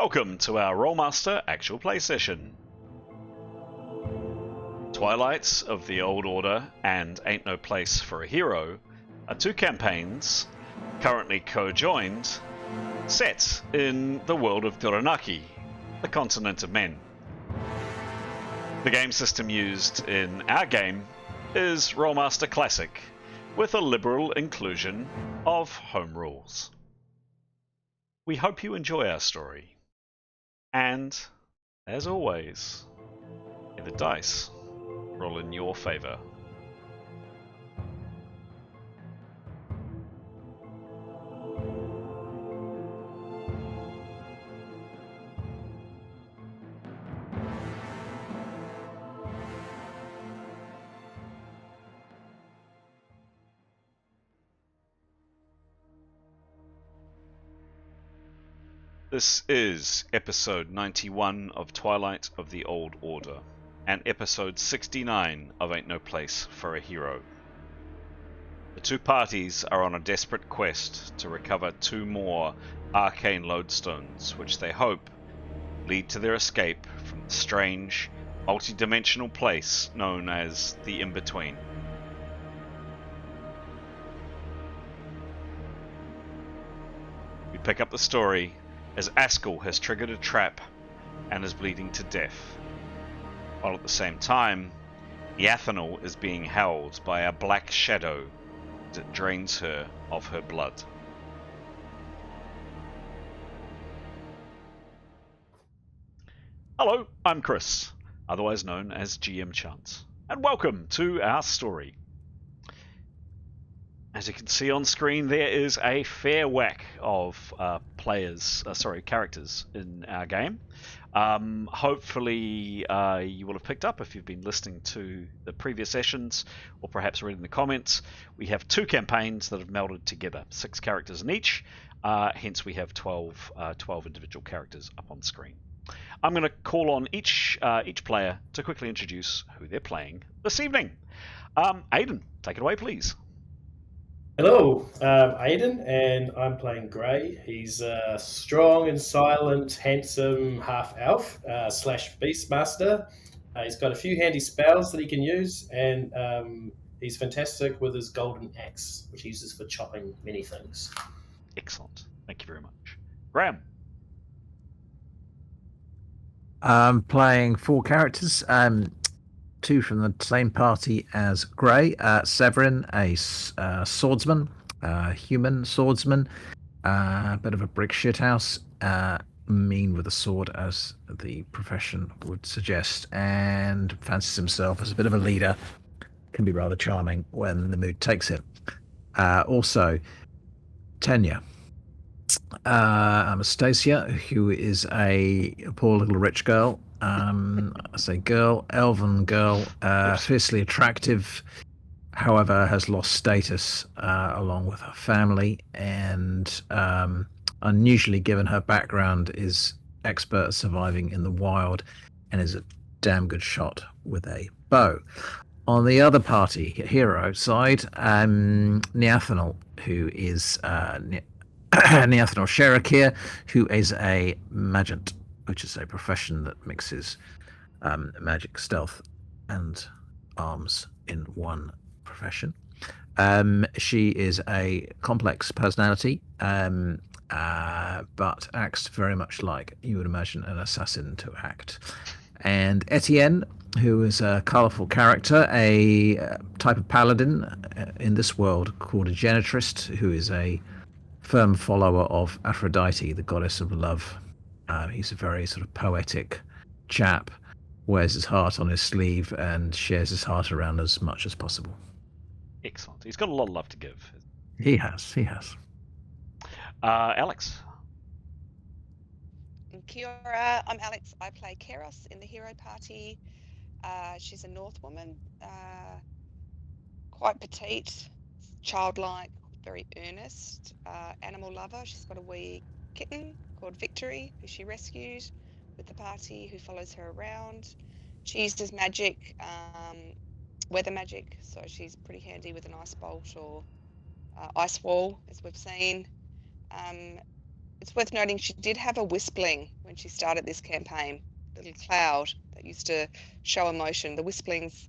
Welcome to our Rolemaster Actual play session. Twilight of the Old Order and Ain't No Place for a Hero are two campaigns, currently co-joined, set in the World of Duranarki, the continent of men. The game system used in our game is Rolemaster Classic, with a liberal inclusion of home rules. We hope you enjoy our story, and, as always, may the dice roll in your favour. This is episode 91 of Twilight of the Old Order, and episode 69 of Ain't No Place for a Hero. The two parties are on a desperate quest to recover two more arcane lodestones, which they hope lead to their escape from the strange, multi-dimensional place known as the In-Between. We pick up the story as Askel has triggered a trap and is bleeding to death, while at the same time, Niathanel is being held by a black shadow that drains her of her blood. Hello, I'm Chris, otherwise known as GM Chance, and welcome to our story. As you can see on screen, there is a fair whack of characters in our game. Hopefully you will have picked up if you've been listening to the previous sessions, or perhaps reading the comments. We have two campaigns that have melded together, 6 characters in each, hence we have 12 individual characters up on screen. I'm going to call on each player to quickly introduce who they're playing this evening. Aidan, take it away, please. Hello, I'm Aidan, and I'm playing Grey. He's a strong and silent, handsome half-elf slash beastmaster. He's got a few handy spells that he can use, and he's fantastic with his golden axe, which he uses for chopping many things. Excellent. Thank you very much. Graham. I'm playing 4 characters. 2 from the same party as Grey. Severin, a swordsman, human swordsman, a bit of a brick shithouse, mean with a sword, as the profession would suggest, and fancies himself as a bit of a leader. Can be rather charming when the mood takes it. Also, Tenya. Anastasia, who is a poor little rich girl. I say girl, elven girl, fiercely attractive, however, has lost status along with her family, and unusually given her background, is expert at surviving in the wild and is a damn good shot with a bow. On the other party, hero side, Niathanel, who is Niathanel Sherakir, who is a magent, which is a profession that mixes magic, stealth, and arms in one profession. She is a complex personality, but acts very much like you would imagine an assassin to act. And Etienne, who is a colourful character, a type of paladin in this world called a genitrist, who is a firm follower of Aphrodite, the goddess of love. He's a very sort of poetic chap, wears his heart on his sleeve and shares his heart around as much as possible. Excellent. He's got a lot of love to give. He has. Alex. Kia ora, I'm Alex. I play Keros in the hero party. She's a North woman, quite petite, childlike, very earnest, animal lover. She's got a wee kitten called Victory, who she rescued with the party, who follows her around. She uses magic, weather magic, so she's pretty handy with an ice bolt or ice wall, as we've seen. It's worth noting she did have a whispling when she started this campaign. A little cloud that used to show emotion. The whisplings,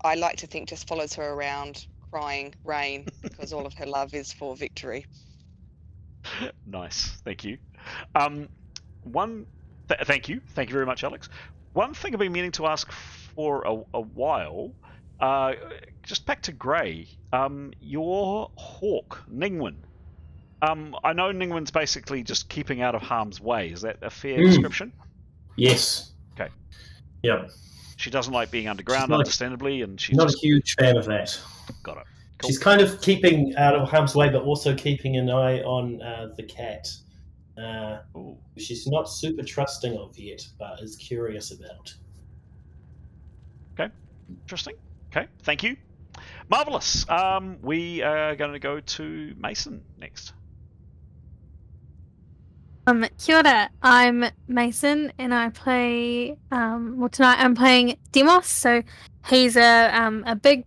I like to think, just follows her around crying rain because all of her love is for victory. Nice, thank you. Thank you very much, Alex. One thing I've been meaning to ask for a while, just back to Grey, your hawk, Ningwen. I know Ningwen's basically just keeping out of harm's way. Is that a fair description? Yes. Okay. Yep. She doesn't like being underground, not understandably, and she's not just... a huge fan of that. Got it. Cool. She's kind of keeping out of harm's way, but also keeping an eye on the cat. She's not super trusting of yet, but is curious about. Okay, interesting. Okay, thank you. Marvelous. We are going to go to Mason next. Kia ora, I'm Mason, and I play. Well, tonight I'm playing Demos. So he's a big,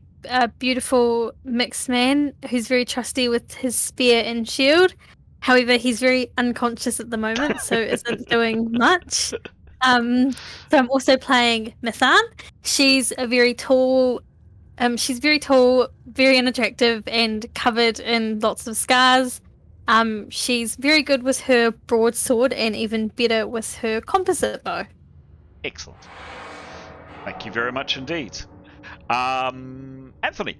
beautiful mixed man who's very trusty with his spear and shield. However, he's very unconscious at the moment, so isn't doing much. So I'm also playing Niathanel. She's a very tall. She's very tall, very unattractive, and covered in lots of scars. She's very good with her broadsword and even better with her composite bow. Excellent. Thank you very much indeed. Anthony.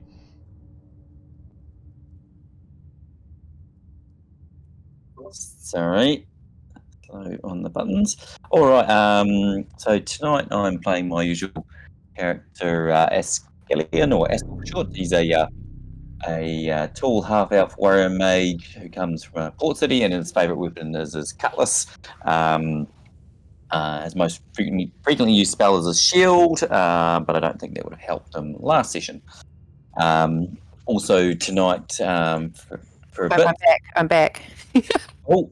Sorry. So on the buttons. All right. So tonight I'm playing my usual character, Askel, or Askel for short. He's a tall half-elf warrior mage who comes from a port city, and his favourite weapon is his cutlass. His most frequently used spell is his shield, but I don't think that would have helped him last session. Also tonight, for a bit... I'm back. Oh.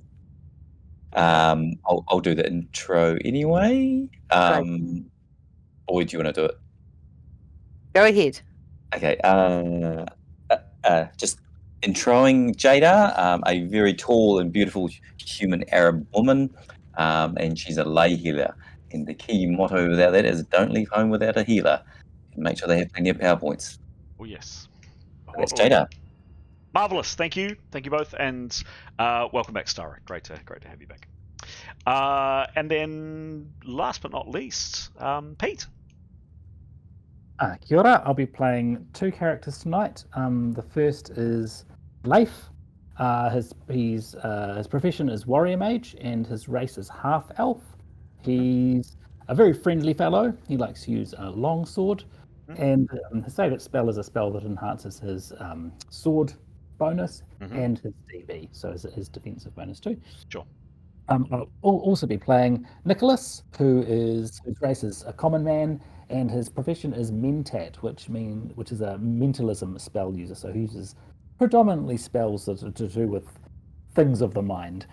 I'll do the intro anyway. Or do you want to do it? Go ahead. Okay. Just introing Jada, a very tall and beautiful human Arab woman, and she's a lay healer. And the key motto without that is "Don't leave home without a healer." And make sure they have plenty of power points. Oh yes. That's Jada. Marvelous. Thank you both, and welcome back, Stara. Great to have you back. And then, last but not least, Pete. Kia ora. I'll be playing two characters tonight. The first is Leif. His profession is warrior mage, and his race is half elf. He's a very friendly fellow. He likes to use a long sword, and his favourite spell is a spell that enhances his sword bonus and his DB, so his defensive bonus too. Sure. I'll also be playing Nicholas, whose race is a common man, and his profession is Mentat, which is a mentalism spell user. So he uses predominantly spells that are to do with things of the mind.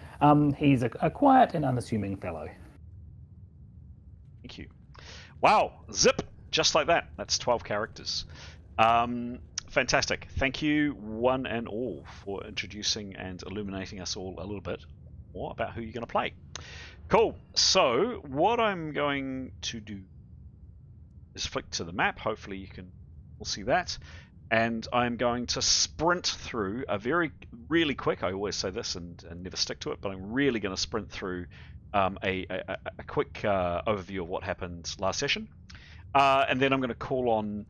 He's a quiet and unassuming fellow. Thank you. Wow, zip, just like that. That's 12 characters. Fantastic. Thank you, one and all, for introducing and illuminating us all a little bit more about who you're going to play. Cool. So, what I'm going to do is flick to the map. Hopefully you can all see that. And I'm going to sprint through really quick, I always say this and never stick to it, but I'm really going to sprint through a quick overview of what happened last session. And then I'm going to call on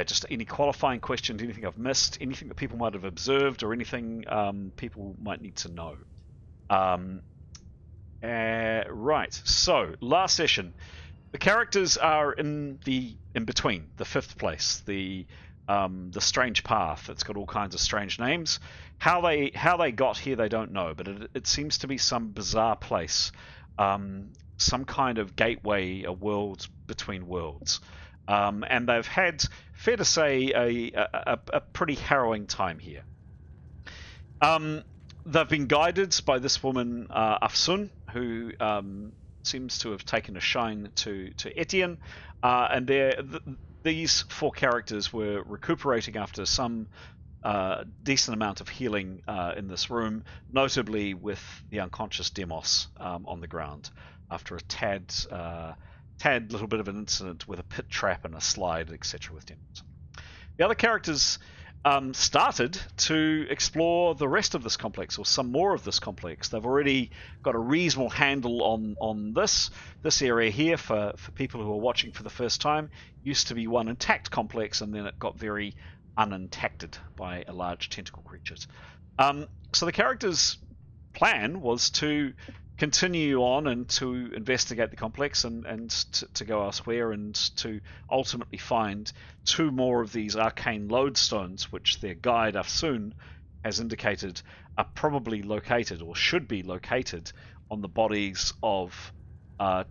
just any qualifying questions, anything I've missed, anything that people might have observed, or anything people might need to know. Right, so last session, the characters are in between, the fifth place, the strange path. It's got all kinds of strange names. How they got here, they don't know, but it seems to be some bizarre place, some kind of gateway, a world between worlds. And they've had, fair to say, a pretty harrowing time here. They've been guided by this woman, Afsun, who seems to have taken a shine to Etienne, and these four characters were recuperating after some decent amount of healing in this room, notably with the unconscious Demos on the ground after a tad little bit of an incident with a pit trap and a slide, etc. with Demos. The other characters started to explore the rest of this complex, or some more of this complex. They've already got a reasonable handle on this area here. For people who are watching for the first time, used to be one intact complex, and then it got very unintacted by a large tentacle creatures. So the character's plan was to continue on and to investigate the complex and to go elsewhere and to ultimately find 2 more of these arcane lodestones, which their guide Afsoon has indicated are probably located or should be located on the bodies of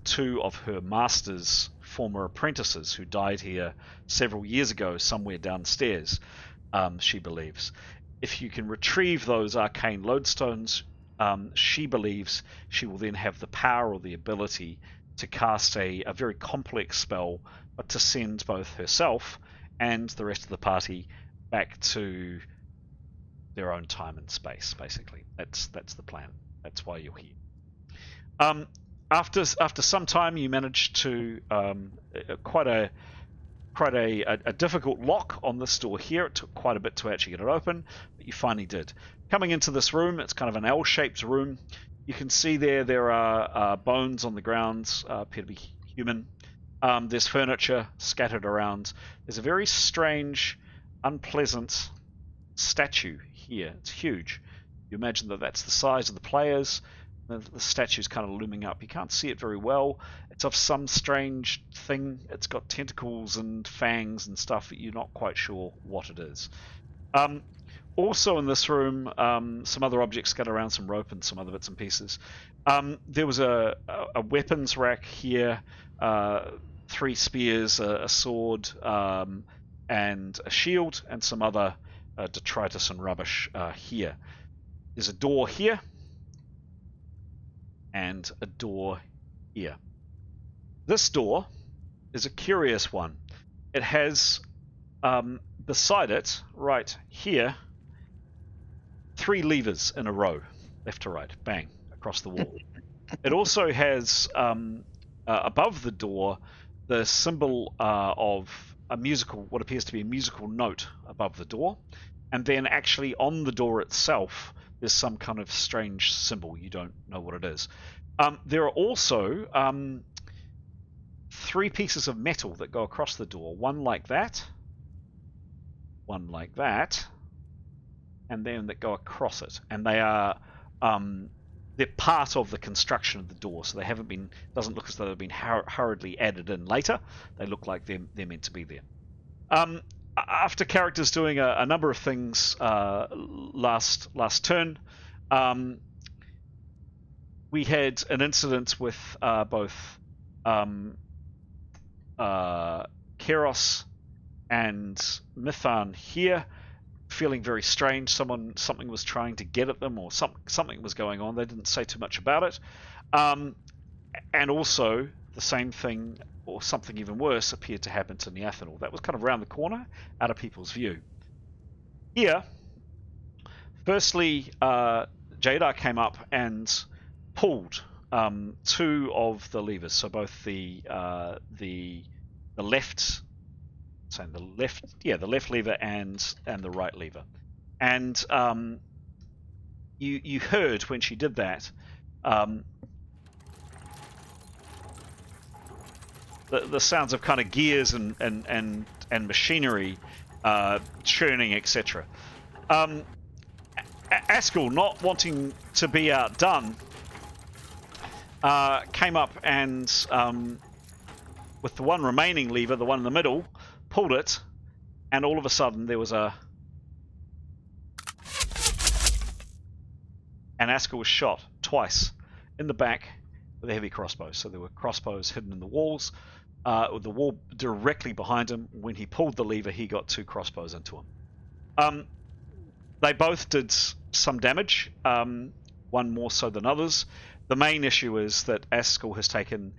2 of her master's former apprentices who died here several years ago somewhere downstairs, she believes. If you can retrieve those arcane lodestones, she believes she will then have the power or the ability to cast a very complex spell, but to send both herself and the rest of the party back to their own time and space. Basically, that's the plan. That's why you're here. After some time, you managed to quite a difficult lock on this door here. It took quite a bit to actually get it open, but you finally did. Coming into this room, it's kind of an L-shaped room. You can see there are bones on the ground, appear to be human. There's furniture scattered around. There's a very strange, unpleasant statue here. It's huge. You imagine that that's the size of the players. The statue's kind of looming up. You can't see it very well. It's of some strange thing. It's got tentacles and fangs and stuff that you're not quite sure what it is. Also in this room, some other objects scattered around, some rope and some other bits and pieces. There was a weapons rack here, 3 spears, a sword, and a shield, and some other detritus and rubbish here. There's a door here, and a door here. This door is a curious one. It has, beside it, right here, 3 levers in a row, left to right, bang, across the wall. It also has, above the door, the symbol of what appears to be a musical note above the door, and then actually on the door itself, there's some kind of strange symbol. You don't know what it is. There are also 3 pieces of metal that go across the door. One like that, and then that go across it. And they are they're part of the construction of the door, so they haven't been. Doesn't look as though they've been hurriedly added in later. They look like they're meant to be there. After characters doing a number of things last turn, we had an incident with both Keros and Mithan here, feeling very strange. Something was trying to get at them, or something was going on. They didn't say too much about it. And also the same thing, or something even worse, appeared to happen to Niathanel. That was kind of around the corner, out of people's view. Here, firstly, Jadar came up and pulled 2 of the levers, so both the left lever and the right lever. And you heard when she did that, the sounds of kind of gears and machinery churning, etc. Askel, not wanting to be outdone, came up and with the one remaining lever, the one in the middle, pulled it, and all of a sudden there was and Askel was shot twice in the back with a heavy crossbow. So there were crossbows hidden in the walls, with the wall directly behind him. When he pulled the lever, he got 2 crossbows into him. They both did some damage, one more so than others. The main issue is that Askel has taken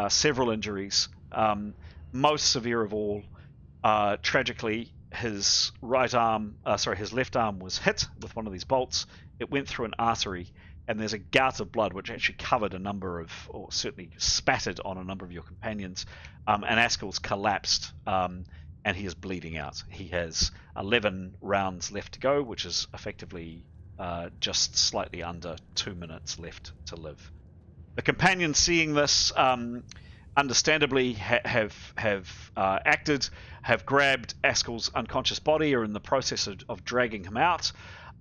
several injuries, most severe of all, tragically, his his left arm was hit with one of these bolts. It went through an artery, and there's a gout of blood which actually covered or certainly spattered on a number of your companions. And Askel's collapsed, and he is bleeding out. He has 11 rounds left to go, which is effectively just slightly under 2 minutes left to live. The companions, seeing this, understandably have acted, have grabbed Askel's unconscious body, are in the process of dragging him out,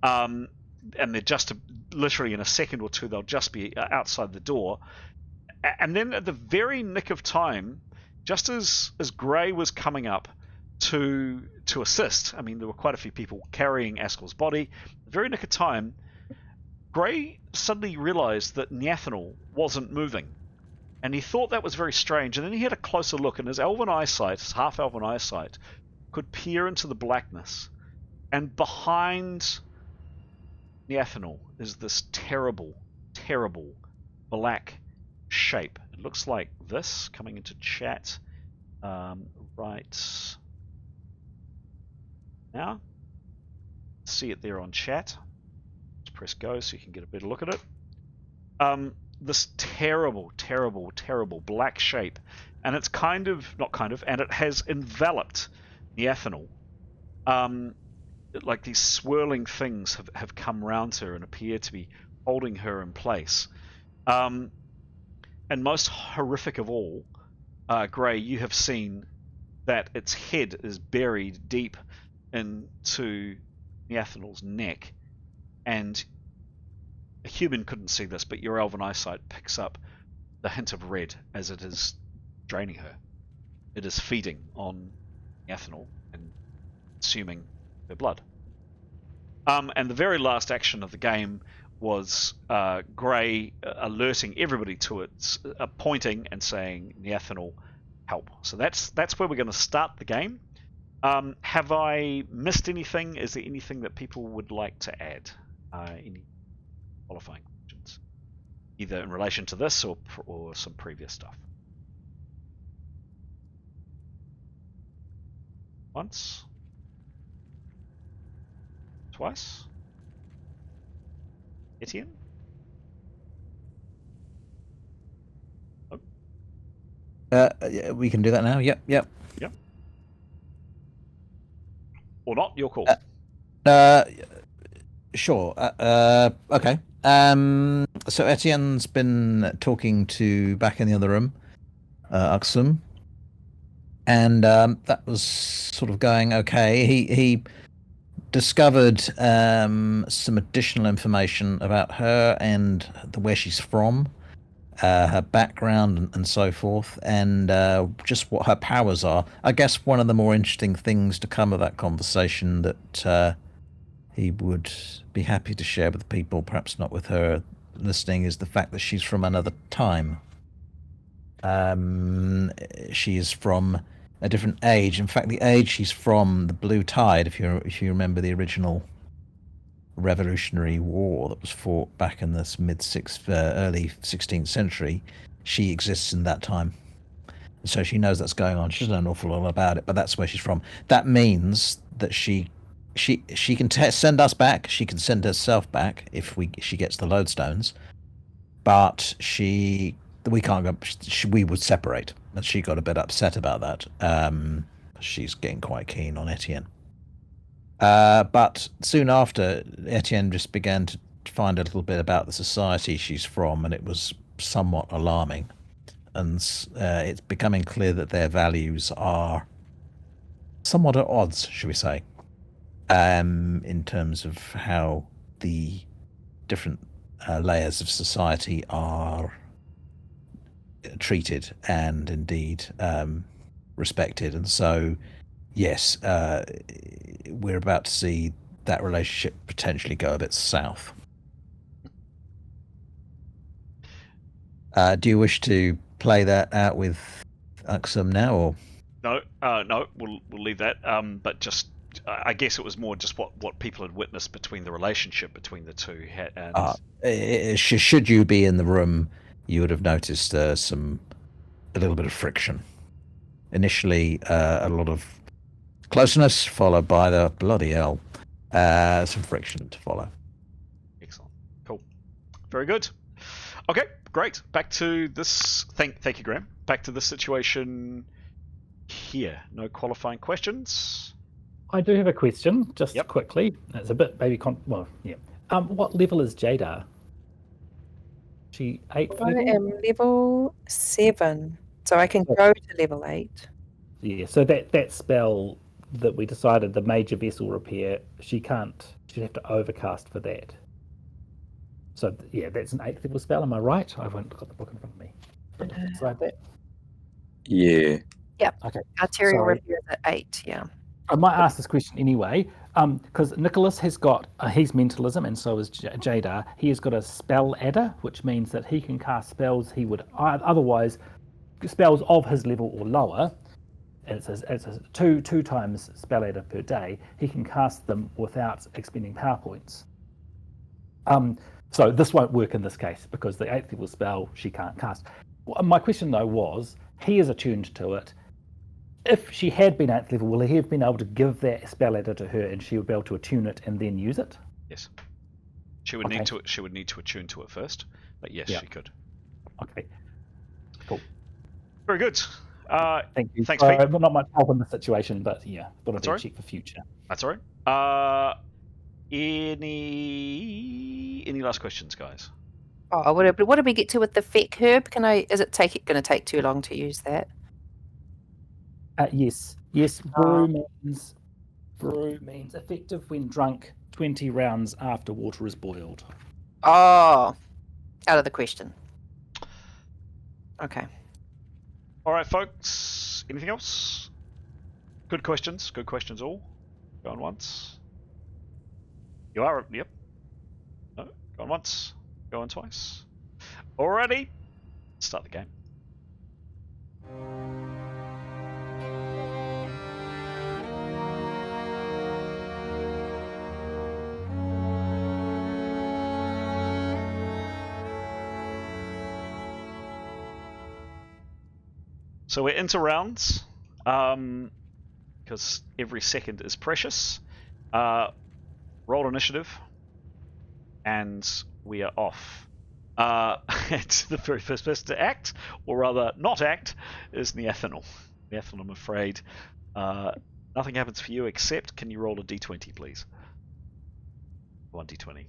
and they're just literally in a second or two they'll just be outside the door. And then at the very nick of time, just as Gray was coming up to assist, I mean there were quite a few people carrying Askel's body, the very nick of time, Gray suddenly realized that Niathanel wasn't moving. And he thought that was very strange, and then he had a closer look, and his elven eyesight, his half-elven eyesight, could peer into the blackness. And behind Niathanel is this terrible, terrible black shape. It looks like this, coming into chat right now. See it there on chat. Just press go so you can get a better look at it. This terrible, terrible, terrible black shape, and it's and it has enveloped Niathanel. Like these swirling things have come round her and appear to be holding her in place. And most horrific of all, Gray, you have seen that its head is buried deep into Niathanel's neck, and a human couldn't see this, but your elven eyesight picks up the hint of red as it is draining her. It is feeding on Niathanel and consuming her blood. And the very last action of the game was Gray alerting everybody to it, pointing and saying, Niathanel, help. So that's where we're going to start the game. Have I missed anything? Is there anything that people would like to add? Any qualifying questions, either in relation to this or some previous stuff? Once, twice. Etienne? Oh. Yeah, we can do that now. Yep. Or not? Your call. Sure. Okay. So Etienne's been talking to back in the other room, Aksum, and that was sort of going okay. He discovered some additional information about her and where she's from, her background and so forth, and just what her powers are. I guess one of the more interesting things to come of that conversation that he would be happy to share with people, perhaps not with her listening, is the fact that she's from another time. She is from a different age. In fact, the age she's from, the Blue Tide, if you remember the original Revolutionary War that was fought back in this early 16th century, she exists in that time. So she knows that's going on. She doesn't know an awful lot about it, but that's where she's from. That means that she can send us back. She can send herself back if she gets the lodestones, but we can't go. We would separate, and she got a bit upset about that. She's getting quite keen on Etienne. But soon after, Etienne just began to find a little bit about the society she's from, and it was somewhat alarming. And it's becoming clear that their values are somewhat at odds, should we say, in terms of how the different layers of society are treated and indeed respected. And so, yes, we're about to see that relationship potentially go a bit south. Do you wish to play that out with Aksum now, or no? We'll leave that. But just, I guess it was more just what people had witnessed between the relationship between the two. And should you be in the room, you would have noticed a little bit of friction. Initially, a lot of Closeness followed by the bloody hell. Some friction to follow. Excellent. Cool. Very good. Okay, great. Back to this. Thank you, Graham. Back to this situation here. No qualifying questions. I do have a question, just Yep. quickly. It's a bit maybe well, yeah. What level is Jada? She 8th I level? am level 7, so I can go to level 8. Yeah, so that spell that we decided, the major vessel repair, she'd have to overcast for that. So yeah, that's an 8th level spell, am I right? I haven't got the book in front of me. Right there. Yeah. Okay. Arterial Sorry. repair is at 8, yeah. I might ask this question anyway, because Nicholas has got, he's mentalism, and so is Jada. He has got a spell adder, which means that he can cast spells he would otherwise, spells of his level or lower, and it's a two times spell adder per day. He can cast them without expending power points. So this won't work in this case because the 8th level spell she can't cast. My question though was, he is attuned to it. If she had been 8th level, will he have been able to give that spell adder to her and she would be able to attune it and then use it? Yes. She would need to. She would need to attune to it first, but yes, she could. Okay. Cool. Very good. Thank you. Thanks, Pete. Not much help in the situation, but yeah, thought I'd check for future. That's all right. Any last questions, guys? Oh, what did we get to with the feck herb? Is it going to take too long to use that? Yes. Brew means effective when drunk 20 rounds after water is boiled. Oh, out of the question. Okay. All right, folks. Anything else? Good questions. Good questions all. Going once. You are. Yep. No. Going once. Going twice. Alrighty. Start the game. So we're into rounds, because every second is precious. Roll initiative, and we are off. The very first person to act, or rather not act, is Niathanel. Niathanel, I'm afraid. Nothing happens for you except, can you roll a d20, please? 1d20.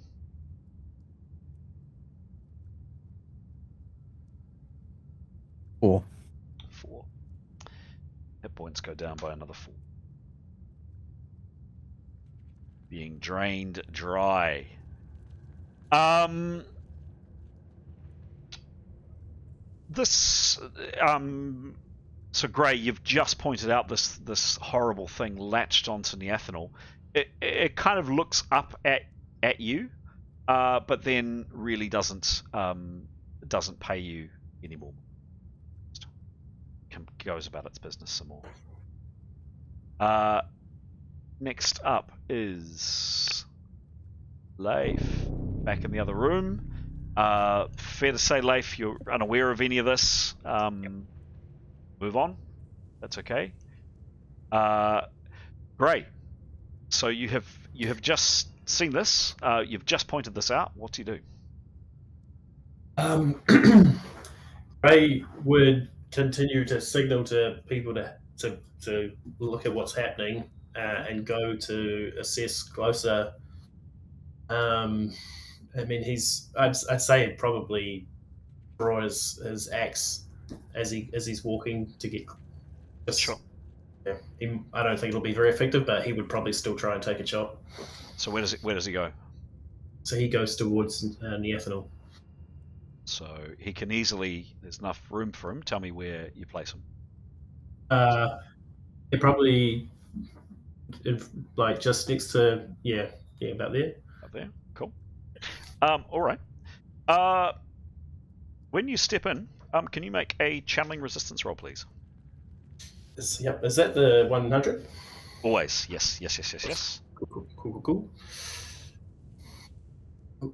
Four. 4. Hit points go down by another 4. Being drained dry. So Gray, you've just pointed out this horrible thing latched onto Niathanel. It kind of looks up at you, but then really doesn't pay you anymore. Goes about its business some more. Next up is Leif, back in the other room. Fair to say, Leif, you're unaware of any of this. Move on. That's okay. Great. So you have just seen this. You've just pointed this out. What do you do? Ray would continue to signal to people to look at what's happening and go to assess closer. I mean, I'd say he'd probably draw his axe as he's walking to get. Sure. Yeah, I don't think it'll be very effective, but he would probably still try and take a shot. So where does he go? So he goes towards Niathanel. So he can easily. There's enough room for him. Tell me where you place him. He probably like just next to about there. Up there. Cool. All right. When you step in, can you make a channeling resistance roll, please? Is that the 100? Always. Yes. Cool. Oh,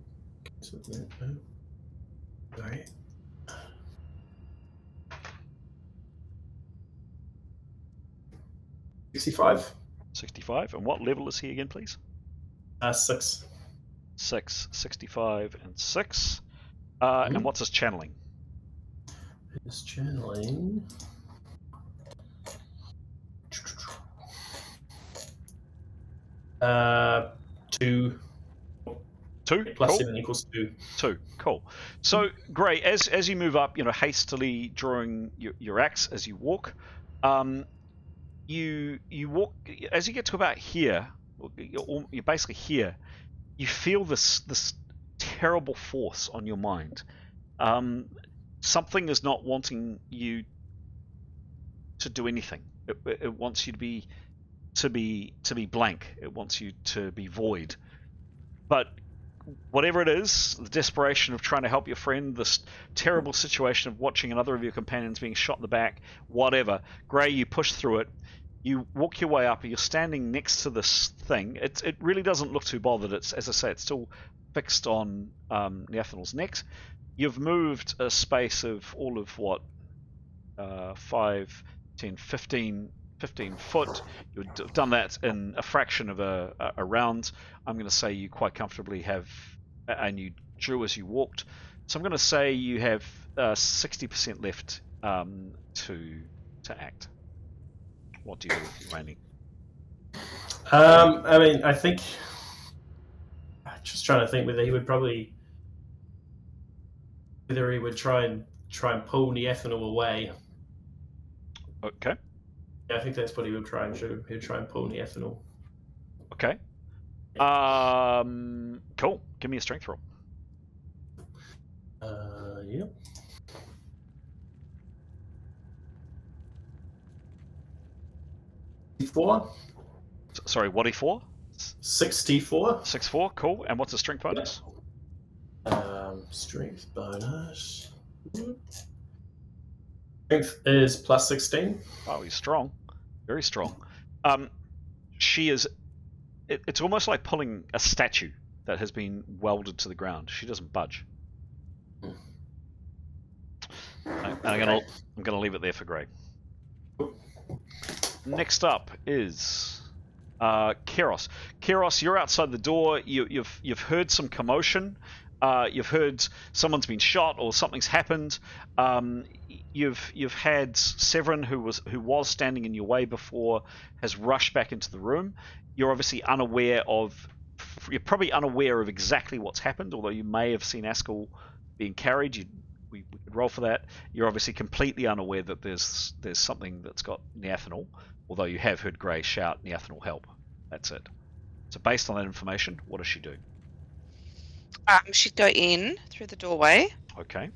sorry. 65. 65. And what level is he again, please? 6. 6, 65, and 6. Mhm. And what's his channeling? His channeling. Uh, 2. 2? Plus Cool. 7 equals 2. 2. Cool. So, Gray, as you move up, hastily drawing your axe as you walk, you walk, as you get to about here, you're basically here, you feel this terrible force on your mind. Something is not wanting you to do anything. It wants you to be blank. It wants you to be void. But whatever it is, the desperation of trying to help your friend, this terrible situation of watching another of your companions being shot in the back, whatever, Gray, you push through it. You walk your way up, and you're standing next to this thing. It really doesn't look too bothered. It's, as I say, it's still fixed on Niathanel's neck. You've moved a space of all of what, 5, 10, 15 foot. You've done that in a fraction of a round. I'm going to say you quite comfortably have, and you drew as you walked. So I'm going to say you have 60% left to act. What do you do with your remaining? I mean, I think. Just trying to think whether he would probably. Whether he would try and pull Niathanel away. Okay. Yeah, I think that's what he would try and do. He would try and pull Niathanel. Okay. Cool. Give me a strength roll. Yeah. Sorry, what E4? 64. 64. Cool. And what's the strength bonus? Strength bonus. Strength is plus 16. Oh, he's strong. Very strong. She is. It's almost like pulling a statue that has been welded to the ground. She doesn't budge. I'm gonna leave it there for Gray. Next up is Keros. Keros, you're outside the door. You've heard some commotion. You've heard someone's been shot or something's happened. You've had Severin, who was standing in your way before, has rushed back into the room. You're obviously unaware of. You're probably unaware of exactly what's happened, although you may have seen Askel being carried. We could roll for that. You're obviously completely unaware that there's something that's got Niathanel, although you have heard Gray shout, "Niathanel, help!" That's it. So based on that information, what does she do? She'd go in through the doorway, Okay.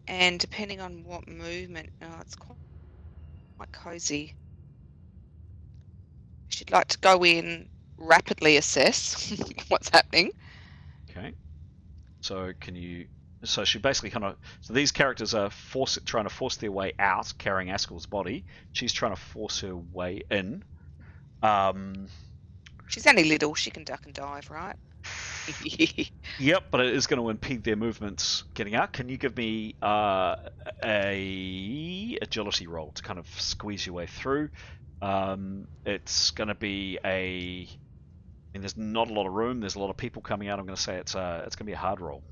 and depending on what movement, it's quite cozy. She'd like to go in, rapidly assess what's happening. Okay. So can you? So she basically kind of. So these characters are trying to force their way out, carrying Askel's body. She's trying to force her way in. She's only little. She can duck and dive, right? Yep, but it is going to impede their movements getting out. Can you give me a agility roll to kind of squeeze your way through? It's going to be I mean, there's not a lot of room. There's a lot of people coming out. I'm going to say it's going to be a hard roll.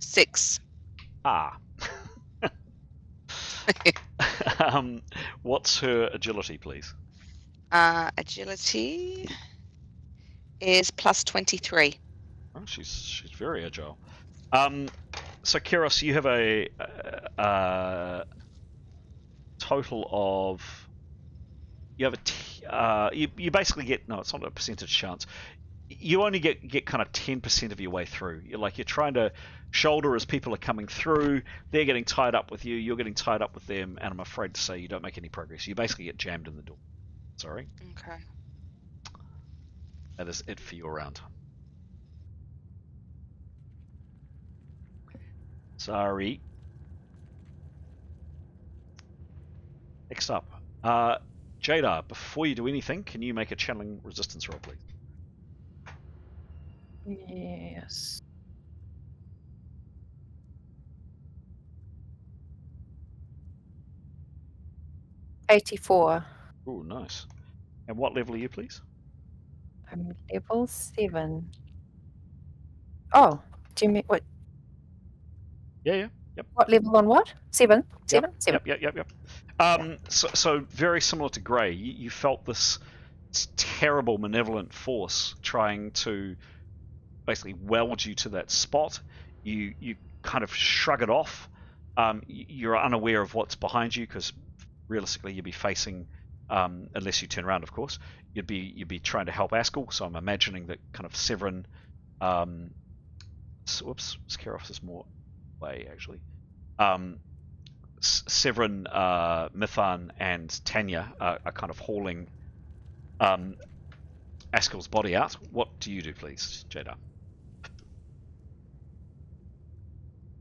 6. What's her agility, please? Agility is plus 23. Oh, she's very agile. So Kiros, you have a total of. You have you basically get, no, it's not a percentage chance. You only get kind of 10% of your way through. You're trying to shoulder as people are coming through. They're getting tied up with you. You're getting tied up with them, and I'm afraid to say you don't make any progress. You basically get jammed in the door. Sorry. Okay. That is it for your round. Sorry. Next up, Jada. Before you do anything, can you make a channeling resistance roll, please? Yes. 84. Ooh, nice. And what level are you, please? I'm level 7. Oh, do you mean what? Yeah. Yep. What level on what? 7? 7? 7. Yep. So very similar to Grey, you felt this terrible malevolent force trying to basically weld you to that spot. You kind of shrug it off. You're unaware of what's behind you because realistically you'd be facing, unless you turn around, of course, you'd be trying to help Askel. So I'm imagining that kind of Severin, whoops, Scaroff is more way actually. Severin, Mithan, and Tanya are kind of hauling Askel's body out. What do you do, please, Jada?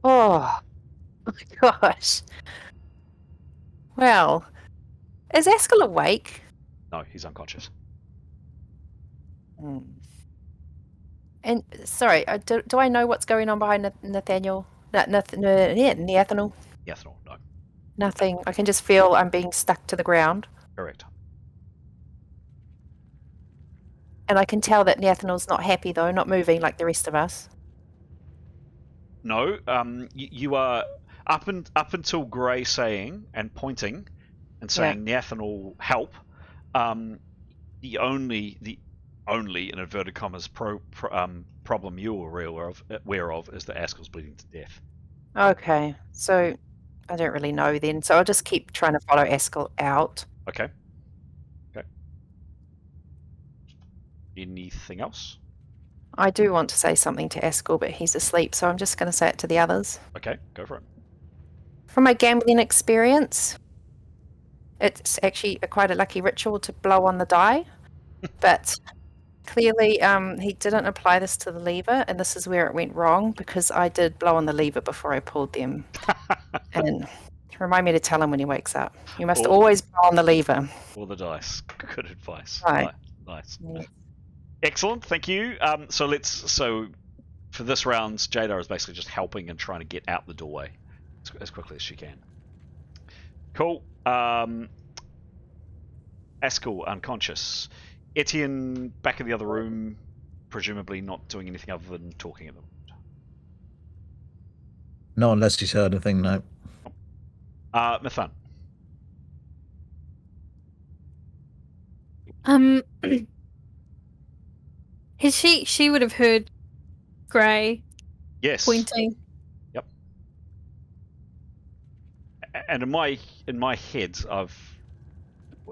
Oh my gosh. Well, is Askel awake? No, he's unconscious. Hmm. And sorry, do I know what's going on behind Niathanel? Niathanel? Niathanel, no. Nothing. I can just feel I'm being stuck to the ground. Correct. And I can tell that Niathanel's not happy, though, not moving like the rest of us. No, you are up until Grey saying and pointing and saying Niathanel help. The only in inverted commas problem you're aware of is that Askel's bleeding to death. Okay, so I don't really know then. So I'll just keep trying to follow Askel out. Okay. Anything else? I do want to say something to Askel, but he's asleep, so I'm just going to say it to the others. Okay, go for it. From my gambling experience, it's actually quite a lucky ritual to blow on the die, but clearly he didn't apply this to the lever, and this is where it went wrong, because I did blow on the lever before I pulled them. And remind me to tell him when he wakes up. You must always blow on the lever. Or the dice. Good advice. Right. Nice. Yeah. Excellent, thank you. So for this round, Jada is basically just helping and trying to get out the doorway as quickly as she can. Cool. Askel unconscious. Etienne back in the other room, presumably not doing anything other than talking at the moment. Not unless he's heard a thing, no. Mithan. She would have heard Grey Yes. pointing. Yep. And in my head,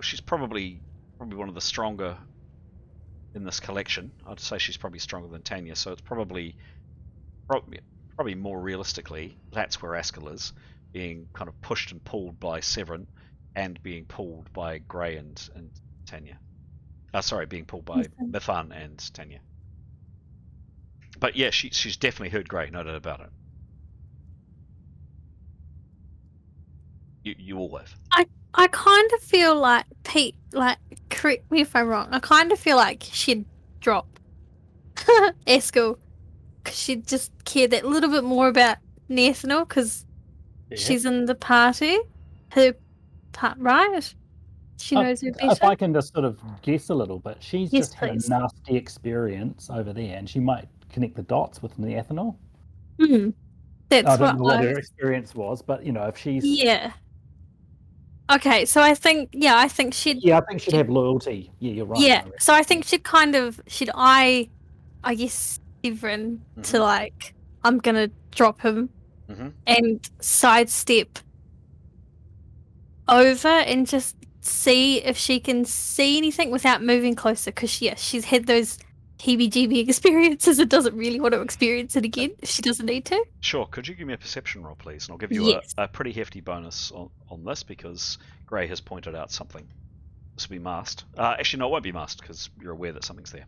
she's probably one of the stronger in this collection. I'd say she's probably stronger than Tanya, so it's probably more realistically that's where Askel is, being kind of pushed and pulled by Severin, and being pulled by Grey and Tanya. Being pulled by Mithan and Tanya. But yeah, she's definitely heard Grey, no doubt about it. You all have. I kind of feel like Pete, like, correct me if I'm wrong, I kind of feel like she'd drop Askel because she just cared that little bit more about Niathanel because she's in the party. Right? She knows her better. If I can just sort of guess a little bit, she's Yes, just had please. a nasty experience over there, and she might connect the dots with Niathanel. That's I don't know what her experience was, but if she's okay, so I think she'd have loyalty. Yeah, you're right. Yeah, so I think she'd eye, I guess, Severin to like, I'm gonna drop him and sidestep over and just see if she can see anything without moving closer, because she's had those heebie-jeebie experiences and doesn't really want to experience it again if she doesn't need to. Sure, could you give me a perception roll, please? And I'll give you a pretty hefty bonus on this because Grey has pointed out something. This will be masked. Actually, no, it won't be masked because you're aware that something's there.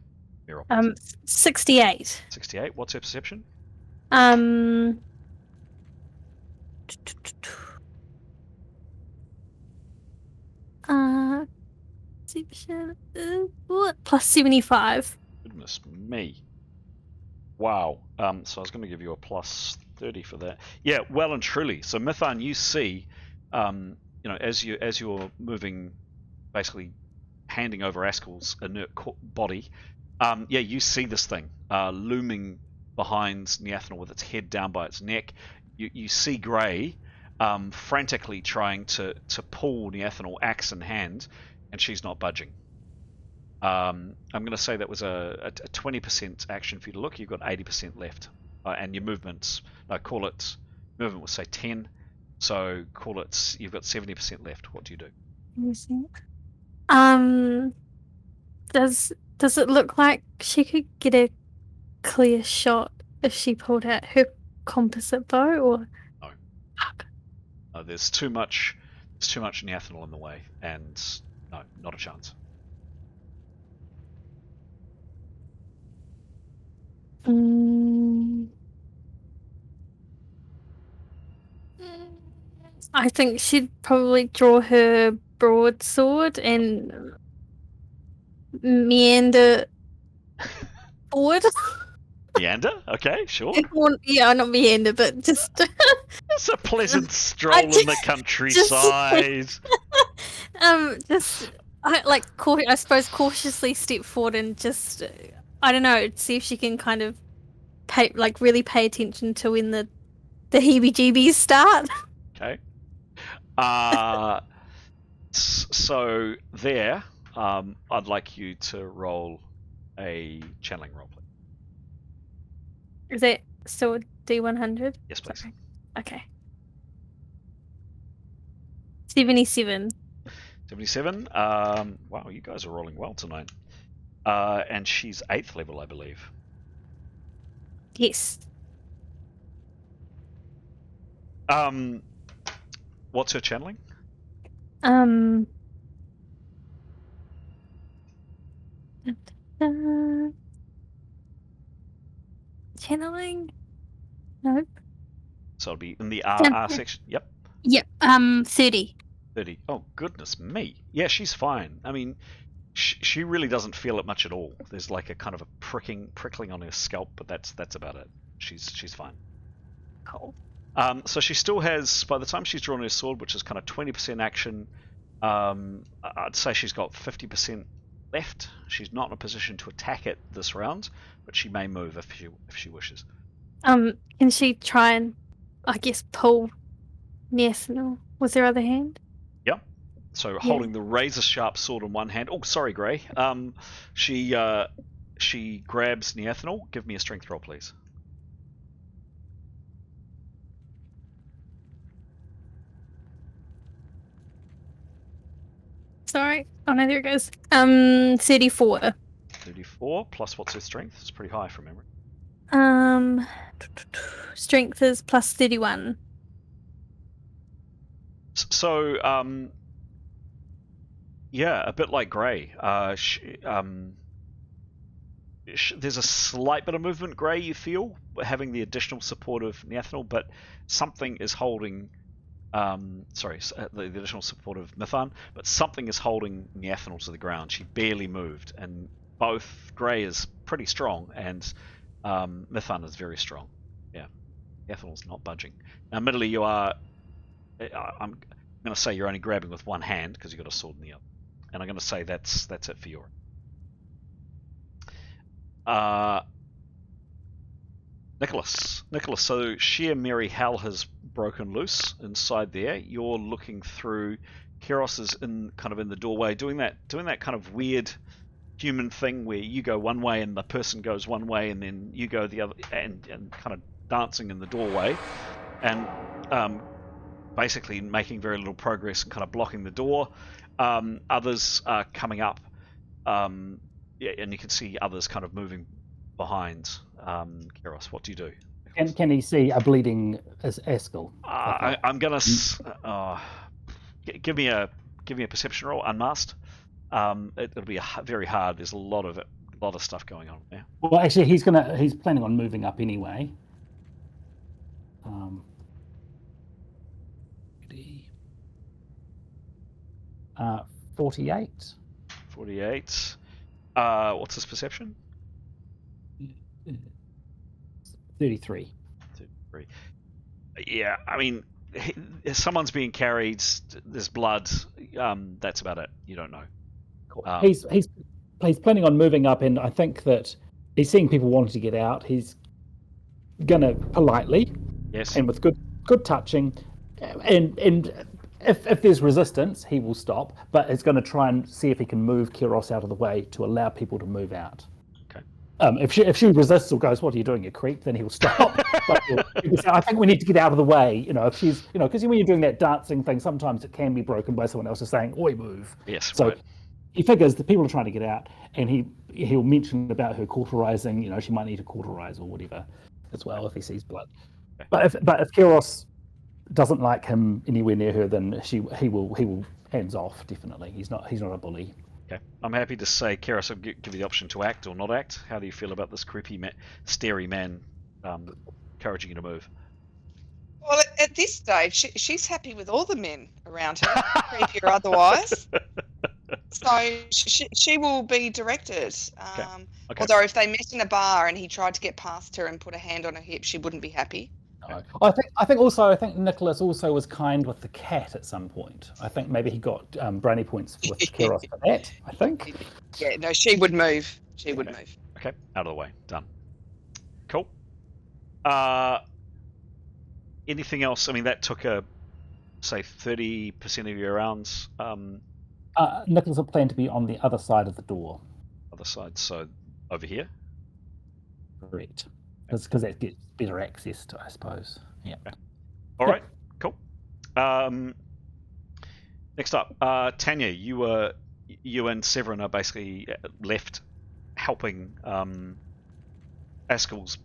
68. 68. What's her perception? Perception, plus 75. Goodness me. Wow. So I was going to give you a plus 30 for that. Yeah, well and truly. So Mithan, you see as you're moving, basically handing over Askel's inert body, you see this thing looming behind Niathanel with its head down by its neck. You see Grey frantically trying to pull Niathanel, axe in hand, and she's not budging. I'm going to say that was a 20% action for you to look. You've got 80% left, and your movement was say 10, so call it you've got 70% left. What do you do? Does it look like she could get a clear shot if she pulled out her composite bow, or No. There's too much Niathanel in the way, and no, not a chance. I think she'd probably draw her broadsword and meander forward. Meander? Okay, sure. Yeah, not meander, but just It's a pleasant stroll in the countryside. I suppose cautiously step forward and just, I don't know, see if she can kind of really pay attention to when the heebie-jeebies start. Okay. So there, I'd like you to roll a channeling roll, please. Is that still a D100? Yes, please. Sorry. Okay. 77. 77. Wow, you guys are rolling well tonight. And she's 8th level, I believe. Yes. What's her channeling? Channeling? Nope. So it'll be in the R section. Yep. Yep. 30. 30. Oh, goodness me. Yeah, she's fine. I mean, she really doesn't feel it much at all. There's like a kind of a prickling on her scalp, but that's about it. She's fine. Cool. So she still has, by the time she's drawn her sword, which is kind of 20% action, I'd say she's got 50% left. She's not in a position to attack it this round, but she may move if she wishes. Can she try and, I guess, pull Niathanel with her other hand? Yep. So holding the razor sharp sword in one hand. Oh, sorry, Grey. She grabs Niathanel. Give me a strength roll, please. Sorry. Oh no, there it goes. 34. 34 plus what's her strength? It's pretty high from memory. Strength is plus 31. So, yeah, a bit like Grey. There's a slight bit of movement, Grey, you feel, having the additional support of Niathanel, but something is holding... the additional support of Mithan, but something is holding Niathanel to the ground. She barely moved, and both Grey is pretty strong, and Mithan is very strong. Yeah, Niathanel's not budging. Now, admittedly, you are... I'm going to say you're only grabbing with one hand, because you've got a sword in the other. And I'm going to say that's it for your... Nicholas, so sheer merry hell has broken loose inside there. You're looking through. Keros is in the doorway, doing that kind of weird human thing where you go one way and the person goes one way and then you go the other, and kind of dancing in the doorway, and basically making very little progress and kind of blocking the door. Others are coming up, and you can see others kind of moving behind. Keros, what do you do? Can he see a bleeding Askel? I'm gonna give me a perception roll, unmasked. It'll be very hard. There's a lot of stuff going on there. Well, actually, he's planning on moving up anyway. 48. 48. What's his perception? 33. 33. Yeah, I mean, someone's being carried. There's blood. That's about it. You don't know. He's planning on moving up, and I think that he's seeing people wanting to get out. He's gonna politely, Yes. and with good touching, and if there's resistance, he will stop. But he's going to try and see if he can move Kiros out of the way to allow people to move out. Okay. If she resists or goes, "What are you doing, you creep?" then he'll stop. But he'll say, "I think we need to get out of the way." If she's, because when you're doing that dancing thing, sometimes it can be broken by someone else just saying, "Oi, move." Yes. So right. he figures the people are trying to get out, and he'll mention about her cauterizing. She might need to cauterize or whatever, as well if he sees blood. Okay. But if Kiros doesn't like him anywhere near her, then he will hands off, definitely. He's not a bully. Okay. I'm happy to say, Keras, I'll give you the option to act or not act. How do you feel about this creepy, starey man encouraging you to move? Well, at this stage, she's happy with all the men around her, creepy or otherwise. So she will be directed. Okay. Although if they met in a bar and he tried to get past her and put a hand on her hip, she wouldn't be happy. No. I think Nicholas also was kind with the cat at some point. I think maybe he got brownie points with Kiros for that. I think. Yeah, no, she would move. She would move. Okay, out of the way. Done. Cool. Anything else? I mean, that took say 30% of your rounds. Nicholas had planned to be on the other side of the door. Other side, so over here. Correct. Because that gets better access to, I suppose. Yeah. Okay. All right. Cool. Next up, Tanya, you and Severin are basically left helping Askel's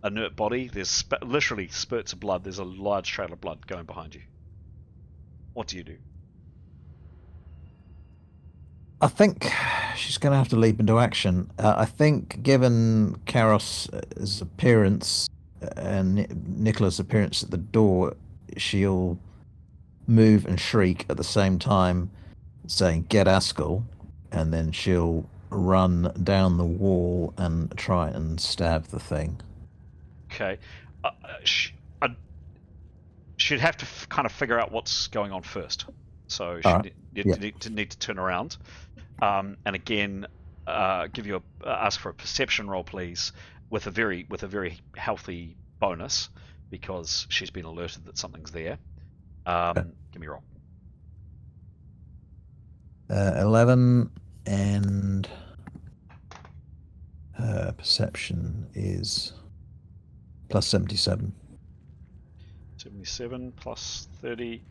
inert body. There's literally spurts of blood. There's a large trail of blood going behind you. What do you do? I think she's going to have to leap into action. I think, given Karos's appearance and Nicola's appearance at the door, she'll move and shriek at the same time, saying, "Get Askel," and then she'll run down the wall and try and stab the thing. Okay. She'd have to kind of figure out what's going on first. So she need to turn around. And again, ask for a perception roll, please, with a very healthy bonus, because she's been alerted that something's there. Give me a roll. 11, and her perception is plus 77. 77 plus 30.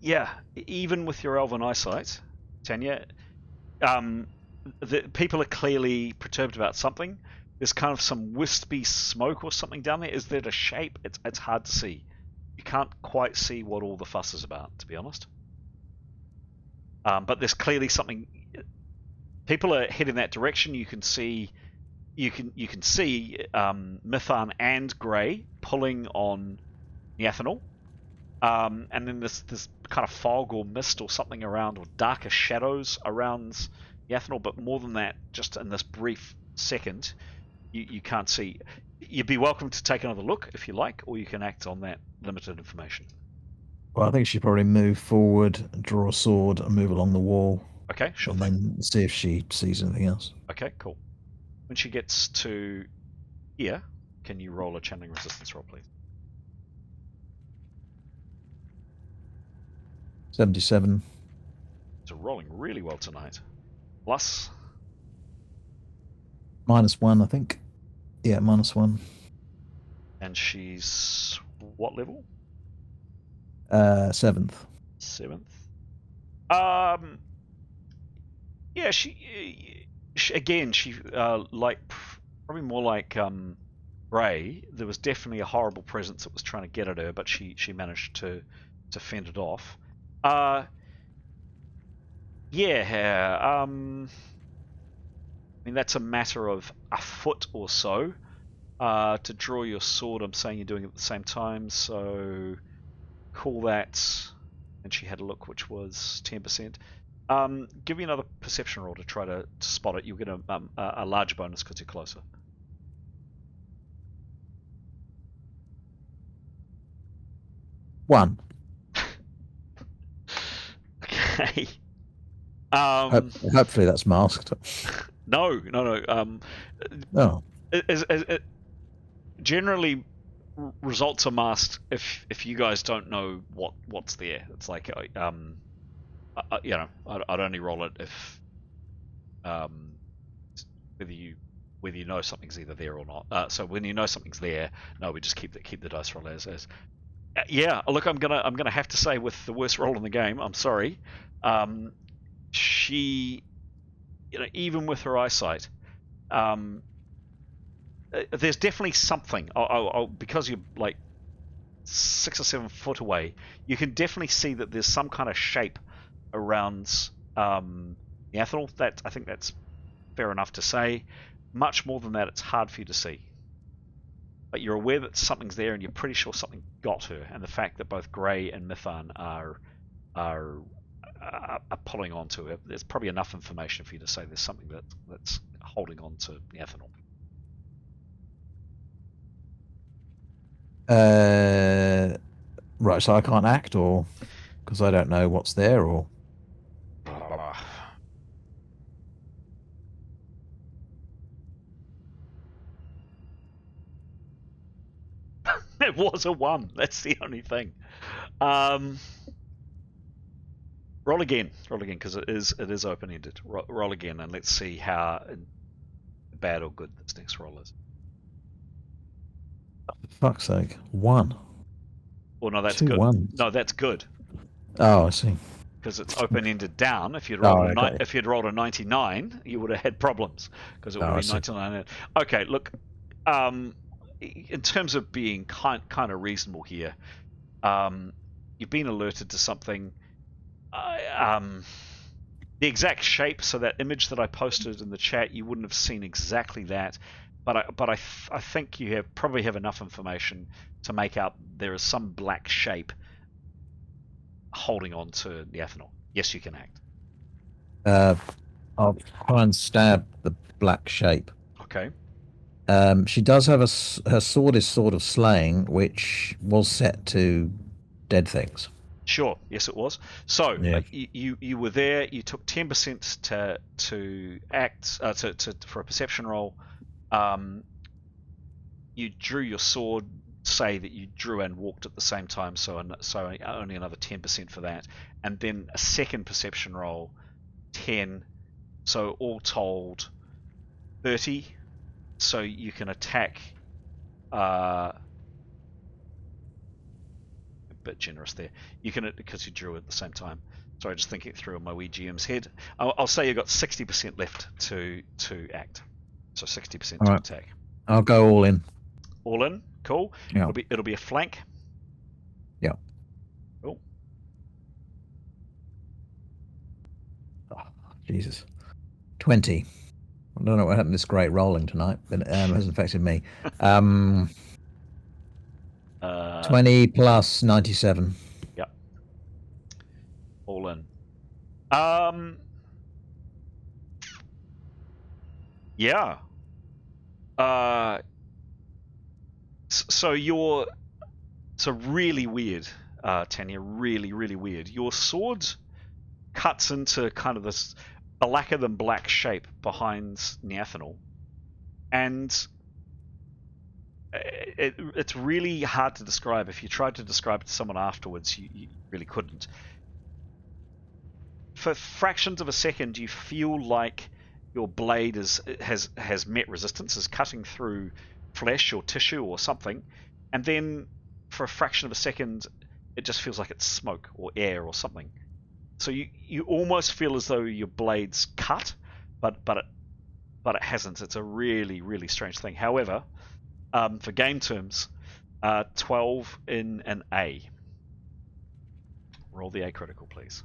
Yeah, even with your elven eyesight, Tanya, the people are clearly perturbed about something. There's kind of some wispy smoke or something down there. Is there a shape? It's hard to see. You can't quite see what all the fuss is about, to be honest. But there's clearly something. People are heading that direction. You can see Mithan and Grey pulling on Niathanel. And then this kind of fog or mist or something around, or darker shadows around Niathanel. But more than that, just in this brief second, you can't see. You'd be welcome to take another look if you like, or you can act on that limited information. Well, I think she'd probably move forward, draw a sword, and move along the wall. Okay, sure and thing. Then see if she sees anything else. Okay, cool. When she gets to here, can you roll a channeling resistance roll, please? 77. So rolling really well tonight. Plus? -1, I think. Yeah, -1. And she's what level? 7th. 7th. Yeah, she again, she like probably more like Ray. There was definitely a horrible presence that was trying to get at her, but she managed to fend it off. Yeah. I mean, that's a matter of a foot or so. To draw your sword, I'm saying you're doing it at the same time, so call that. And she had a look, which was 10%. Give me another perception roll to try to spot it. You'll get a large bonus because you're closer. 1. Okay. Hopefully that's masked. No. Oh. Generally, results are masked if you guys don't know what's there. It's like you know, I'd only roll it if whether you know something's either there or not. So when you know something's there, no, we just keep the dice roll as. Yeah, look, I'm gonna have to say with the worst roll in the game, I'm sorry. She, you know, even with her eyesight, there's definitely something. Because you're like 6 or 7 foot away, you can definitely see that there's some kind of shape around Niathanel. That I think that's fair enough to say. Much more than that, it's hard for you to see. But you're aware that something's there, and you're pretty sure something got her. And the fact that both Grey and Mithan are pulling on to her, there's probably enough information for you to say there's something that's holding on to Niathanel. Right, so I can't act, or because I don't know what's there, or It was a 1. That's the only thing. Roll again, because it is open-ended. Roll again, and let's see how bad or good this next roll is. for fuck's sake, 1. Well, no, that's 2 good. ones. No, that's good. Oh, I see. Because it's open-ended down. If you'd rolled okay. if you'd rolled a 99, you would have had problems because it would have been 99. Okay, look. In terms of being kind of reasonable here, you've been alerted to something. The exact shape, so that image that I posted in the chat, you wouldn't have seen exactly that, but I think you probably have enough information to make out there is some black shape holding on to Niathanel. Yes, you can act. I'll try and stab the black shape. Okay. She does have her sword is Sword of Slaying, which was set to dead things. Sure. Yes, it was. So Yeah. you were there. You took 10% to act for a perception roll. You drew your sword. Say that you drew and walked at the same time. So only another 10% for that, and then a second perception roll, 10. So all told, 30. So you can attack. A bit generous there. You can, because you drew at the same time. Sorry, just thinking it through in my wee GM's head. I'll say you've got 60% left to act. So 60% to attack. I'll go all in. All in, cool. Yeah. It'll be a flank. Yeah. Cool. Oh, Jesus. 20. I don't know what happened to this great rolling tonight, but it hasn't affected me. 20 plus 97. Yep. All in. Yeah. So really weird, Tanya. Really, really weird. Your sword cuts into kind of this blacker than black shape behind Niathanel, and it's really hard to describe. If you tried to describe it to someone afterwards, you really couldn't. For fractions of a second, you feel like your blade has met resistance, is cutting through flesh or tissue or something, and then for a fraction of a second, it just feels like it's smoke or air or something. So you almost feel as though your blade's cut, but it hasn't. It's a really, really strange thing. However, for game terms, 12 in an A. Roll the A critical, please.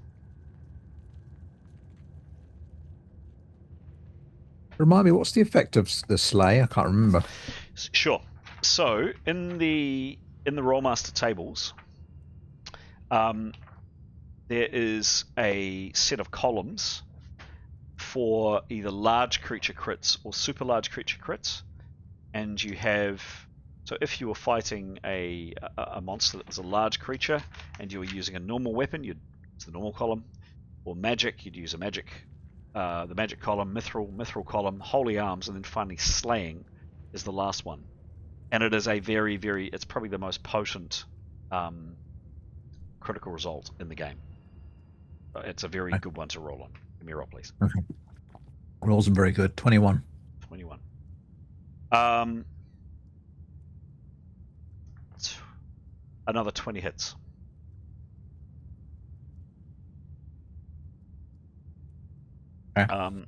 Remind me, what's the effect of the slay? I can't remember. Sure. So in the Rolemaster tables, there is a set of columns for either large creature crits or super large creature crits, and you have So if you were fighting a monster that was a large creature and you were using a normal weapon, you'd use the normal column, or magic, you'd use a magic, the magic column, mithril column, holy arms, and then finally slaying is the last one. And it is a very, very, it's probably the most potent critical result in the game. It's a very good one to roll on. Give me a roll, please. Okay. Rolls are very good. 21. 21. Another 20 hits. Okay.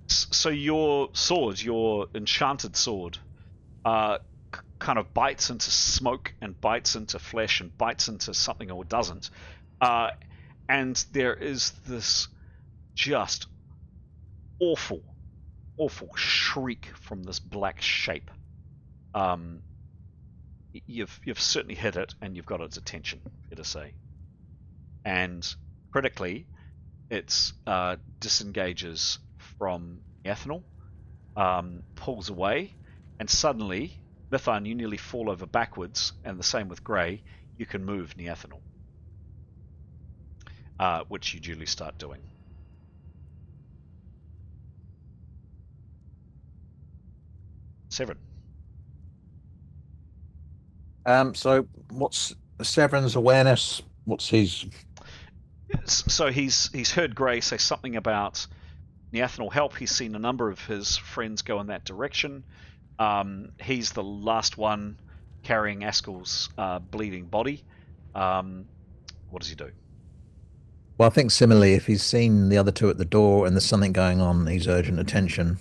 So your sword, your enchanted sword, kind of bites into smoke and bites into flesh and bites into something or doesn't. And there is this just awful shriek from this black shape. You've certainly hit it, and you've got its attention, fair to say. And critically, it disengages from Niathanel, pulls away, and suddenly, Mithan, you nearly fall over backwards, and the same with Grey. You can move Niathanel, which you duly start doing. Severin. So what's Severin's awareness? What's his... So he's heard Grey say something about Niathanel help. He's seen a number of his friends go in that direction. He's the last one carrying Askel's bleeding body. What does he do? Well, I think similarly, if he's seen the other two at the door and there's something going on, he's urgent attention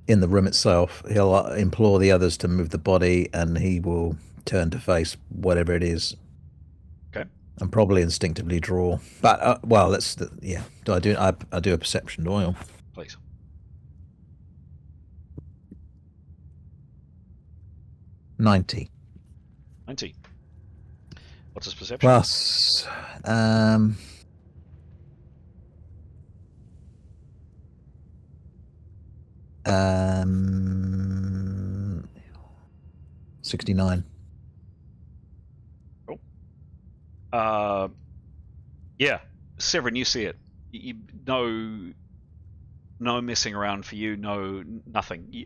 in the room itself, he'll implore the others to move the body, and he will turn to face whatever it is. Okay. And probably instinctively draw. But well, let's I do a perception, do I? Please. 90. 90. What's his perception? Plus 69. Cool. Yeah, Severin, you see it. No messing around for you. Nothing.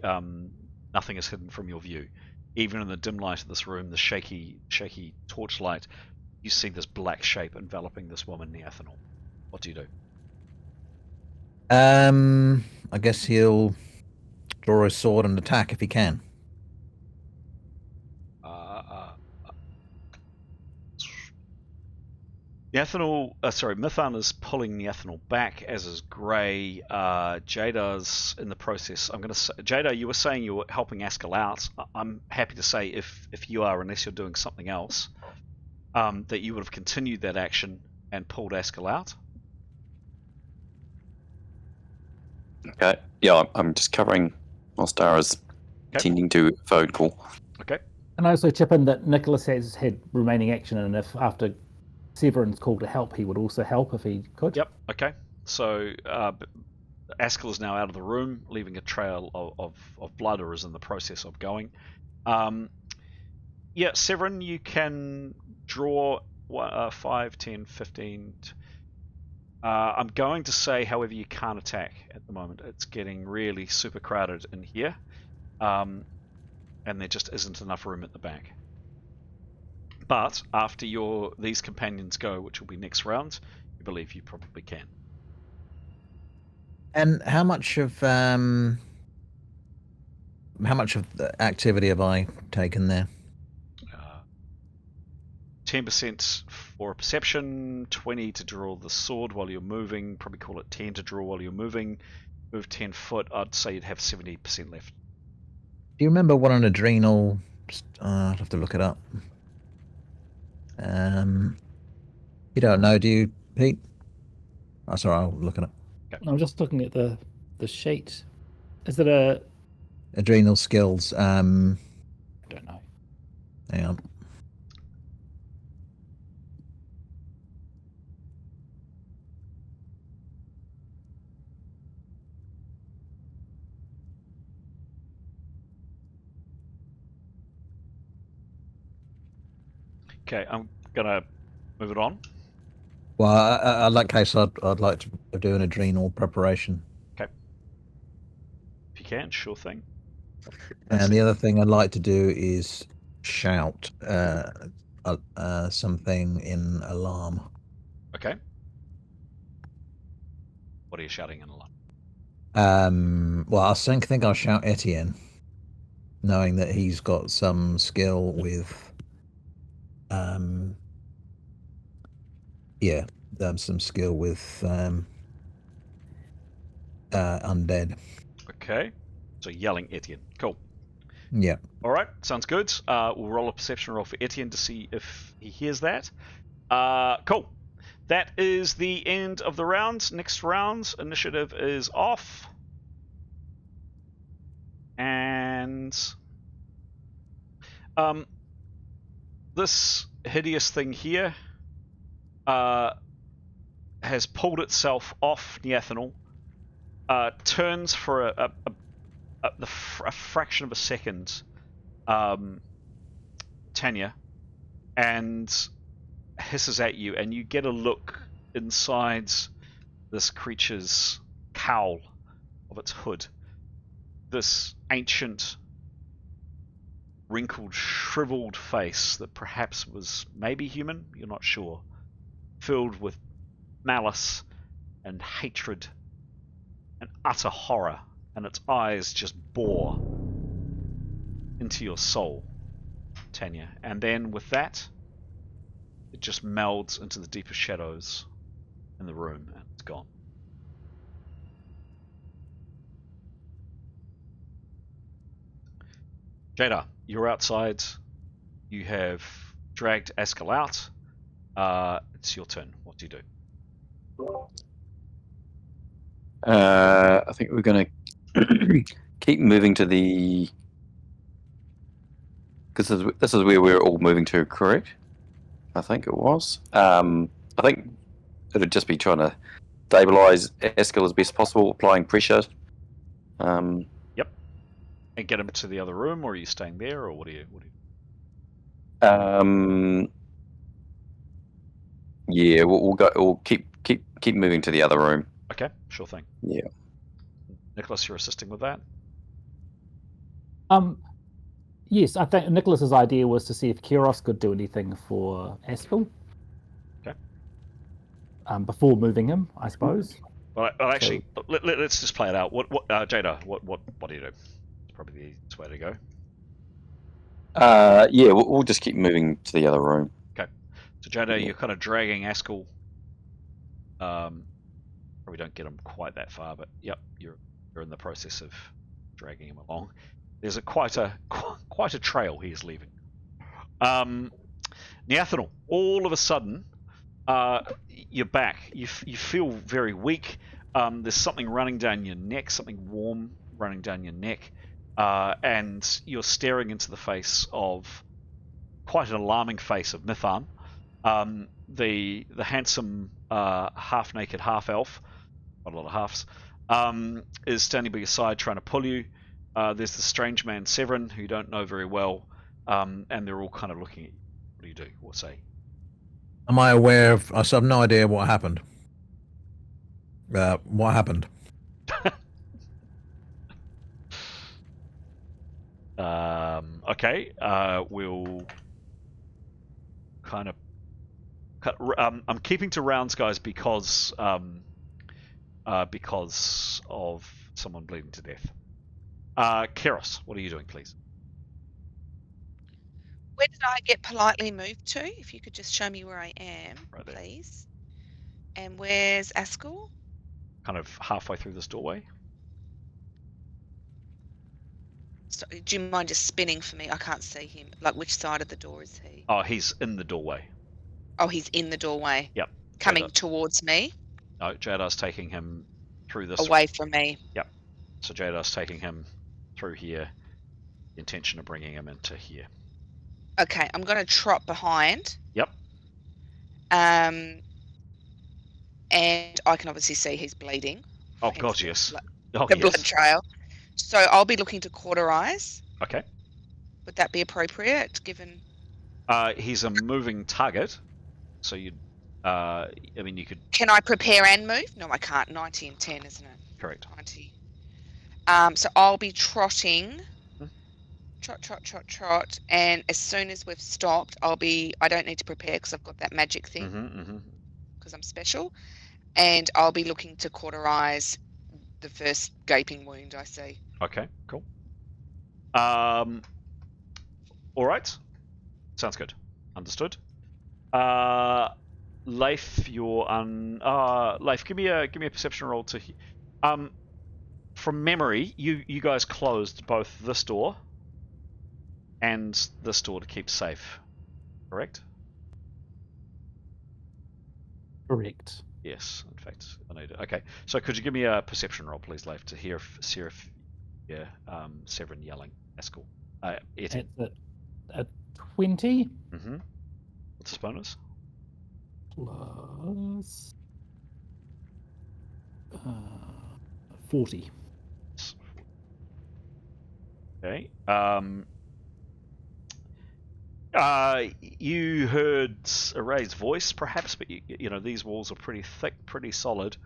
Nothing is hidden from your view. Even in the dim light of this room, the shaky torchlight, you see this black shape enveloping this woman, Niathanel. What do you do? I guess he'll draw his sword and attack if he can. Mithan is pulling Niathanel back, as is Grey. Jada's in the process. I'm going to say, Jada, you were saying you were helping Askel out. I'm happy to say if you are, unless you're doing something else, that you would have continued that action and pulled Askel out. Okay. Yeah, I'm just covering whilst Dara's attending to a phone call. Okay. And I also chip in that Nicholas has had remaining action, and if after Severin's call to help, he would also help if he could. Yep. Okay. So Askel is now out of the room, leaving a trail of blood, or is in the process of going. Yeah, Severin, you can draw 5, 10, 15. I'm going to say, however, you can't attack at the moment. It's getting really super crowded in here. And there just isn't enough room at the back. But after these companions go, which will be next round, you believe you probably can. And how much of the activity have I taken there? 10% for perception, 20 to draw the sword while you're moving. Probably call it 10 to draw while you're moving. Move 10 foot. I'd say you'd have 70% left. Do you remember what an adrenal? I'd have to look it up. You don't know, do you, Pete? Oh, sorry, I'll look it up. Okay. I'm just looking at the sheet. Is it a adrenal skills? I don't know. Hang on. Okay, I'm gonna move it on. Well, in that case, I'd like to do an adrenal preparation. Okay. If you can, sure thing. And the other thing I'd like to do is shout something in alarm. Okay. What are you shouting in alarm? Well, I think I'll shout Etienne, knowing that he's got some skill with, some skill with undead. Okay. So yelling Etienne. Cool. Yeah. All right, sounds good. We'll roll a perception roll for Etienne to see if he hears that. Cool. That is the end of the round. Next round, initiative is off. And this hideous thing here has pulled itself off Niathanel, turns for a fraction of a second, Tanya, and hisses at you, and you get a look inside this creature's cowl of its hood. This ancient, wrinkled, shriveled face that perhaps was maybe human, you're not sure, filled with malice and hatred and utter horror, and its eyes just bore into your soul, Tanya. And then with that, it just melds into the deeper shadows in the room, and it's gone. Jada, you're outside. You have dragged Askel out. It's your turn. What do you do? I think we're going to keep moving to the... Because this is where we're all moving to, correct? I think it was. I think it'd just be trying to stabilise Askel as best possible, applying pressure. Yep. And get him to the other room, or are you staying there, or what do you? Yeah, we'll go. We'll keep moving to the other room. Okay, sure thing. Yeah. Nicholas, you're assisting with that. Yes, I think Nicholas's idea was to see if Kiros could do anything for Askel. Okay. Before moving him, I suppose. Well, actually, let's just play it out. What Jada? What do you do? It's probably the easiest way to go. Yeah, we'll just keep moving to the other room. Okay. So Jada, you're kind of dragging Askel. Probably don't get him quite that far, but yep, you're in the process of dragging him along. There's quite a trail he is leaving. Niathanel, all of a sudden, you're back. You feel very weak. There's something running down your neck, something warm running down your neck, and you're staring into the face of quite an alarming face of Nithan, the handsome half-naked half-elf, quite a lot of halves, is standing by your side trying to pull you. There's the strange man Severin, who you don't know very well, and they're all kind of looking at you. What do you do or say? Am I aware of... I have no idea what happened. What happened? Okay, we'll kind of cut. I'm keeping to rounds, guys, because of someone bleeding to death. Keros, what are you doing, please? Where did I get politely moved to? If you could just show me where I am, Right there. please. And where's Askel? Kind of halfway through this doorway. So, do you mind just spinning for me? I can't see him. Like, which side of the door is he? Oh, he's in the doorway. Oh, he's in the doorway. Yep. Coming Jada. towards me? No, Jada's taking him through this. Away from me. Yep. So Jada's taking him through here. The intention of bringing him into here. Okay, I'm going to trot behind. Yep. And I can obviously see he's bleeding. Oh, God, yes. The blood trail. So I'll be looking to cauterize. Okay. Would that be appropriate, given He's a moving target, so you. I mean, you could. Can I prepare and move? No, I can't. 90 and 10, isn't it? Correct. 90. So I'll be trotting. Hmm. Trot, and as soon as we've stopped, I don't need to prepare because I've got that magic thing, because I'm special, and I'll be looking to cauterize the first gaping wound I see. Okay, cool. All right. Sounds good. Understood. Leif, Leif, give me a perception roll to. From memory, you guys closed both this door and this door to keep safe. Correct? Correct. Yes, in fact, I need it. Okay, so could you give me a perception roll, please, Leif, to hear if Severin yelling. Askel. It's a 20 What's the bonus? plus 40. Okay. You heard a raised voice, perhaps, but you know these walls are pretty thick, pretty solid.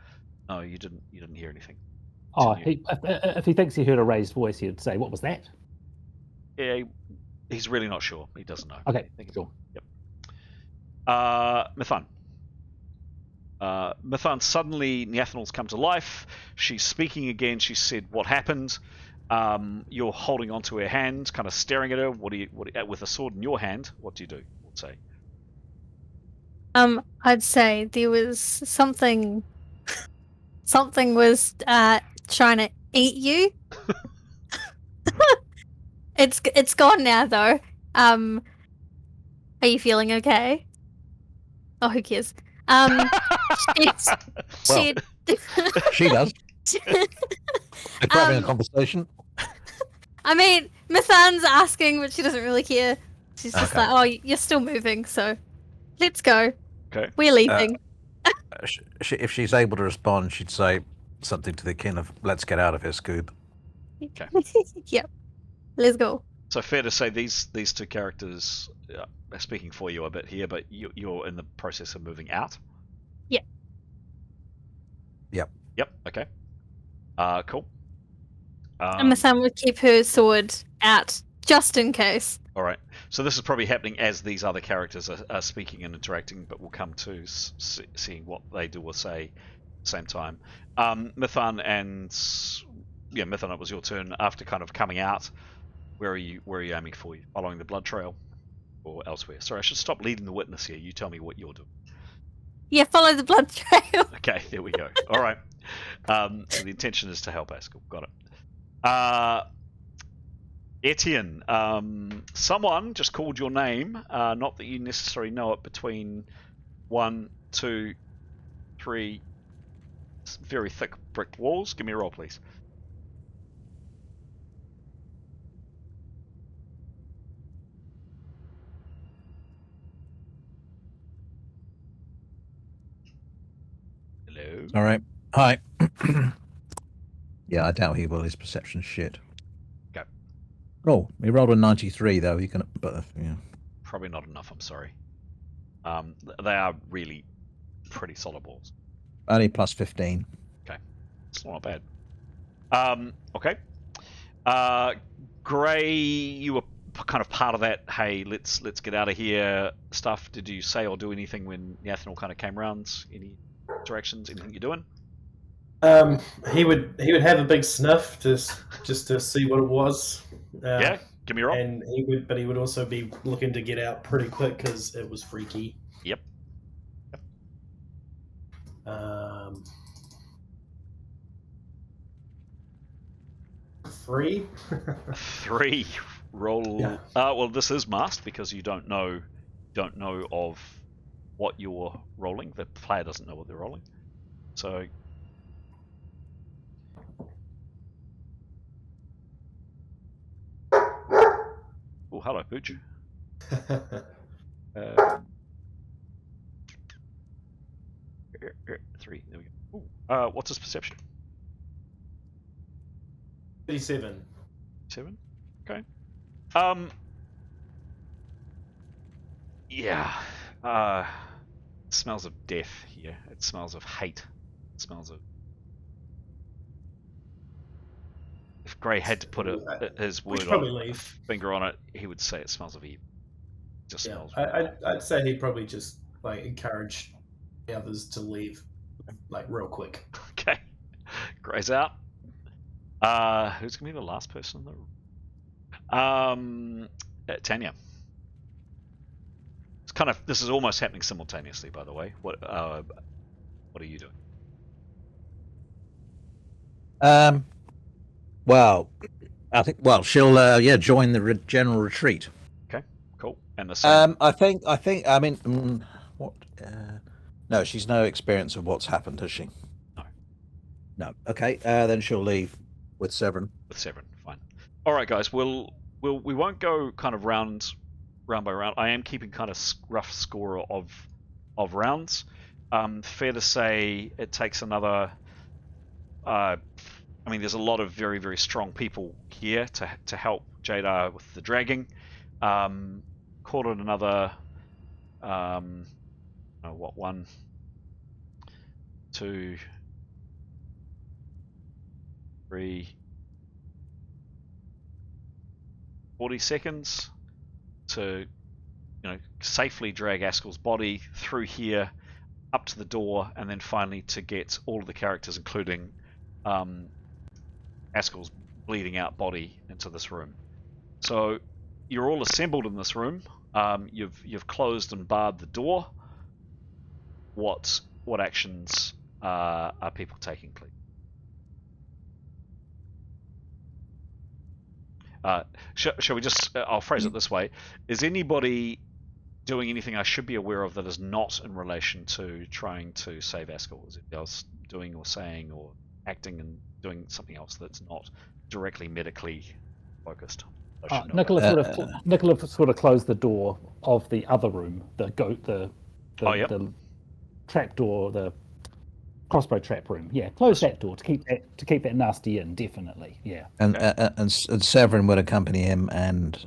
No, you didn't hear anything. Oh, if he thinks he heard a raised voice, he would say, "What was that?" Yeah, he's really not sure. He doesn't know. Okay, sure. Yep. Mithan. Mithan, suddenly Niathanel's come to life. She's speaking again. She said, "What happened?" You're holding onto her hand, kind of staring at her. What do you, with a sword in your hand? What do you do? We'll say. I'd say there was something. Something was trying to eat you. It's gone now though. Are you feeling okay? Oh, who cares? Well, she does. They're having a conversation. I mean, Mithan's asking, but she doesn't really care. She's just Okay. like, "Oh, you're still moving, so let's go. Okay. We're leaving." If she's able to respond, she'd say something to the kin of, "Let's get out of here, Scoob." Okay. Yep. Let's go. So fair to say these two characters are speaking for you a bit here, but you're in the process of moving out. Yep. Yep. Okay. Cool. And Mithan would keep her sword out just in case. All right. So this is probably happening as these other characters are speaking and interacting, but we'll come to seeing what they do or say at the same time. Mithan, it was your turn. After kind of coming out, where are you aiming for? You following the blood trail or elsewhere? Sorry, I should stop leading the witness here. You tell me what you're doing. Yeah, follow the blood trail. Okay, there we go. All right. So the intention is to help Askel. Got it. Etienne, someone just called your name. Not that you necessarily know it. Between 1, 2, 3 very thick brick walls. Give me a roll, please. Hello. All right. Hi. Yeah, I doubt he will. His perception's shit. Okay. Oh, he rolled a 93 though. You can, but yeah. Probably not enough. I'm sorry. They are really pretty solid walls. Only plus 15. Okay, it's not bad. Okay. Gray, you were kind of part of that. Hey, let's get out of here. Stuff. Did you say or do anything when Niathanel kind of came around? Any interactions? Anything you're doing? He would have a big sniff just to see what it was. Yeah, give me a roll. And he would also be looking to get out pretty quick because it was freaky. Yep. 3. 3. Roll. Yeah. Well, this is masked because you don't know of what you're rolling. The player doesn't know what they're rolling. So. Oh, hello, Pooch. 3. There we go. Ooh. What's his perception? 37. 7. Okay. Yeah. It smells of death here. It smells of hate. It smells of. If Gray had to put his We should word probably on, leave. finger on it, he would say it smells of evil. It just Yeah, smells. I'd say he'd probably just like encourage the others to leave, like real quick. Okay. Gray's out. Who's gonna be the last person in the room? Tanya. It's kind of. This is almost happening simultaneously, by the way. What are you doing? Well, I think. Well, she'll join the general retreat. Okay, cool. And the same. I think. I mean, what? No, she's no experience of what's happened, has she? No. No. Okay. Then she'll leave with Severin. With Severin, fine. All right, guys. We won't go kind of round by round. I am keeping kind of rough score of rounds. Fair to say, it takes another. I mean, there's a lot of very, very strong people here to help Jadar with the dragging. Called it another. What 1, 2, 3, 40 seconds to, safely drag Askel's body through here, up to the door, and then finally to get all of the characters, including Askel's bleeding out body, into this room. So you're all assembled in this room. You've closed and barred the door. What actions are people taking, please? Shall we just? I'll phrase it this way: is anybody doing anything I should be aware of that is not in relation to trying to save Askel? Is it else doing or saying or acting and doing something else that's not directly medically focused? Nicola sort of closed the door of the other room, the trap door, the crossbow trap room. Yeah, close that door to keep that nasty in, definitely. Yeah. And Severin would accompany him and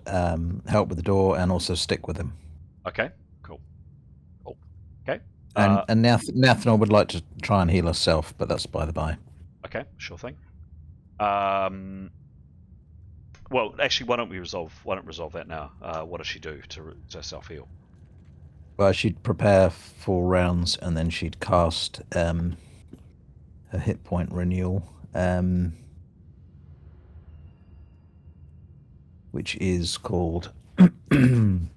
help with the door and also stick with him. Okay, cool. Okay. And Niathanel would like to try and heal herself, but that's by the by. Okay, sure thing. Well, actually, why don't we resolve that now? What does she do to self heal? Well, she'd prepare 4 rounds and then she'd cast her hit point renewal, which is called pain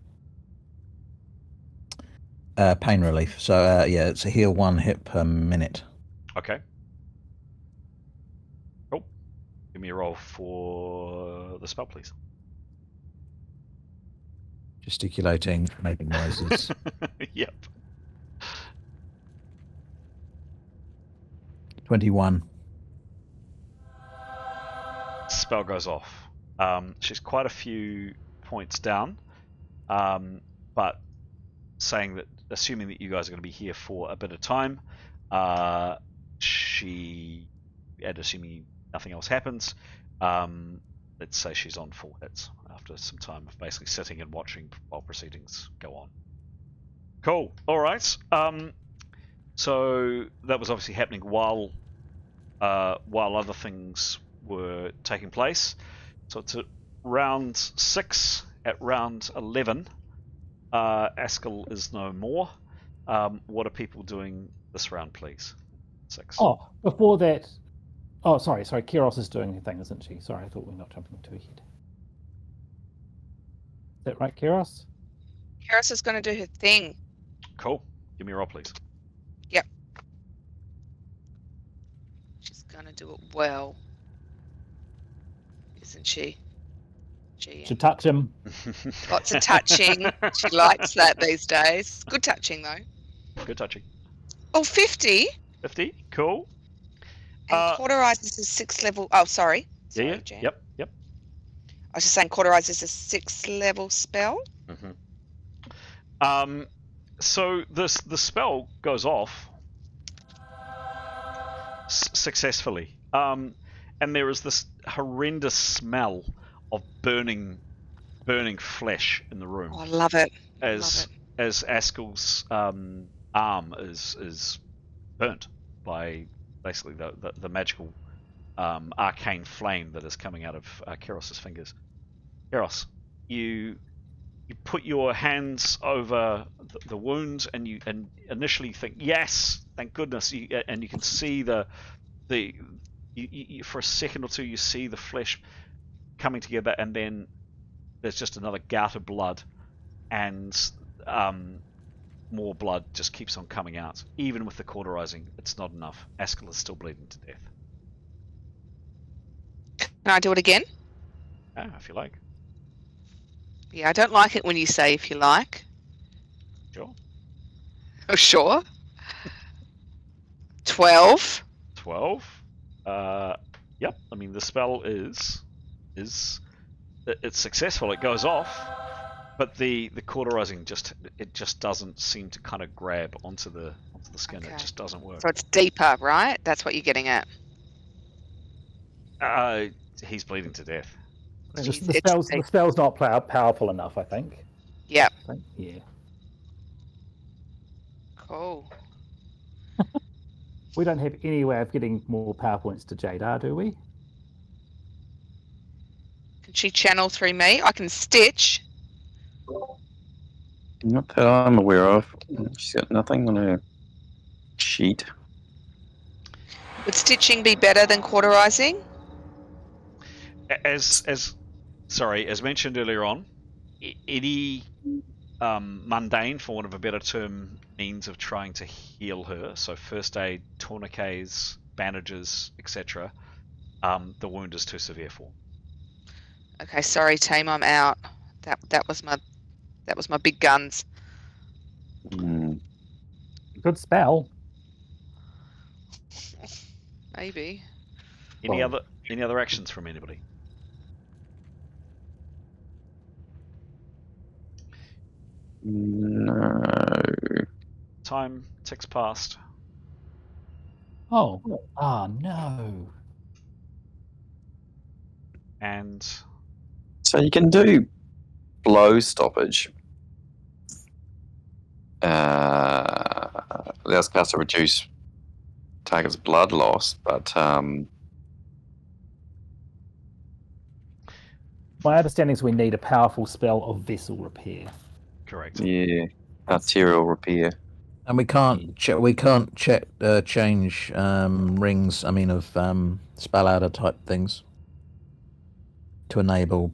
relief. So it's a heal 1 hit per minute. Okay. Cool. Give me a roll for the spell, please. Gesticulating, making noises. Yep. 21. Spell goes off. She's quite a few points down, but saying that, assuming that you guys are going to be here for a bit of time, and assuming nothing else happens, let's say she's on full hits after some time of basically sitting and watching while proceedings go on. Cool. All right. So that was obviously happening while other things were taking place. So it's at round 6. At round 11, Askel is no more. What are people doing this round, please? 6. Oh, before that. Oh, sorry. Kiros is doing her thing, isn't she? Sorry, I thought we were not jumping into her head. Is that right, Kiros? Kiros is going to do her thing. Cool. Give me a roll, please. Yep. She's going to do it well. Isn't she? To touch him. Lots of touching. She likes that these days. Good touching, though. Good touching. Oh, 50? 50. Cool. And Cauterize is a 6th level. Oh, sorry. Yeah. Jan. Yep. I was just saying Cauterize is a 6th level spell. Mm-hmm. So the spell goes off successfully. And there is this horrendous smell of burning flesh in the room. Oh, I love it. as Askel's arm is burnt by basically the magical arcane flame that is coming out of Keros's fingers. Keros, you put your hands over the wound, and you initially think, yes, thank goodness, and you can see you, for a second or two you see the flesh coming together, and then there's just another gout of blood, and more blood just keeps on coming out. Even with the cauterizing, it's not enough. Askel is still bleeding to death. Can I do it again? If you like. Yeah, I don't like it when you say if you like. Sure. Oh, sure. 12. 12. Yep. I mean, the spell is it's successful. It goes off, but the cauterizing just doesn't seem to kind of grab onto the skin. Okay. It just doesn't work. So it's deeper, right? That's what you're getting at. He's bleeding to death. The spell's not powerful enough, I think. Yep. Yeah. Cool. We don't have any way of getting more power points to Jadar, do we? Can she channel through me? I can stitch. Not that I'm aware of. She's got nothing on her sheet. Would stitching be better than cauterizing? As mentioned earlier on, any mundane, for want of a better term, means of trying to heal her, so first aid, tourniquets, bandages, etc., the wound is too severe for. Okay, sorry team, I'm out. That was my big guns. Good spell. Maybe. Any other actions from anybody? No. Time ticks past. Oh. No. And So you can do blow stoppage. Allows cast to reduce target's blood loss, but my understanding is we need a powerful spell of vessel repair. correct. yeah, arterial repair. And we can't change rings. I mean, of spell adder type things to enable.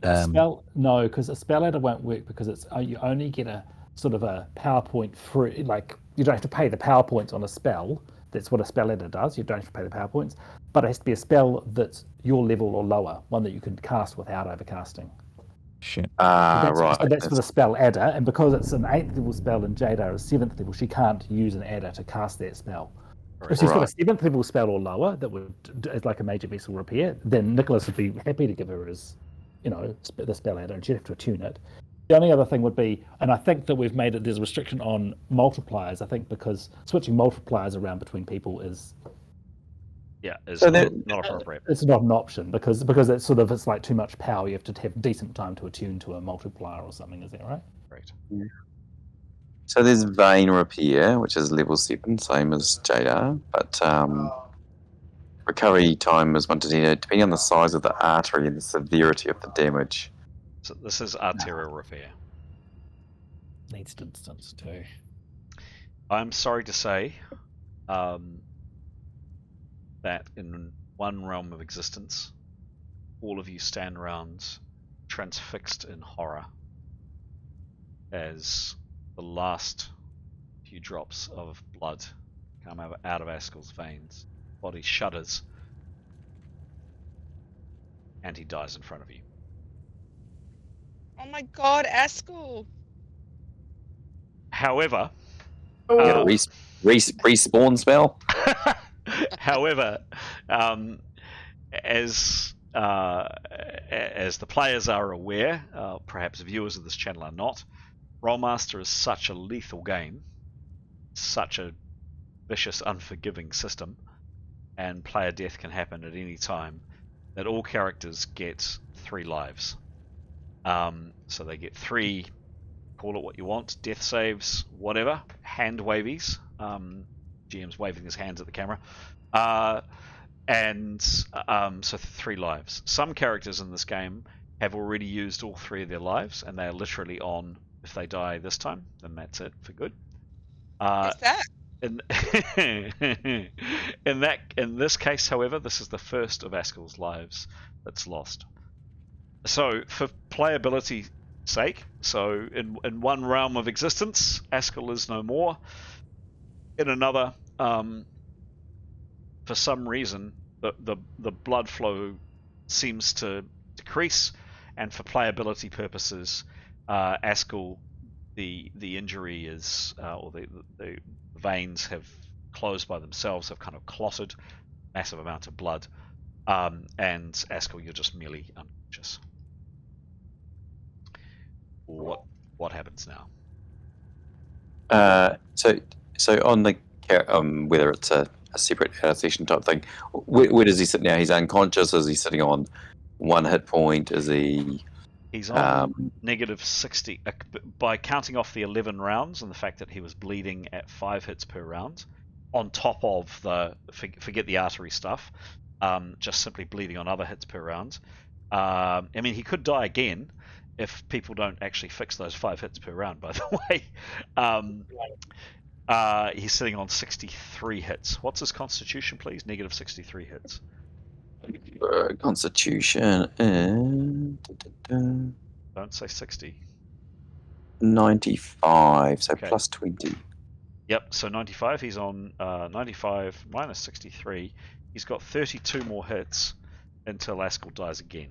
No, because a spell adder won't work because it's you only get a sort of a PowerPoint free. Like you don't have to pay the PowerPoints on a spell. That's what a spell adder does. You don't have to pay the PowerPoints, but it has to be a spell that's your level or lower, one that you can cast without overcasting. Shit. Right. So that's for the spell adder, and because it's an 8th level spell and Jadar is 7th level, she can't use an adder to cast that spell. If she's got a 7th level spell or lower that would is like a major vessel repair, then Nicholas would be happy to give her his, the spell adder, and she'd have to attune it. The only other thing would be, and I think that we've made it, there's a restriction on multipliers, I think, because switching multipliers around between people is not appropriate. It's not an option because it's like too much power. You have to have decent time to attune to a multiplier or something. Is that right? Right. Yeah. So there's vein repair, which is level 7, same as Jadar, but recovery time is 1 to 10, depending on the size of the artery and the severity of the damage. So this is arterial repair. Needs distance too. I'm sorry to say that in one realm of existence, all of you stand around transfixed in horror as the last few drops of blood come out of Askel's veins. Body shudders, and he dies in front of you. Oh my god, Askel! However, You get a respawn spell? however, as the players are aware, perhaps viewers of this channel are not, Rolemaster is such a lethal game, such a vicious, unforgiving system, and player death can happen at any time, that all characters get 3 lives. So they get 3 call it what you want, death saves, whatever, hand wavies. GM's waving his hands at the camera. So 3 lives. Some characters in this game have already used all 3 of their lives, and they are literally on. If they die this time, then that's it for good. What's that? In this case, however, this is the first of Askel's lives that's lost. So, for playability's sake, so in one realm of existence, Askel is no more. In another, for some reason, the blood flow seems to decrease, and for playability purposes, Askel, the injury is, or the veins have closed by themselves, have kind of clotted massive amounts of blood, and Askel, you're just merely unconscious. What happens now? So on the whether it's a separate adaptation type thing, where does he sit now? He's unconscious. Is he sitting on 1 hit point? Is he? He's on negative 60 by counting off the 11 rounds and the fact that he was bleeding at 5 hits per round, on top of the forget the artery stuff, just simply bleeding on other hits per round. I mean, he could die again if people don't actually fix those 5 hits per round, by the way. He's sitting on 63 hits. What's his constitution, please? Negative 63 hits. Constitution. Don't say 60. 95, so Okay. plus 20. Yep, so 95. He's on 95 minus 63. He's got 32 more hits until Askel dies again.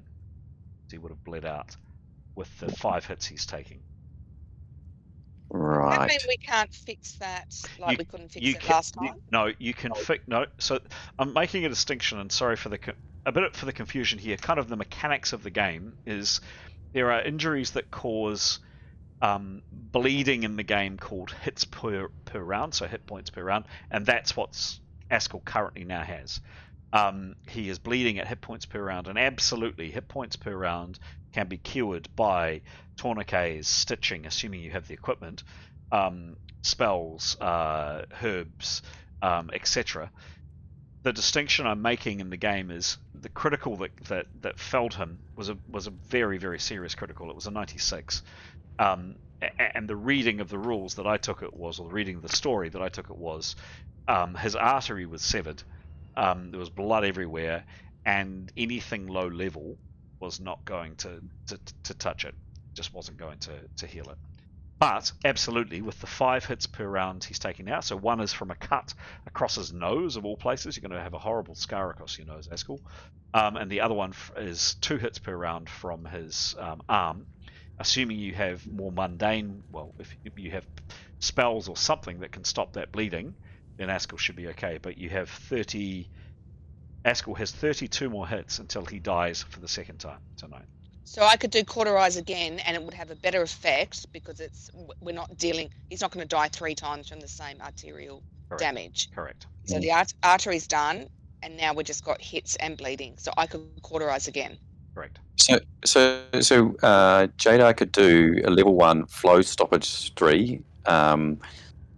He would have bled out with the 5 hits he's taking. Right. That mean we can't fix that like we couldn't fix it last time? No, you can fix. No, so I'm making a distinction, and sorry for a bit for the confusion here. Kind of the mechanics of the game is there are injuries that cause bleeding in the game called hits per round, so hit points per round, and that's what Askel currently now has. He is bleeding at hit points per round, and absolutely hit points per round can be cured by tourniquets, stitching, assuming you have the equipment, spells, herbs, etc. The distinction I'm making in the game is the critical that felled him was a very, very serious critical. It was a 96. And the reading of the rules that I took it was, or the reading of the story that I took it was, his artery was severed. There was blood everywhere, and anything low level was not going to touch it. Just wasn't going to heal it. But absolutely, with the 5 hits per round he's taking now, so 1 is from a cut across his nose of all places. You're going to have a horrible scar across your nose, Askel. And the other one is 2 hits per round from his arm. Assuming you have more mundane, well, if you have spells or something that can stop that bleeding, then Askel should be okay. But you have Askel has 32 more hits until he dies for the second time tonight. So I could do cauterize again, and it would have a better effect because we're not dealing. He's not going to die 3 times from the same arterial damage. Correct. So the artery's done, and now we just got hits and bleeding. So I could cauterize again. Correct. So Jada could do a level 1 flow stoppage 3,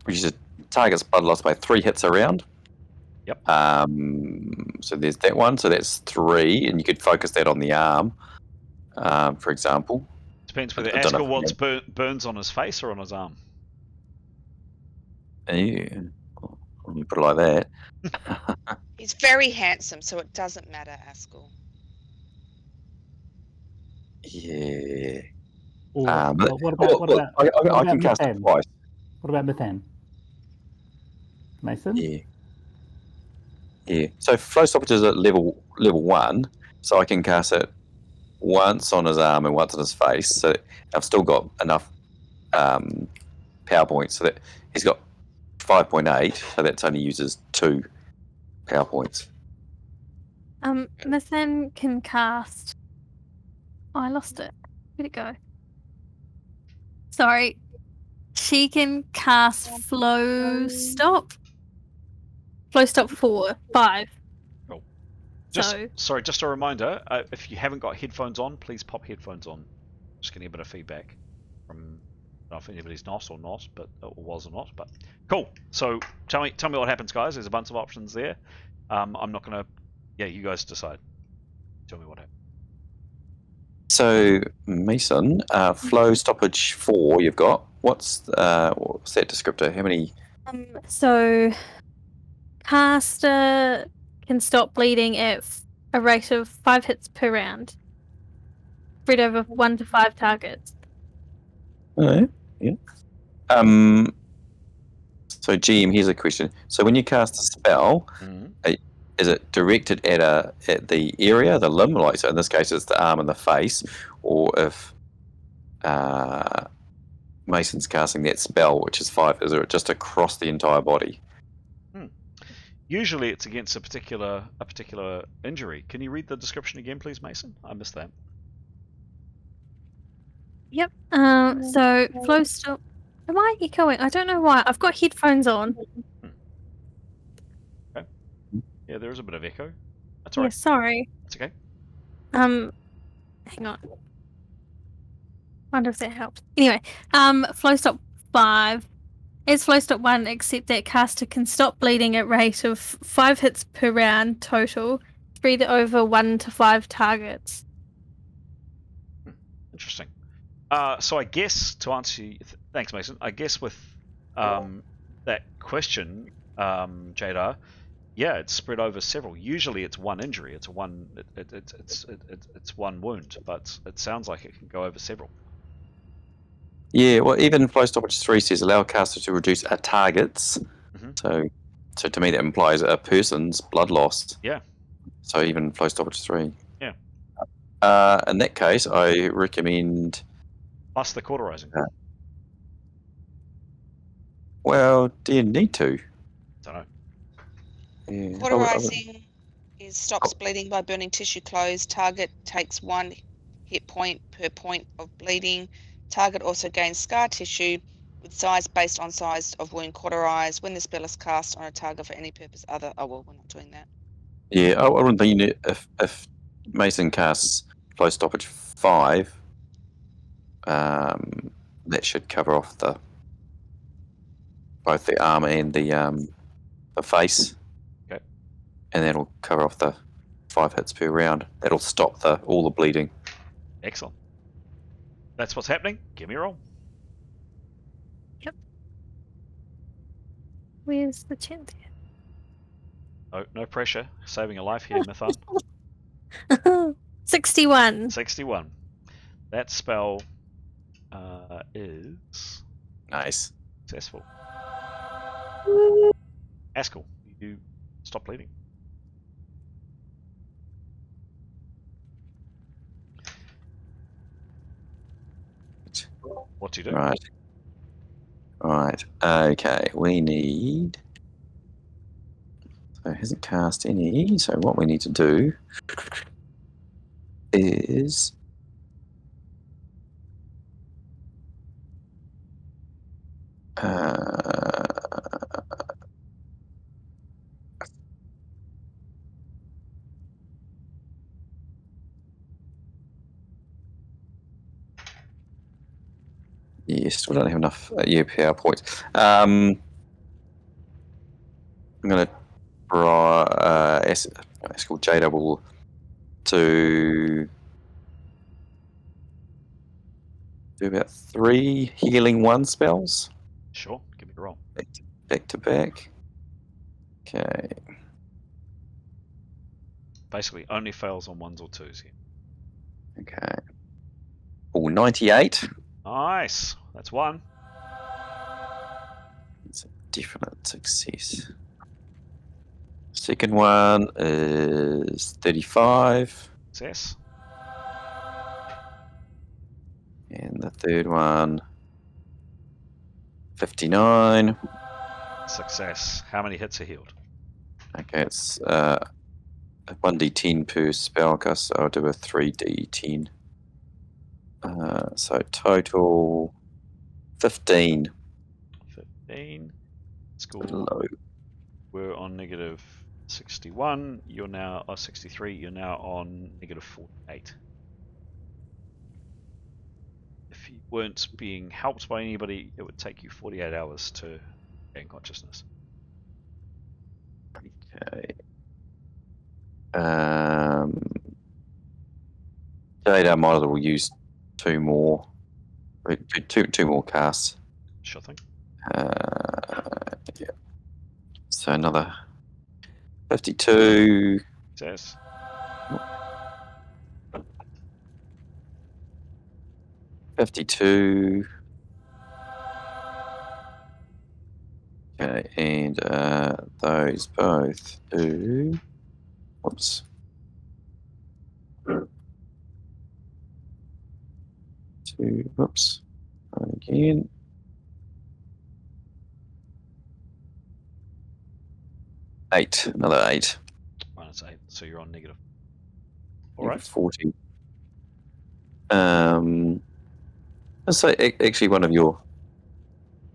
which is targets blood loss by 3 hits a round. Yep. So there's that one. So that's 3, and you could focus that on the arm, for example. Depends whether Askel wants burns on his face or on his arm. Yeah, when you put it like that. He's very handsome, so it doesn't matter, Askel. Yeah. What about I can cast it twice. What about Niathanel? Mason? Yeah. So flow stoppage is at level 1, so I can cast it once on his arm and once on his face. So I've still got enough power points. So that he's got 5.8. So that's only uses 2 power points. Niathanel can cast. Oh, I lost it. Where'd it go? Sorry. She can cast Flow Stop. Flow Stop 5. Cool. Just a reminder, if you haven't got headphones on, please pop headphones on. Just getting a bit of feedback from I don't know if anybody's not or not, but or was or not. But cool. So tell me what happens, guys. There's a bunch of options there. I'm not gonna. Yeah, you guys decide. Tell me what happens. So, Mason, flow stoppage 4 you've got. What's that descriptor? How many? So caster can stop bleeding at a rate of 5 hits per round, spread over 1 to 5 targets. Oh, yeah. So, GM, here's a question. So, when you cast a spell, is it directed at the area, the limb? Like, so in this case, it's the arm and the face, or if Mason's casting that spell, which is 5, is it just across the entire body? Usually, it's against a particular injury. Can you read the description again, please, Mason? I missed that. Yep. So flow stop. Am I echoing? I don't know why. I've got headphones on. Okay. Yeah, there is a bit of echo. That's Yeah, alright. sorry. That's okay. Hang on. Wonder if that helps. Anyway, flow stop 5. It's flow stop 1, except that caster can stop bleeding at rate of 5 hits per round total, spread over 1 to 5 targets. Interesting. So I guess to answer you, thanks, Mason. I guess with that question, Jadar, yeah, it's spread over several. Usually, it's one injury. It's one wound, but it sounds like it can go over several. Yeah, well, even flow stoppage 3 says allow caster to reduce a target's. Mm-hmm. So to me, that implies a person's blood loss. Yeah. So even flow stoppage 3. Yeah. In that case, I recommend. Plus the cauterizing. Well, do you need to? Don't know. Yeah. Cauterizing is stops bleeding by burning tissue closed. Target takes 1 hit point per point of bleeding. Target also gains scar tissue with size based on size of wound. Cauterize when the spell is cast on a target for any purpose other. Oh well, we're not doing that. Yeah, I wouldn't think you need, if Mason casts flow stoppage 5, that should cover off both the arm and the face. Okay. And that'll cover off the 5 hits per round. That'll stop all the bleeding. Excellent. That's what's happening. Give me a roll. Yep. Where's the chat? Oh, no pressure. Saving a life here, Mython. 61. 61. That spell is Nice. successful. Askel, you stop bleeding. What do you do? Right. Okay. We need. So it hasn't cast any. So what we need to do is. Yes, we don't have enough power points. I'm going to Askel J-Double to do about 3 healing 1 spells. Sure, give me a roll. Back to back. Okay. Basically, only fails on 1s or 2s here. Okay. Oh, 98. Nice. That's 1. It's a definite success. Second one is 35. Success. And the third one, 59. Success. How many hits are healed? Okay, it's 1d10 per spellcast, so I'll do a 3d10. So total 15. 15. School. Low. We're on negative 61. You're now 63. You're now on negative 48. you weren't being helped by anybody, it would take you 48 hours to gain consciousness. Okay. Jada might as well use 2 more. Two more casts. Sure thing. Yeah. So another 52. Yes. $52. Okay, and those both do. Whoops. 2. Whoops. Again. 8. Another 8. -8, so you're on negative. All right. 40. So actually, one of your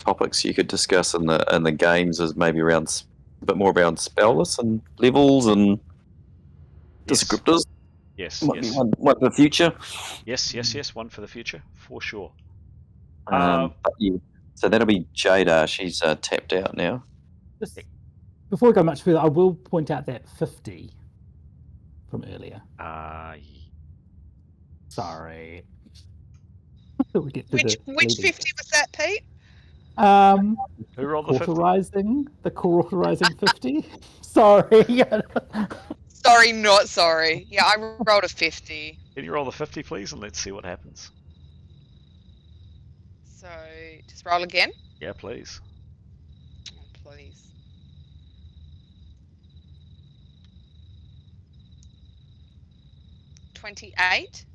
topics you could discuss in the games is maybe around a bit more around spell lists and levels and descriptors. Yes. Might Yes. be one for the future. Yes. One for the future, for sure. But yeah, so that'll be Jada. She's tapped out now. Just before we go much further, I will point out that 50 from earlier. Sorry. We get to Which the 50 was that, Pete? Who rolled the 50? Cauterizing 50. Sorry. Sorry, not sorry. Yeah, I rolled a 50. Can you roll the 50, please, and let's see what happens. So just roll again. Yeah, please. Oh, please. $28.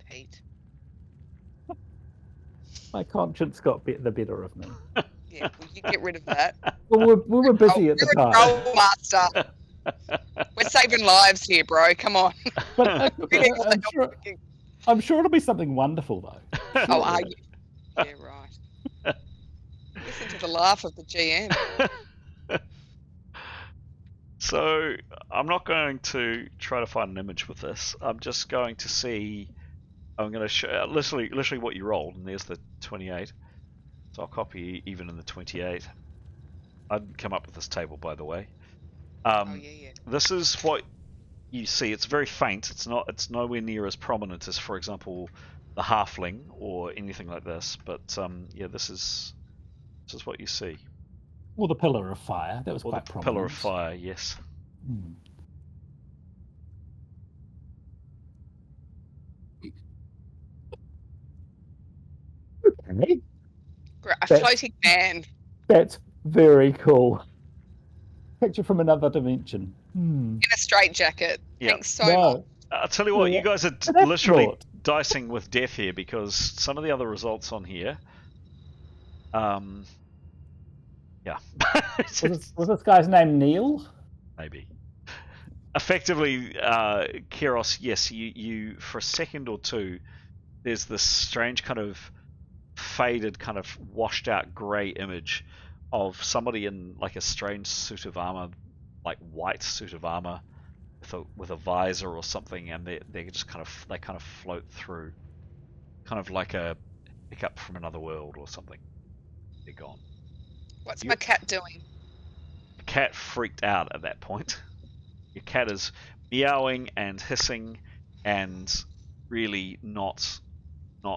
Pete. My conscience got the better of me. Yeah, will you get rid of that? Well, we were busy at the You're a time. Rolemaster. We're saving lives here, bro. Come on. But I'm sure it'll be something wonderful, though. Oh, are you? Yeah, right. Listen to the laugh of the GM. So I'm not going to try to find an image with this. I'm just going to see. I'm going to show literally what you rolled, and there's the 28. So I'll copy even in the 28. I didn't come up with this table, by the way. Yeah. This is what you see. It's very faint. It's nowhere near as prominent as, for example, the halfling or anything like this. But yeah, this is what you see. Or the pillar of fire. That was Or quite the prominent. pillar of fire, yes. Okay. A floating man. That's very cool. Picture from another dimension. In a straitjacket. Yep. Thanks so much. I'll tell you what, you guys are literally dicing with death here, because some of the other results on here, yeah. Was this guy's name Neil? Maybe. Effectively, Keros, yes, you for a second or two, there's this strange kind of faded, kind of washed out grey image of somebody in like a strange suit of armor, like white suit of armor, with a visor or something, and they just kind of float through, kind of like a pickup from another world or something. They're gone. What's my cat doing? The cat freaked out at that point. Your cat is meowing and hissing and really not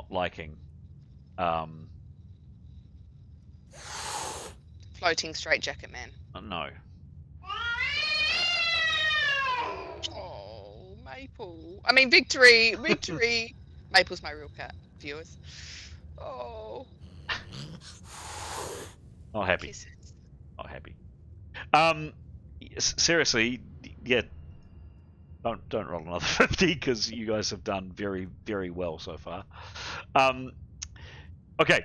liking. Floating straitjacket man. No. Oh, Maple. I mean, Victory. Maple's my real cat, viewers. Oh. Not happy. Kisses. Not happy. Seriously, yeah. Don't roll another 50, because you guys have done very, very well so far. Okay.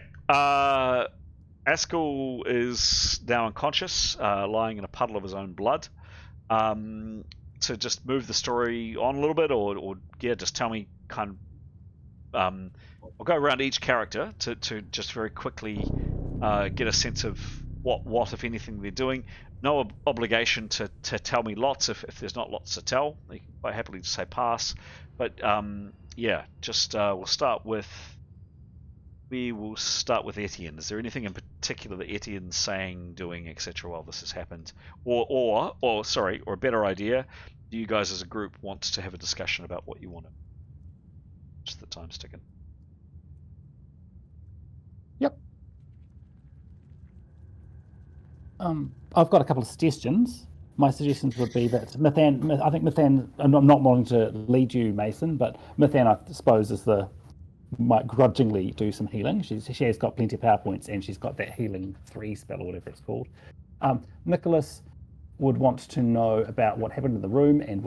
Askel is now unconscious, lying in a puddle of his own blood. To just move the story on a little bit, or yeah, just tell me kind of. I'll go around each character to just very quickly get a sense of what if anything they're doing. no obligation to tell me lots if there's not lots to tell. You can quite happily just say pass. But yeah, just we will start with Etienne. Is there anything in particular that Etienne's saying, doing, etc. while this has happened, or a better idea? Do you guys as a group want to have a discussion about what you want to? Just the time's ticking. Yep. I've got a couple of suggestions. My suggestions would be that I think Niathanel, I'm not wanting to lead you, Mason, but Niathanel, I suppose, might grudgingly do some healing. She has got plenty of power points, and she's got that healing 3 spell or whatever it's called. Nicholas would want to know about what happened in the room, and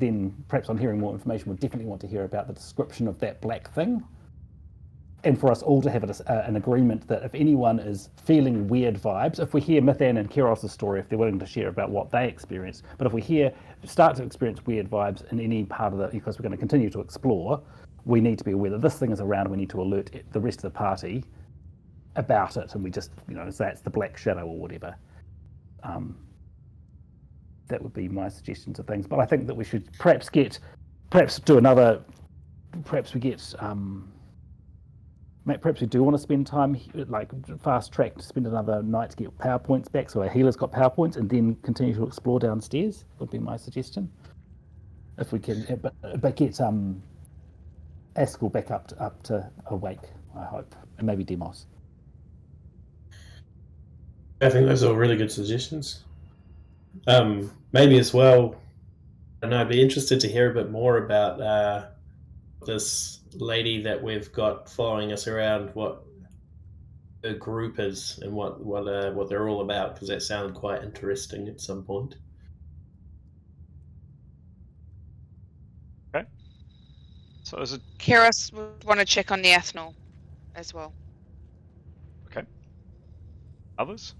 then perhaps on hearing more information would definitely want to hear about the description of that black thing. And for us all to have an agreement that if anyone is feeling weird vibes, if we hear Niathanel and Kiros' story, if they're willing to share about what they experienced, but if we start to experience weird vibes in any part of because we're going to continue to explore, we need to be aware that this thing is around. We need to alert the rest of the party about it, and we just, say it's the black shadow or whatever. That would be my suggestions of things. But I think that we should perhaps we do want to spend time, like fast track to spend another night to get power points back, so our healer's got power points, and then continue to explore downstairs. Would be my suggestion. If we can, but get Askel back up to awake, I hope, and maybe Demos. I think those are all really good suggestions. Maybe as well, I don't know, I'd be interested to hear a bit more about this lady that we've got following us around, what her group is and what they're all about, because that sounded quite interesting at some point. Okay. So is it Kiros would want to check on Niathanel as well. okay? Others?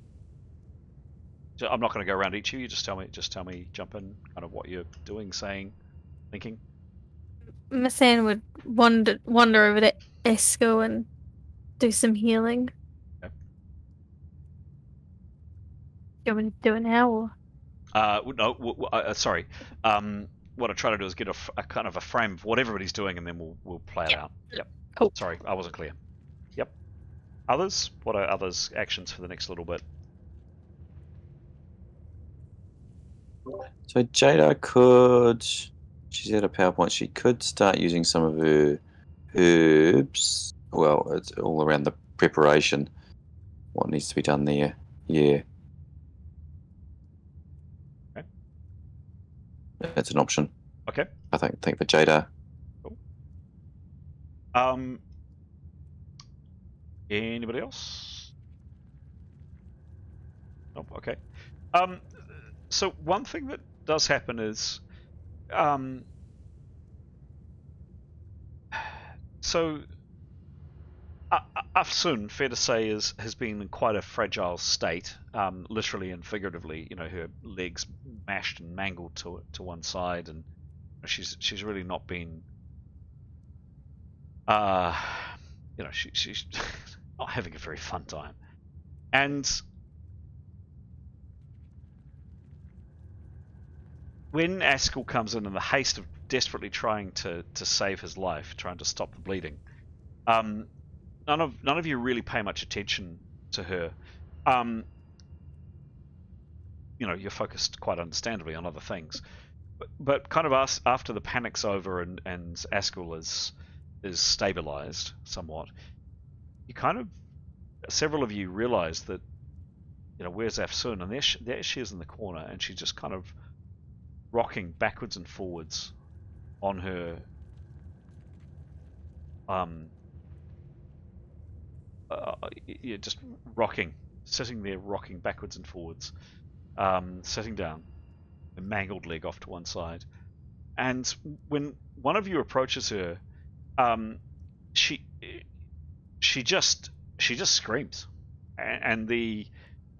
I'm not going to go around each of you. Just tell me, jump in, kind of what you're doing, saying, thinking. Niathanel would wander over to Askel and do some healing. Okay. You want me to do it now, or? No. Sorry. What I try to do is get a kind of a frame of what everybody's doing, and then we'll play it out. Yep. Cool. Sorry, I wasn't clear. Yep. Others? What are others' actions for the next little bit? So Jada she's at a PowerPoint, she could start using some of her herbs. Well, it's all around the preparation. What needs to be done there? Yeah. Okay. That's an option. Okay. I think for Jada. Cool. Anybody else? Nope. Okay. So one thing that does happen is, so Afsun, fair to say, has been in quite a fragile state, literally and figuratively. Her legs mashed and mangled to one side, and she's really not been, she's not having a very fun time, and when Askel comes in the haste of desperately trying to save his life, trying to stop the bleeding, none of you really pay much attention to her. You're focused quite understandably on other things, but kind of after the panic's over and Askel is stabilized somewhat, you kind of, several of you realize that, where's Afsun? And there she is in the corner, and she's just kind of rocking backwards and forwards on her just rocking, sitting there rocking backwards and forwards, sitting down, a mangled leg off to one side. And when one of you approaches her, she just screams, and the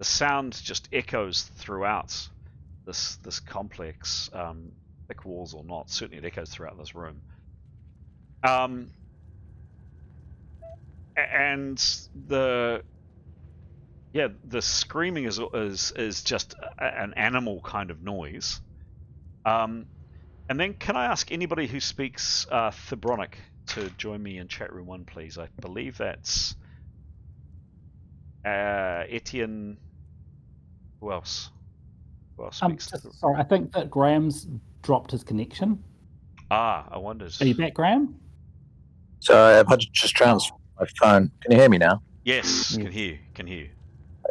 sound just echoes throughout this complex, thick walls or not, certainly it echoes throughout this room. And yeah, the screaming is just an animal kind of noise. And then can I ask anybody who speaks Thebronic to join me in chat room 1, please? I believe that's Etienne. Who else? Who else speaks? Sorry, I think that Graham's dropped his connection. I wondered. Are you back, Graham? So I've had to just transfer my phone. Can you hear me now? Yes, Yeah. can hear. Can hear.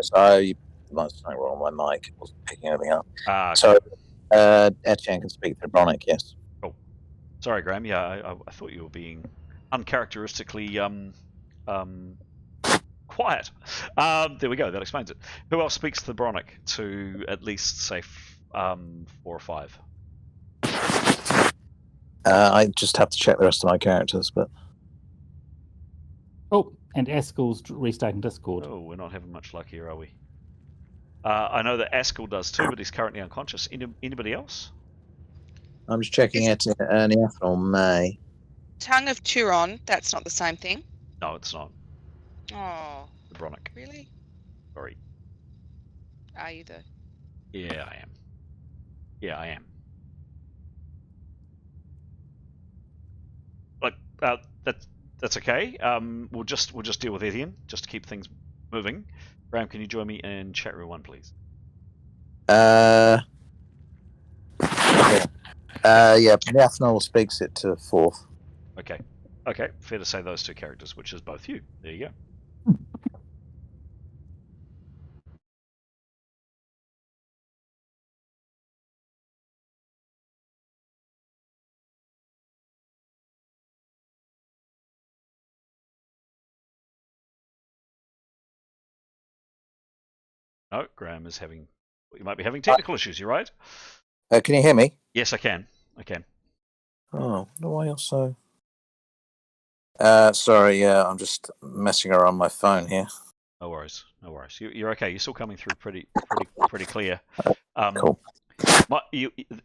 So you might something wrong with my mic. It wasn't picking anything up. Okay. So Etienne can speak Thebronic, yes. Sorry, Graham. Yeah, I thought you were being uncharacteristically quiet. There we go. That explains it. Who else speaks Thebronic to at least say 4 or 5? I just have to check the rest of my characters, but Oh, and Askel's restarting Discord. Oh, we're not having much luck here, are we? I know that Askel does too, but he's currently unconscious. Anybody else? I'm just checking Is it. Niathanel may. Tongue of Turon, that's not the same thing. No, it's not. Oh, Thebronic. really? Sorry. Are you though? Yeah, I am. Yeah, I am. Like that's okay. We'll just deal with Etienne just to keep things moving. Graham, can you join me in chat room 1, please? Yeah, Niathanel speaks it to 4th. Okay. Okay, fair to say those 2 characters, which is both you. There you go. No, Graham is having. You might be having technical issues. You right? Can you hear me? Yes, I can. I can. Oh, no, why also? Sorry, I'm just messing around my phone here. No worries. No worries. You're okay. You're still coming through pretty clear. Cool.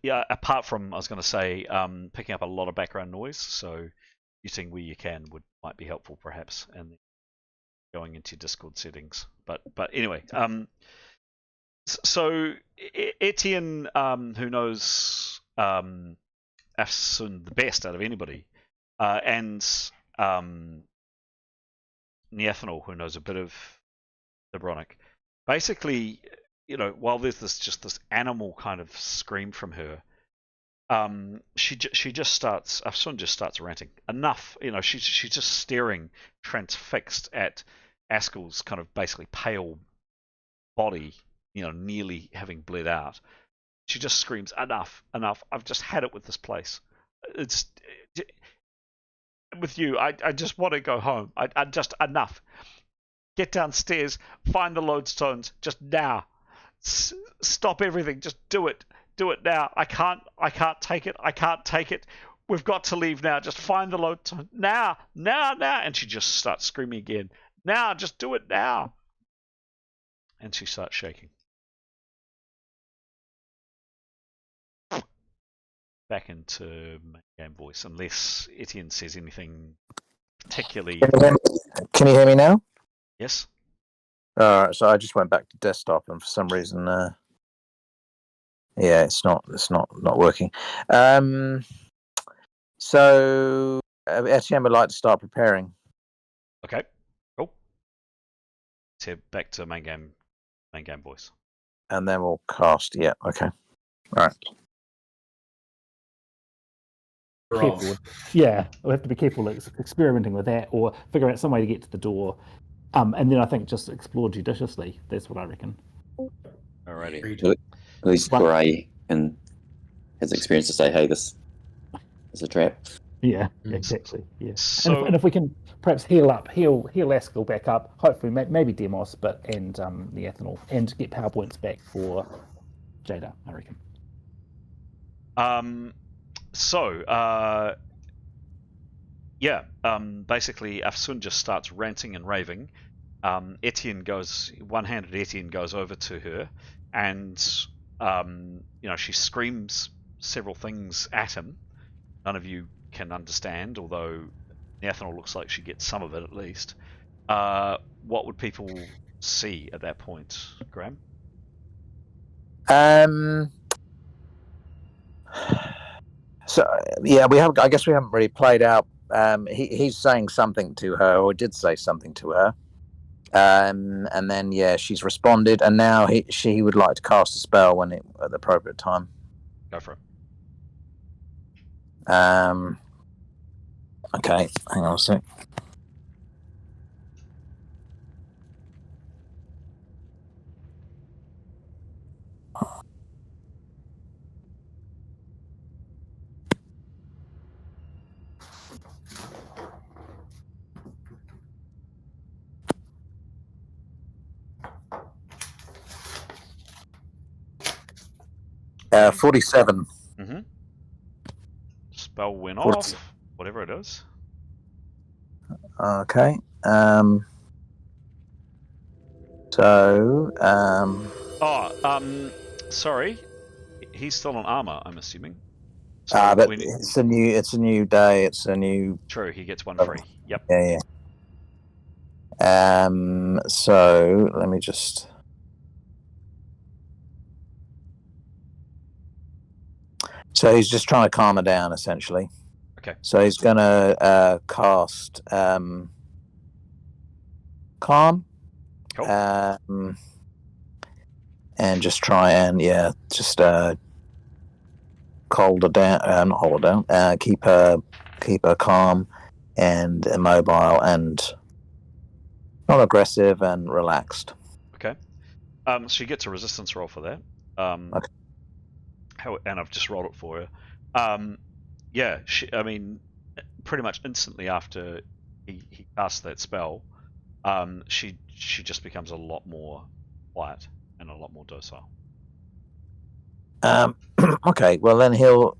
Apart from, I was going to say, picking up a lot of background noise, so using where you can might be helpful, perhaps, and going into Discord settings. But anyway, so Etienne, who knows Afsun the best out of anybody, and Niathanel, who knows a bit of Thebronic, basically, while there's this animal kind of scream from her, she just starts. Afsun just starts ranting. Enough, she's just staring transfixed at Askel's kind of basically pale body, nearly having bled out. She just screams, "Enough! Enough! I've just had it with this place. It's with you. I just want to go home. I just enough. Get downstairs. Find the lodestones. Just now. Stop everything. Just do it. Do it now. I can't take it. I can't take it. We've got to leave now. Just find the lodestone now. And she just starts screaming again. Now, just do it now. And she starts shaking. Back into main game voice, unless Etienne says anything particularly. Can you hear me now? Yes. Alright, so I just went back to desktop, and for some reason, it's not working. So Etienne would like to start preparing. Okay. Cool. Let's head back to main game voice. And then we'll cast. Yeah. Okay. All right. Careful. Yeah, we'll have to be careful experimenting with that, or figure out some way to get to the door. And then I think just explore judiciously. That's what I reckon. Alrighty. At least Gray has experience to say, "Hey, this is a trap." Yeah, exactly. Yeah. So, and if we can perhaps heal Askel back up, hopefully maybe Demos, and Niathanel, and get power points back for Jada, I reckon. Basically, Afsun just starts ranting and raving. One-handed Etienne goes over to her, and she screams several things at him. None of you can understand, although Niathanel looks like she gets some of it at least. What would people see at that point, Graham? So yeah, I guess we haven't really played out. He's saying something to her, or did say something to her. And then yeah, she's responded, and now she would like to cast a spell at the appropriate time. Go for it. Okay, hang on a sec. Okay. 47. Mm-hmm. Spell went 40. off. Whatever it is. Okay. So. Sorry. He's still on armor, I'm assuming. So But it's a new day. It's a new. True. He gets one free. Yep. Yeah. So let me just. So he's just trying to calm her down, essentially. Okay. So he's gonna cast calm. Cool. And just try and hold her down, not hold her down, keep her calm and immobile and not aggressive and relaxed. Okay. So you get a resistance roll for that. Okay. And I've just rolled it for her. Yeah, pretty much instantly after he casts that spell, she just becomes a lot more quiet and a lot more docile. Okay, well then he'll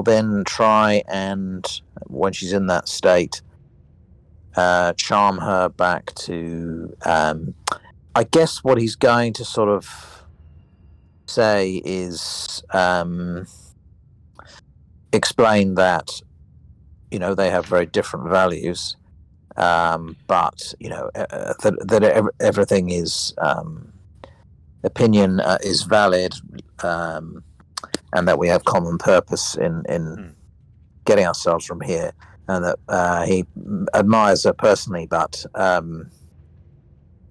then try and, when she's in that state, charm her back to. I guess what he's going to sort of say is explain that they have very different values, but that everything is. Opinion is valid, and that we have common purpose in getting ourselves from here, and that he admires her personally, but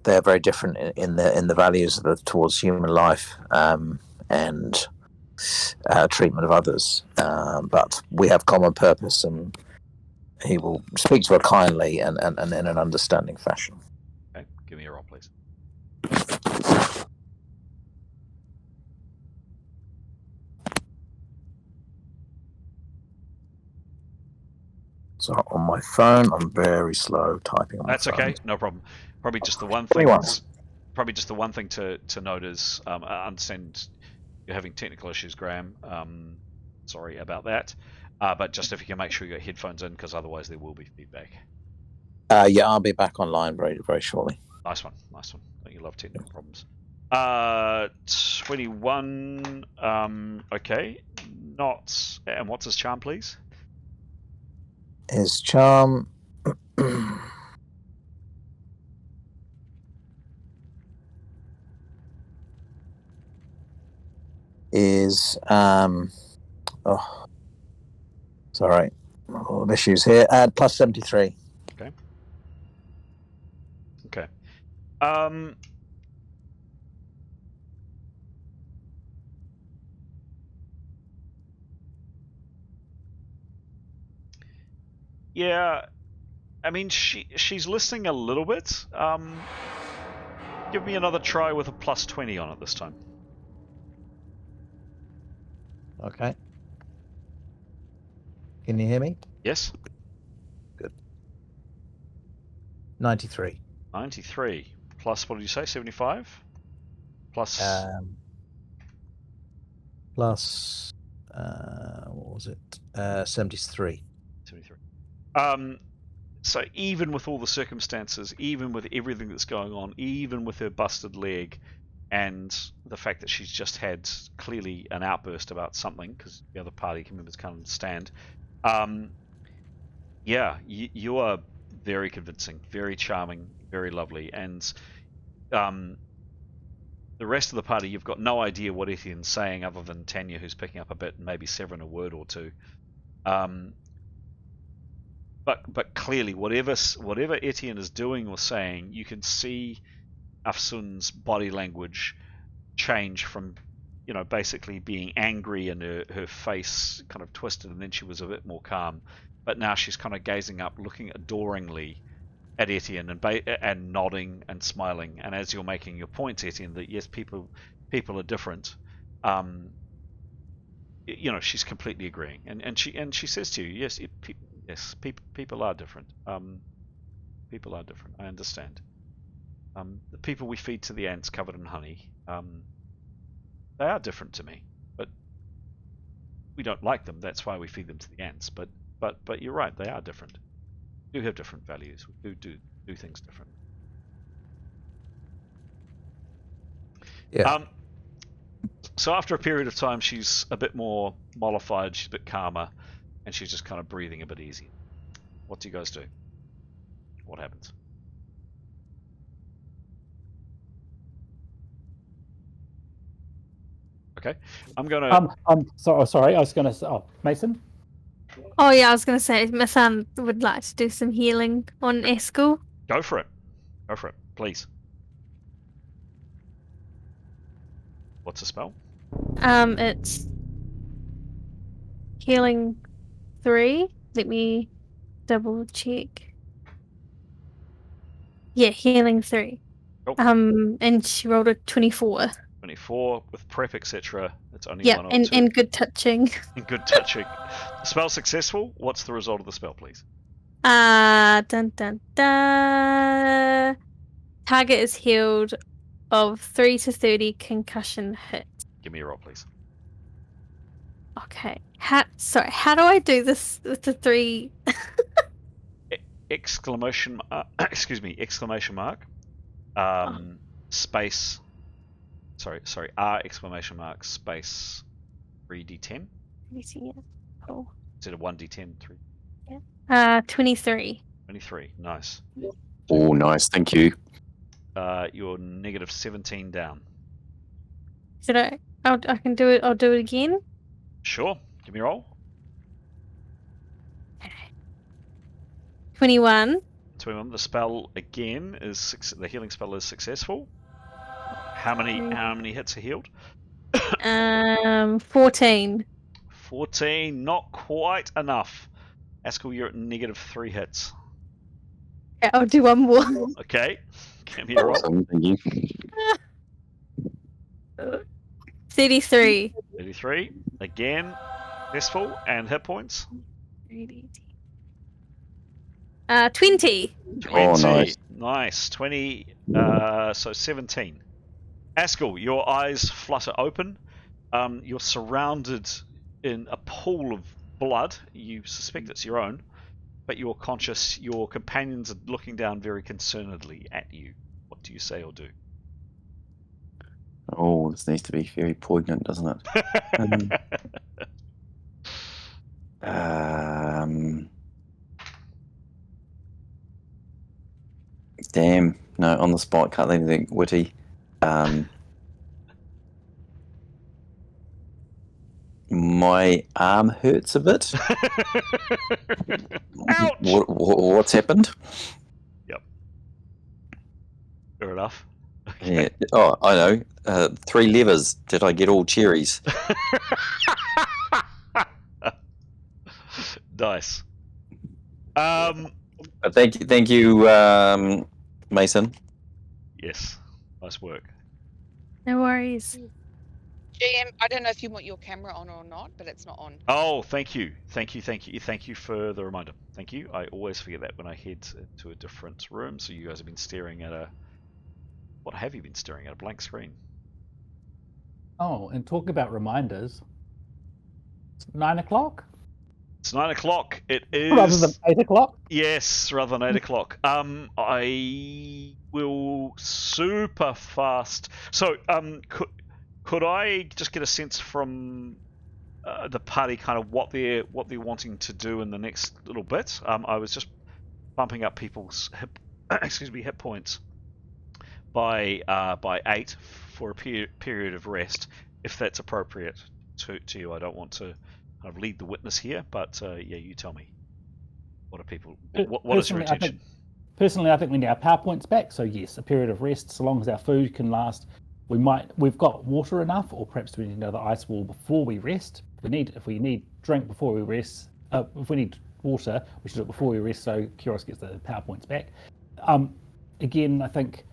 they're very different in the values towards human life and treatment of others. But we have common purpose, and he will speak to her kindly and in an understanding fashion. Okay, give me a roll, please. So on my phone, I'm very slow typing on my phone. That's okay, no problem. Probably just the one thing. 21. Probably just the one thing to note is I understand you're having technical issues, Graham. Sorry about that. But just if you can make sure you got headphones in, because otherwise there will be feedback. Yeah, I'll be back online very, very shortly. Nice one. Don't you love technical problems? 21. Okay. Not. And what's his charm, please? His charm is sorry, issues here. Plus 73. Okay. Yeah, I mean she's listening a little bit. Give me another try with a plus 20 on it this time. Okay. Can you hear me? Yes. Good. 93. 93 plus what did you say? 75 plus. Plus what was it? 73. 73. So even with all the circumstances, even with everything that's going on, even with her busted leg, and the fact that she's just had clearly an outburst about something because the other party members can't understand, yeah, you are very convincing, very charming, very lovely, and the rest of the party, you've got no idea what Etienne's saying other than Tanya, who's picking up a bit, and maybe Severin a word or two. But clearly, whatever Etienne is doing or saying, you can see Afsun's body language change from, basically being angry and her face kind of twisted, and then she was a bit more calm. But now she's kind of gazing up, looking adoringly at Etienne and nodding and smiling. And as you're making your points, Etienne, that yes, people are different. She's completely agreeing, and she says to you, yes, people are different. People are different. I understand. The people we feed to the ants covered in honey, they are different to me, but we don't like them. That's why we feed them to the ants. But you're right. They are different. We do have different values. We do things differently. Yeah. So after a period of time, she's a bit more mollified. She's a bit calmer, and she's just kind of breathing a bit easier. What do you guys do? What happens? Okay, I'm gonna. Sorry. I was gonna say. Oh, Mason. Oh yeah, I was gonna say my son would like to do some healing on Askel. Go for it. Go for it, please. What's the spell? It's healing 3. Let me double check. Yeah, healing 3. Cool. And she rolled a 24. 24 with prep, etc. It's only Yeah, 1 or 2. and good touching. And good touching. Spell successful. What's the result of the spell, please? Dun dun dun. Target is healed of 3 to 30 concussion hit. Give me a roll, please. Okay. How do I do this with the 3? Exclamation mark. Space. Sorry. R exclamation mark space 3d10. Yeah. Cool. Instead of 1d10, 3. 23. 23. Nice. Oh, nice. Thank you. You're negative 17 down. Should I? I can do it. I'll do it again. Sure. Give me a roll. 21. 21. The spell again is the healing spell is successful. How many hits are healed? 14. 14. Not quite enough. Askel, you're at negative 3 hits. Okay, I'll do one more. Okay. Give me a roll. Awesome. Thank you. 33. 33. Again, successful. And hit points? 20. 20. Oh, nice. Nice. 20. So 17. Askel, your eyes flutter open. You're surrounded in a pool of blood. You suspect it's your own, but you're conscious. Your companions are looking down very concernedly at you. What do you say or do? Oh, this needs to be very poignant, doesn't it? Damn. No, on the spot, can't think of anything witty. My arm hurts a bit. Ouch! What's happened? Yep. Fair enough. Yeah. Oh, I know. 3 levers. Did I get all cherries? Nice. Thank you, Mason. Yes. Nice work. No worries. GM, I don't know if you want your camera on or not, but it's not on. Oh, thank you for the reminder. Thank you. I always forget that when I head to a different room. So you guys have been staring at what have you been staring at? A blank screen. Oh, and talking about reminders, it's 9 o'clock. It's 9 o'clock. It is Rather than 8 o'clock. Yes, rather than 8 o'clock. I will super fast. So, could I just get a sense from the party kind of what they're wanting to do in the next little bit? I was just bumping up people's hit points by 8 for a period of rest, if that's appropriate to you. I don't want to kind of lead the witness here, but yeah, you tell me. What are people? What is your intention? Personally, I think we need our power points back. So yes, a period of rest, so long as our food can last. We've got water enough, or perhaps we need another ice wall before we rest. If we need drink before we rest, if we need water, we should do it before we rest. So Kyros gets the power points back. Again, I think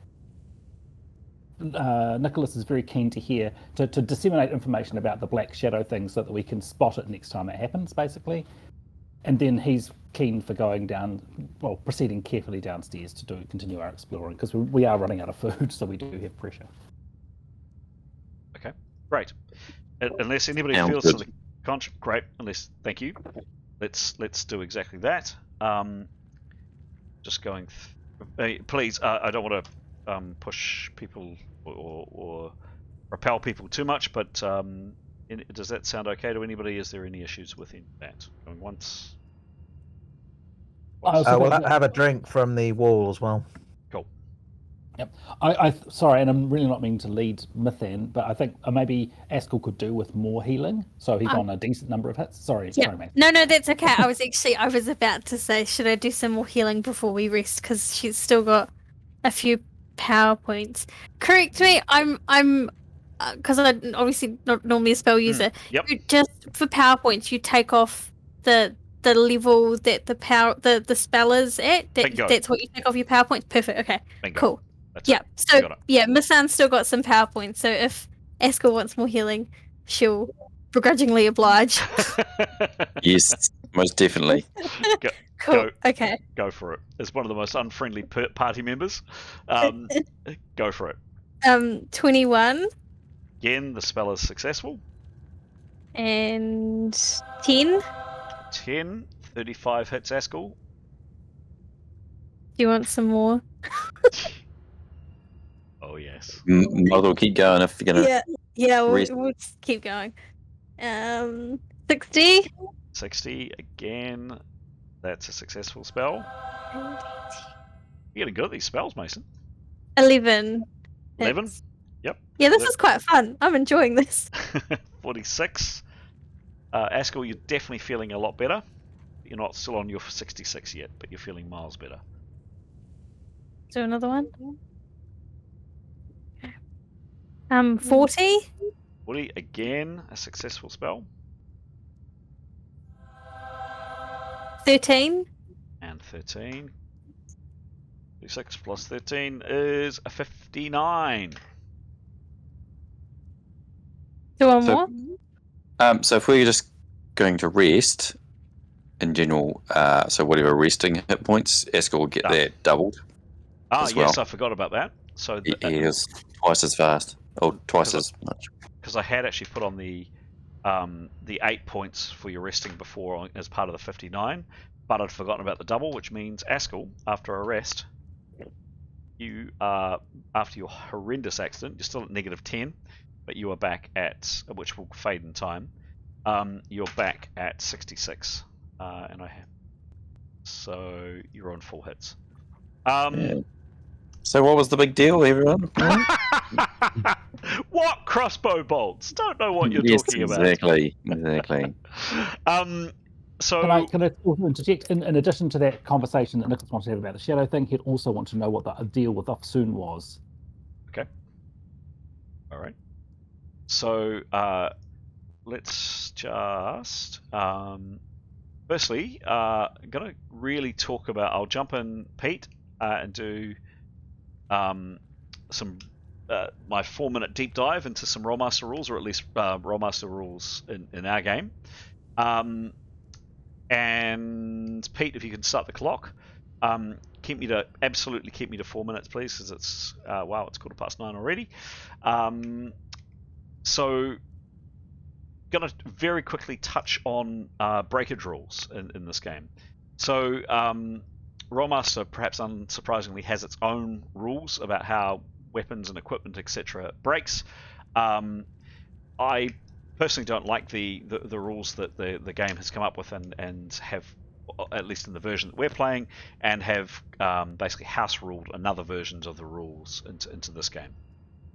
Nicholas is very keen to hear to disseminate information about the black shadow thing, so that we can spot it next time it happens, basically. And then he's keen for proceeding carefully downstairs to continue our exploring, because we are running out of food, so we do have pressure. Okay, great. Unless anybody feels to the contrary, great. Thank you. Let's do exactly that. Just going. Please, I don't want to push people or repel people too much, but does that sound okay to anybody? Is there any issues with that? Going once. We'll have a drink from the wall as well. Cool. Yep. Sorry, and I'm really not meaning to lead Mythan, but I think maybe Askel could do with more healing, so he's on a decent number of hits. Sorry, mate. No, that's okay. I was about to say, should I do some more healing before we rest, because she's still got a few power points. Correct me. I'm because I'm obviously not normally a spell user. Yep. Just for power points, you take off the level that the spell is at. That's what you take off your power points. Perfect. Okay. Bingo. Cool. So Miss Anne's still got some power points. So if Askel wants more healing, she'll begrudgingly oblige. Yes, most definitely. Cool. Okay. Go for it. As one of the most unfriendly party members, go for it. 21. Again, the spell is successful. And 10. 10. 35 hits Askel. Do you want some more? Oh yes. Might as well keep going if you're gonna. Yeah. We'll just keep going. 60. 60 again. That's a successful spell. And You're getting good at these spells, Mason. 11. 11. Yep. Yeah, this is quite fun. I'm enjoying this. 46. Askel, you're definitely feeling a lot better. You're not still on your 66 yet, but you're feeling miles better. Do another one. 40. 40 again, a successful spell. 13. And 13. 6 plus 13 is a 59. Do one more. So if we're just going to rest in general, so whatever resting hit points, Askel will get that doubled. Yes, well. I forgot about that. So he is twice as fast, or twice as much. Because I had actually put on the 8 points for your resting before as part of the 59, but I'd forgotten about the double, which means Askel, after a rest, you after your horrendous accident, you're still at -10, but you are back at, which will fade in time. You're back at 66, and I have. So you're on 4 hits. So what was the big deal, everyone? What crossbow bolts? Don't know what you're talking about. Exactly. So can I also interject? In addition to that conversation that Nicholas wanted to have about the shadow thing, he'd also want to know what the deal with Ofsoon was. Okay. All right. So let's just firstly, I'm gonna really talk about. I'll jump in, Pete, and do some my 4-minute deep dive into some Rolemaster rules, or at least Rolemaster rules in our game. And Pete, if you can start the clock, absolutely keep me to 4 minutes, please, because it's it's 9:15 already. So, gonna very quickly touch on breakage rules in this game. So, Rolemaster, perhaps unsurprisingly, has its own rules about how weapons and equipment, etc., breaks. I personally don't like the rules that the game has come up with and have at least in the version that we're playing, and have basically house ruled another versions of the rules into this game.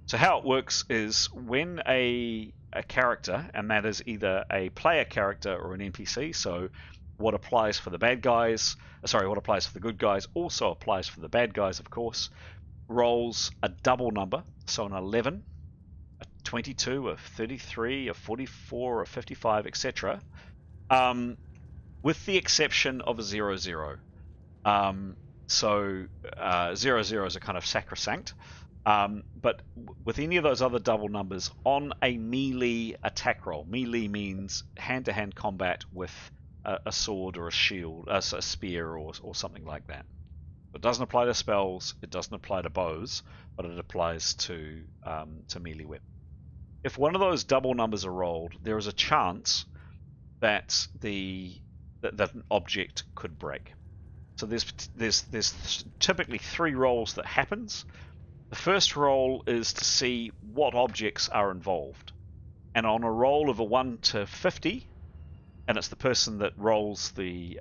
So how it works is when a character, and that is either a player character or an NPC, so what applies for the bad guys, what applies for the good guys also applies for the bad guys, of course, rolls a double number, so an 11, a 22, a 33, a 44, a 55, etc., with the exception of a 00. So 00 is a kind of sacrosanct. But with any of those other double numbers on a melee attack roll, melee means hand-to-hand combat with a sword or a shield, a spear or something like that. It doesn't apply to spells, it doesn't apply to bows, but it applies to melee weapons. If one of those double numbers are rolled, there is a chance that that an object could break. So there's typically 3 rolls that happens. The first roll is to see what objects are involved, and on a roll of a 1 to 50, and it's the person that rolls the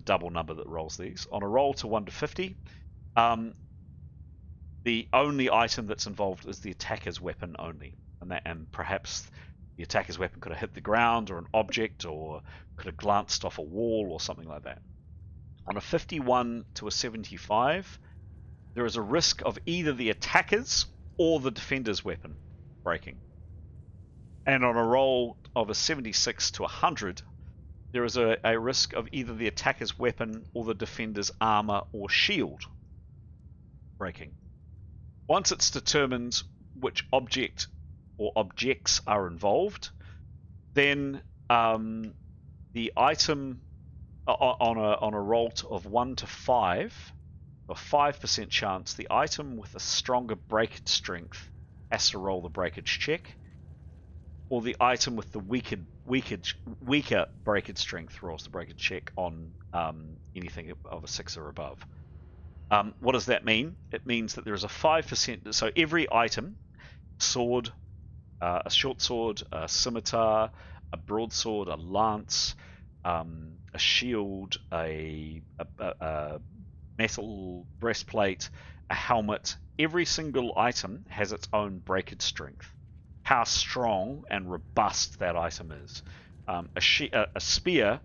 double number that rolls these. On a roll to 1 to 50, the only item that's involved is the attacker's weapon only, and perhaps the attacker's weapon could have hit the ground or an object, or could have glanced off a wall or something like that. On a 51 to a 75, there is a risk of either the attacker's or the defender's weapon breaking. And on a roll of a 76 to 100, there is a risk of either the attacker's weapon or the defender's armor or shield breaking. Once it's determined which object or objects are involved, then the item on a roll of 1 to 5, a 5% chance, the item with a stronger breakage strength has to roll the breakage check, or the item with the weaker breakage strength rolls the breakage check on anything of a 6 or above. What does that mean? It means that there is a 5%, so every item, sword, a short sword, a scimitar, a broadsword, a lance, a shield, a metal breastplate, a helmet, every single item has its own breakage strength. How strong and robust that item is. A spear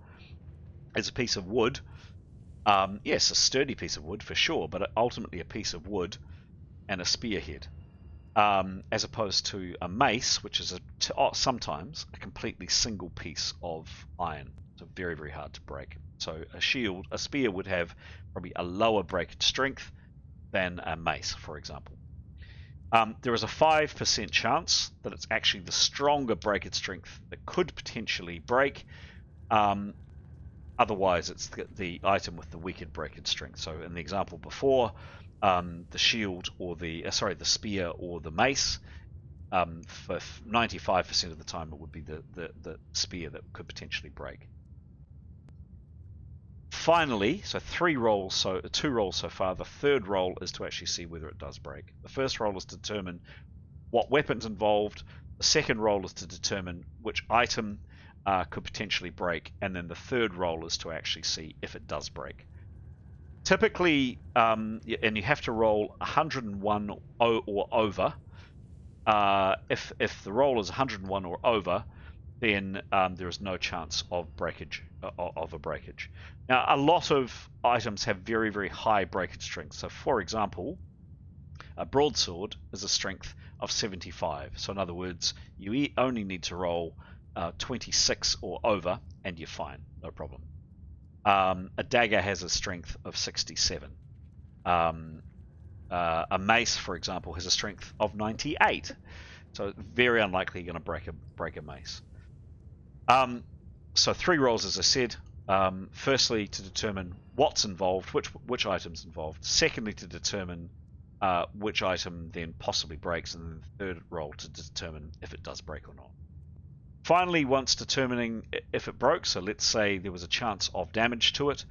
is a piece of wood. Yes, a sturdy piece of wood for sure, but ultimately a piece of wood and a spearhead. As opposed to a mace, which is sometimes a completely single piece of iron. So very, very hard to break. So a spear would have probably a lower breakage strength than a mace, for example. There is a 5% chance that it's actually the stronger breakage strength that could potentially break. Otherwise, it's the item with the weaker breakage strength. So in the example before, the shield or the spear or the mace, for 95% of the time it would be the spear that could potentially break. Finally, so 2 rolls so far. The third roll is to actually see whether it does break. The first roll is to determine what weapon's involved. The second roll is to determine which item could potentially break, and then the third roll is to actually see if it does break. Typically, and you have to roll 101 or over. If the roll is 101 or over, then there is no chance of a breakage. Now, a lot of items have very, very high breakage strength. So, for example, a broadsword is a strength of 75. So, in other words, you only need to roll 26 or over, and you're fine, no problem. A dagger has a strength of 67. A mace, for example, has a strength of 98. So, very unlikely you're going to break a mace. So 3 rolls, as I said. Firstly, to determine what's involved, which item's involved. Secondly, to determine which item then possibly breaks, and then the third roll to determine if it does break or not. Finally, once determining if it broke, so let's say there was a chance of damage to it,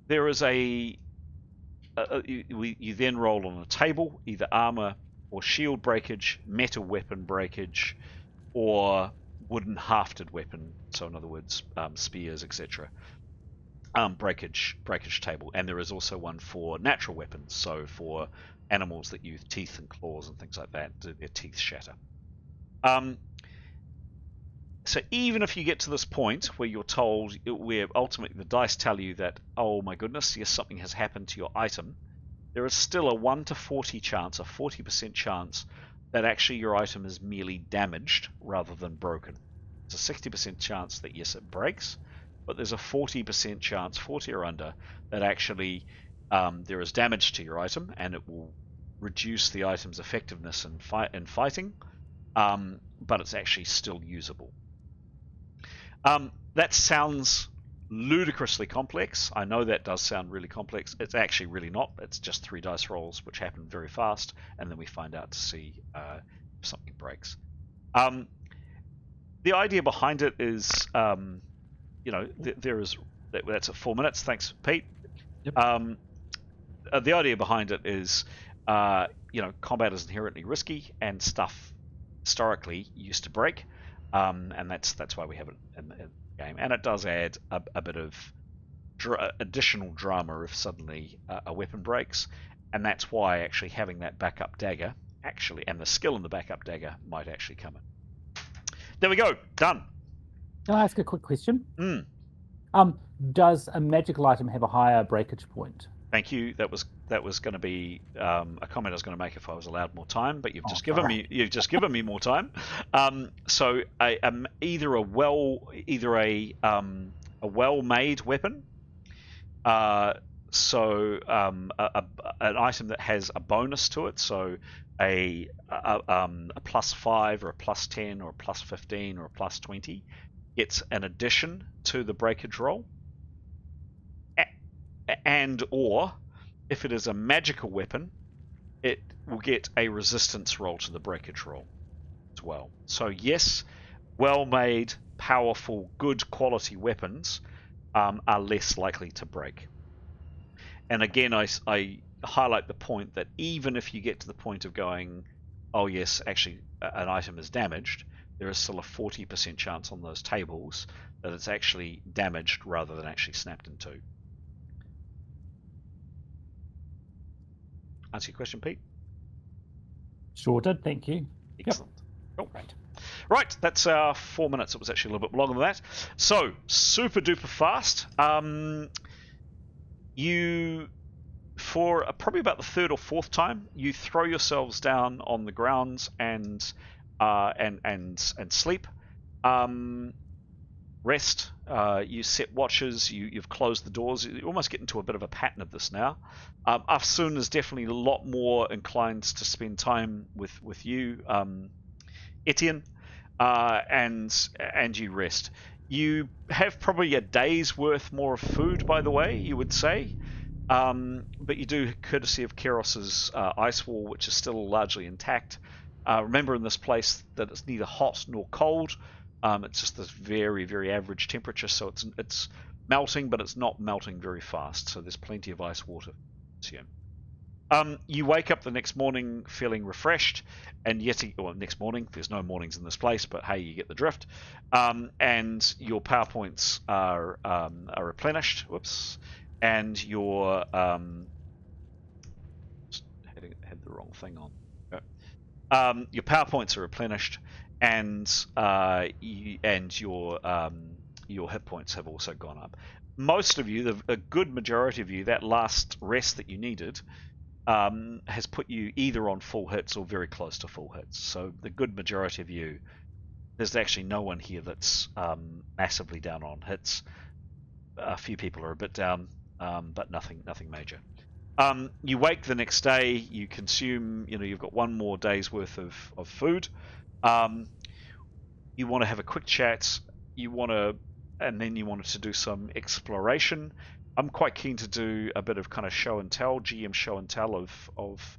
there is you then roll on a table, either armor or shield breakage, metal weapon breakage, or wooden hafted weapon, so in other words, spears, etc. breakage table, and there is also one for natural weapons, so for animals that use teeth and claws and things like that, their teeth shatter. So even if you get to this point where you're told, where ultimately the dice tell you that, oh my goodness, yes, something has happened to your item, there is still a 1 to 40 chance, a 40% chance, that actually your item is merely damaged rather than broken. There's a 60% chance that yes, it breaks, but there's a 40% chance, 40 or under, that actually there is damage to your item, and it will reduce the item's effectiveness in fighting, but it's actually still usable. That sounds ludicrously complex. I know that does sound really complex. It's actually really not. It's just 3 dice rolls, which happen very fast, and then we find out to see if something breaks. The idea behind it is, there is, that's at 4 minutes. Thanks, Pete. Yep. The idea behind it is, combat is inherently risky, and stuff historically used to break, and that's why we have it in the game. And it does add a bit of additional drama if suddenly a weapon breaks, and that's why actually having that backup dagger, and the skill in the backup dagger might actually come in. There we go. Done. Can I ask a quick question? Does a magical item have a higher breakage point? Thank you. That was going to be a comment I was going to make if I was allowed more time, but you've just given me more time. So either a well-made weapon, so an item that has a bonus to it, so a +5 or a +10 or a +15 or a +20 gets an addition to the breakage roll. And or if it is a magical weapon, it will get a resistance roll to the breakage roll as well. So yes, well-made, powerful, good quality weapons are less likely to break. And again, I highlight the point that even if you get to the point of going, oh yes, actually an item is damaged, there is still a 40% chance on those tables that it's actually damaged rather than actually snapped in two. Answer your question, Pete? Sure did, thank you. Excellent. Yep. Cool. Right, that's our 4 minutes. It was actually a little bit longer than that. So, super duper fast. You, for probably about the 3rd or 4th time, you throw yourselves down on the ground and sleep. Rest. You set watches. You've closed the doors. You almost get into a bit of a pattern of this now. Afsoon is definitely a lot more inclined to spend time with you, Etienne, and you rest. You have probably a day's worth more of food, by the way, you would say, but you do, courtesy of Keros's ice wall, which is still largely intact. Remember in this place that it's neither hot nor cold. It's just this very, very average temperature, so it's melting, but it's not melting very fast, so there's plenty of ice water to consume. You wake up the next morning feeling refreshed, and next morning, there's no mornings in this place, but hey, you get the drift. And your power points are replenished. Whoops. And your had the wrong thing on. Your power points are replenished, and your hit points have also gone up. Most of you, a good majority of you, that last rest that you needed has put you either on full hits or very close to full hits. So the good majority of you, there's actually no one here that's massively down on hits. A few people are a bit down, but nothing major. You wake the next day, you consume, you've got 1 more day's worth of food. You want to have a quick chat, and then you wanted to do some exploration. I'm quite keen to do a bit of kind of show and tell, GM show and tell of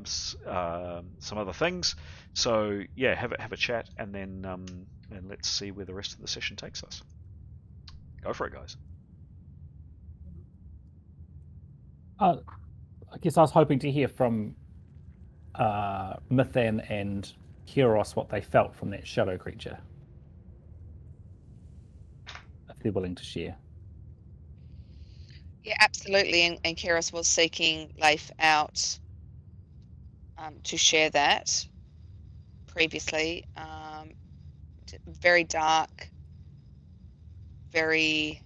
some other things. So yeah, have a chat, and then and let's see where the rest of the session takes us. Go for it, guys. I guess I was hoping to hear from Mythan and Keros what they felt from that shadow creature, if they're willing to share. Yeah, absolutely. And Keras was seeking Leif out to share that previously. Very dark, very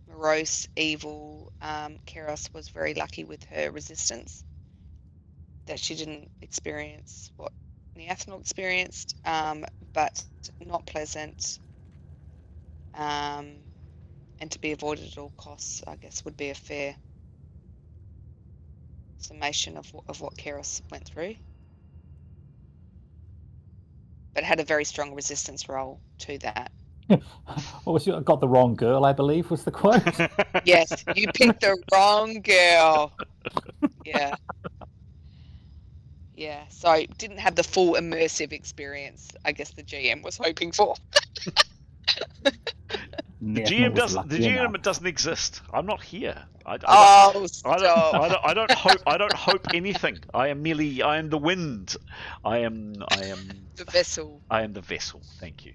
morose, evil. Keras was very lucky with her resistance, that she didn't experience what Niathanel experienced, but not pleasant, and to be avoided at all costs, I guess, would be a fair summation of what Keras went through. But had a very strong resistance role to that. I got the wrong girl, I believe, was the quote. Yes, you picked the wrong girl. Yeah. Yeah, so didn't have the full immersive experience I guess the GM was hoping for. The GM doesn't exist. I'm not here. Stop. I don't hope anything. I am the wind. I am The vessel. I am the vessel. Thank you.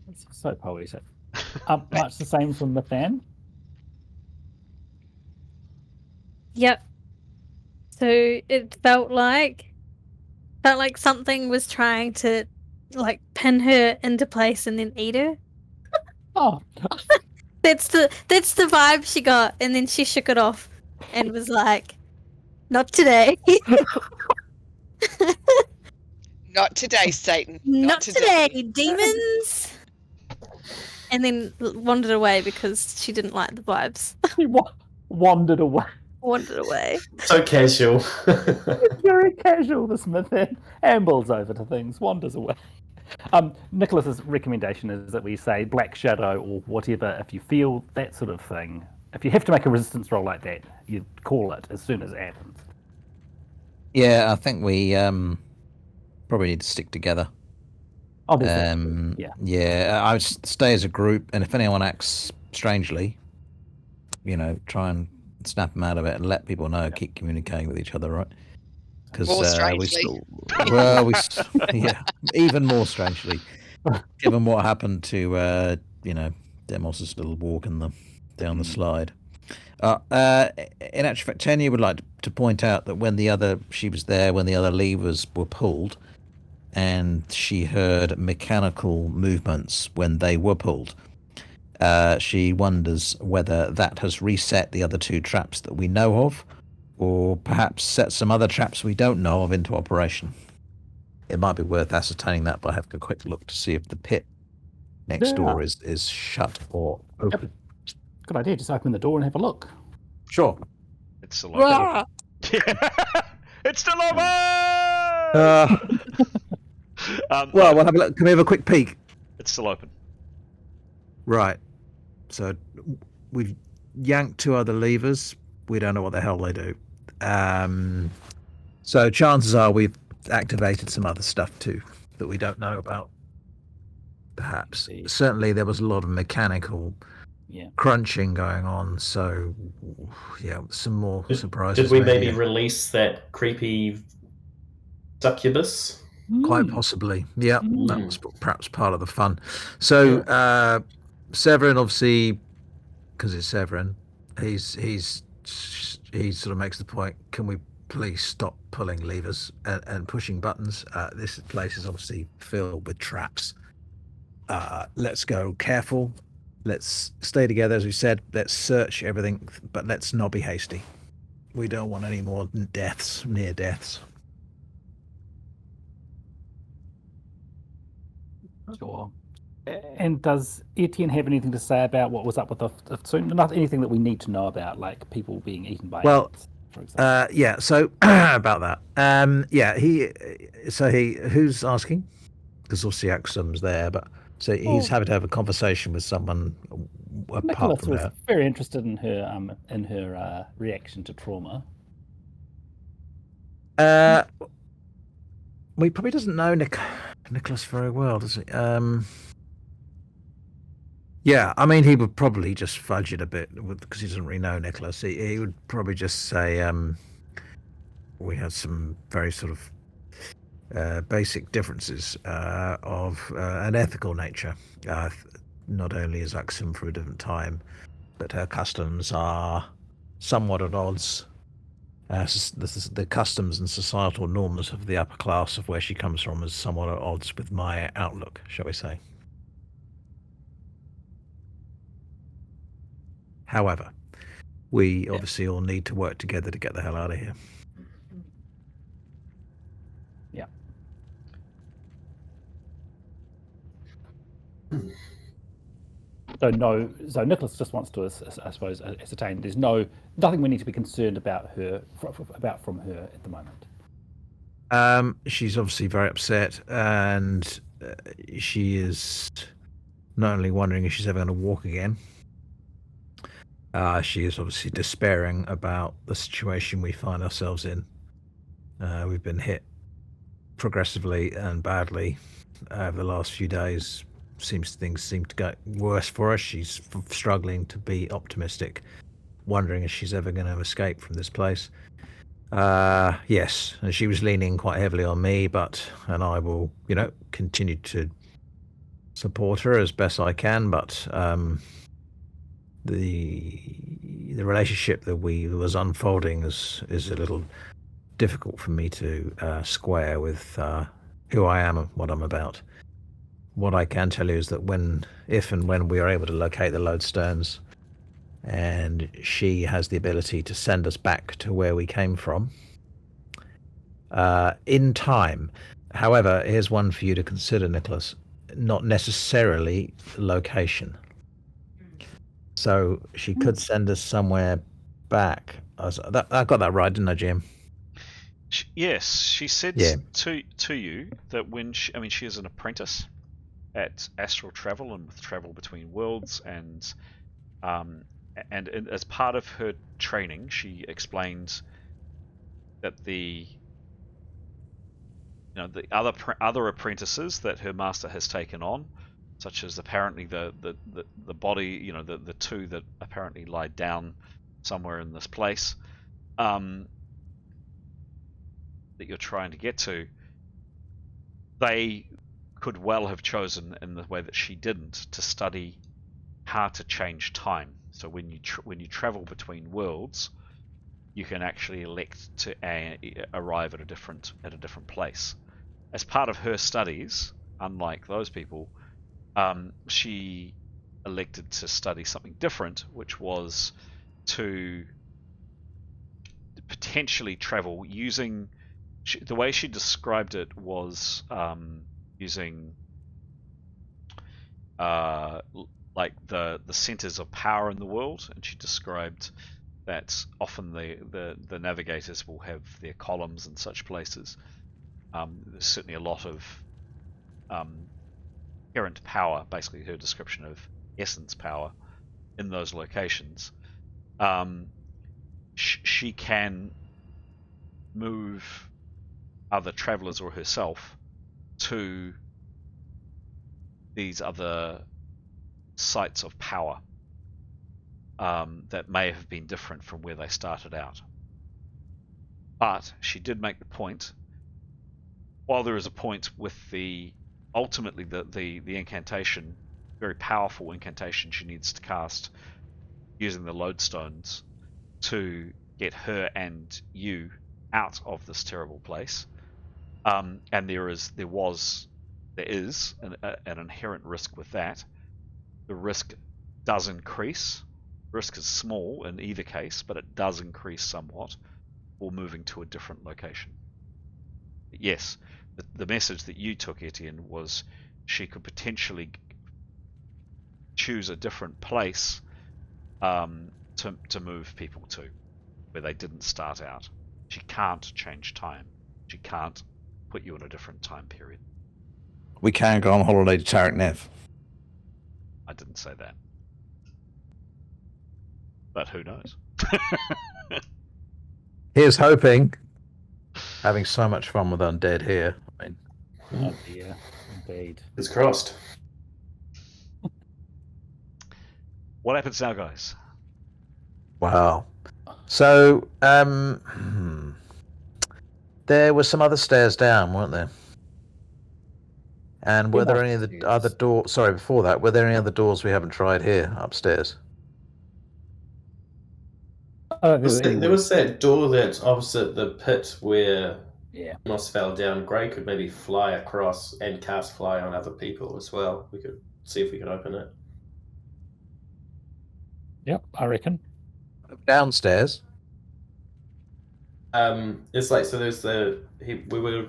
It's so poetic. Much the same from Niathan. Yep. So it felt like something was trying to like pin her into place and then eat her. Oh, That's the vibe she got, and then she shook it off and was like, "Not today." Not today, Satan. Not today, demons. And then wandered away because she didn't like the vibes. she wandered away. Wandered away. So casual. Very casual, this Niathan. Ambles over to things, wanders away. Nicholas's recommendation is that we say Black Shadow or whatever if you feel that sort of thing. If you have to make a resistance roll like that, you call it as soon as it happens. Yeah, I think we probably need to stick together. Obviously, yeah. I would stay as a group, and if anyone acts strangely, try and snap them out of it and let people know. Keep communicating with each other, right? Because even more strangely, given what happened to Demos's little walk down the slide. In actual fact, Tanya would like to point out that she was there when the other levers were pulled, and she heard mechanical movements when they were pulled. She wonders whether that has reset the other two traps that we know of, or perhaps set some other traps we don't know of into operation. It might be worth ascertaining that by having a quick look to see if the pit next door is shut or open. Yep. Good idea. Just open the door and have a look. Sure. It's still open. It's still open! We'll have a look. Can we have a quick peek? It's still open. Right. So we've yanked two other levers. We don't know what the hell they do. So chances are we've activated some other stuff too that we don't know about. Perhaps. Certainly there was a lot of mechanical crunching going on. So some more surprises. Did we maybe release that creepy succubus? Quite possibly. Yeah, that was perhaps part of the fun. So Severin, obviously, because it's Severin, he sort of makes the point, can we please stop pulling levers and pushing buttons? This place is obviously filled with traps. Let's go careful. Let's stay together, as we said. Let's search everything, but let's not be hasty. We don't want any more near deaths. Sure. And does Etienne have anything to say about what was up with the soon? Not anything that we need to know about, like people being eaten by ants, for example. So about that. Who's asking? Because obviously Axum's there, but so he's having to have a conversation with someone apart Nicholas from was her. very interested in her reaction to trauma. He probably doesn't know Nicholas very well, does he? I mean, he would probably just fudge it a bit because he doesn't really know Nicholas. He would probably just say, we had some very sort of basic differences of an ethical nature. Not only is Axum for a different time, but her customs are somewhat at odds. The customs and societal norms of the upper class of where she comes from is somewhat at odds with my outlook, shall we say. However, we obviously all need to work together to get the hell out of here. Yeah. So Nicholas just wants to, I suppose, ascertain. There's nothing we need to be concerned about from her at the moment. She's obviously very upset, and she is not only wondering if she's ever going to walk again. She is obviously despairing about the situation we find ourselves in. We've been hit progressively and badly over the last few days. Things seem to get worse for us. She's struggling to be optimistic, wondering if she's ever going to escape from this place. Yes, and she was leaning quite heavily on me, and I will, continue to support her as best I can. But the relationship that was unfolding is a little difficult for me to square with who I am and what I'm about. What I can tell you is that if and when we are able to locate the lodestones, and she has the ability to send us back to where we came from, in time. However, here's one for you to consider, Nicholas. Not necessarily location. So she could send us somewhere back. I got that right, didn't I, Jim? Yes, she said to you that she is an apprentice at astral travel and with travel between worlds, and as part of her training, she explained that the other apprentices that her master has taken on, such as apparently the body, the two that apparently lie down somewhere in this place, that you're trying to get to, they could well have chosen, in the way that she didn't, to study how to change time. So when you travel between worlds, you can actually elect to arrive at a different place. As part of her studies, unlike those people, she elected to study something different, which was to potentially travel using. The way she described it was using like the centers of power in the world, and she described that often the navigators will have their columns in such places. There's certainly a lot of inherent power, basically her description of essence power, in those locations. She can move other travelers or herself to these other sites of power that may have been different from where they started out. But she did make the point, while there is a point with ultimately the incantation, very powerful incantation she needs to cast using the lodestones to get her and you out of this terrible place, and there is an inherent risk with that. The risk does increase. Risk is small in either case, but it does increase somewhat for moving to a different location. Yes, the message that you took, Etienne, was she could potentially choose a different place to move people to, where they didn't start out. She can't change time. She can't put you in a different time period. We can go on holiday to Tarak Nev. I didn't say that. But who knows? Here's hoping. Having so much fun with undead here. Oh dear, indeed. It's crossed. What happens now, guys? Wow. So, there were some other stairs down, weren't there? And were there any other doors? Sorry, before that, were there any other doors we haven't tried here upstairs? I don't think there's any There was that door that's opposite the pit where Yeah. Moss fell down. Grey could maybe fly across and cast fly on other people as well. We could see if we can open it. Yep, I reckon. Downstairs. It's like, so there's we were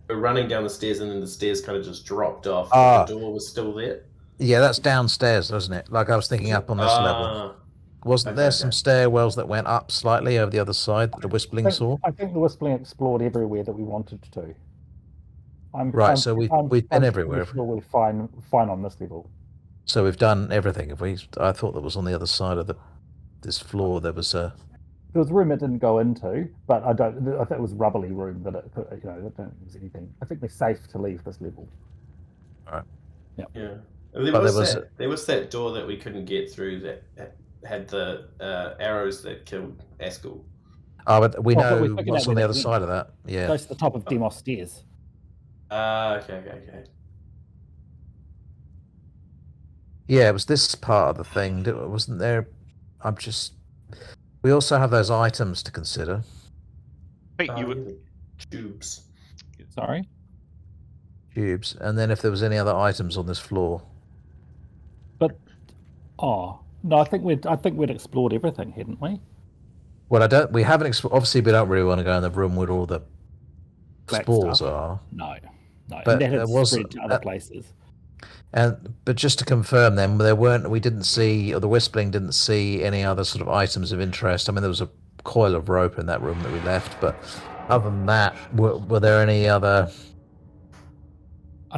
running down the stairs, and then the stairs kind of just dropped off. But the door was still there. Yeah, that's downstairs, wasn't it? Like I was thinking up on this level. Wasn't there some stairwells that went up slightly over the other side that the Whispling saw? I think the Whispling explored everywhere that we wanted to. So we've been everywhere. Sure we're fine on this level. So we've done everything. Have we? I thought that was on the other side of this floor. There was a room it didn't go into, but I think it was a rubbly room that it, that don't think it was anything. I think we're safe to leave this level. All right. Yep. Yeah. There was that door that we couldn't get through that had the arrows that killed Askel. Oh, but we know what's on the other side of that. Yeah. Goes to the top of Demos stairs. Okay. Yeah, it was this part of the thing. Wasn't there? We also have those items to consider. Pete, you would tubes. Sorry. Tubes, and then if there was any other items on this floor. But no, I think we'd explored everything, hadn't we? Well, we haven't. Obviously, we don't really want to go in the room where all the Black spores stuff. are. No. But that there was spread to other places. But just to confirm, then we didn't see, or the Whispling didn't see any other sort of items of interest. I mean, there was a coil of rope in that room that we left, but other than that, were there any other?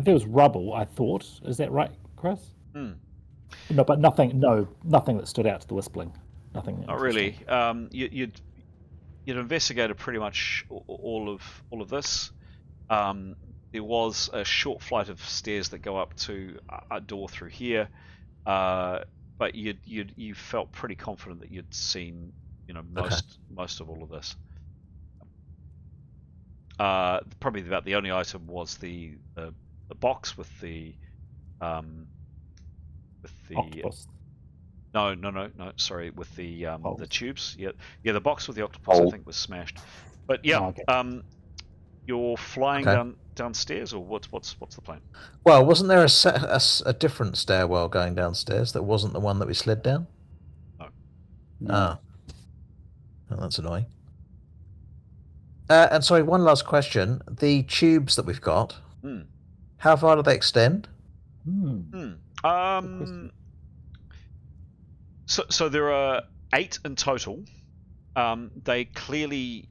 There was rubble. I thought. Is that right, Chris? No, but nothing. No, nothing that stood out to the Whispling. Nothing. Not really. You'd investigated pretty much all of this. There was a short flight of stairs that go up to a door through here, but you felt pretty confident that you'd seen most of all of this. Probably about the only item was the box with the octopus. No. Sorry, with the tubes. Yeah, the box with the octopus I think was smashed. But yeah, you're flying downstairs, or what's the plan? Well, wasn't there a different stairwell going downstairs that wasn't the one that we slid down? No. Oh, that's annoying. And sorry, one last question: the tubes that we've got, how far do they extend? So there are 8 in total. They clearly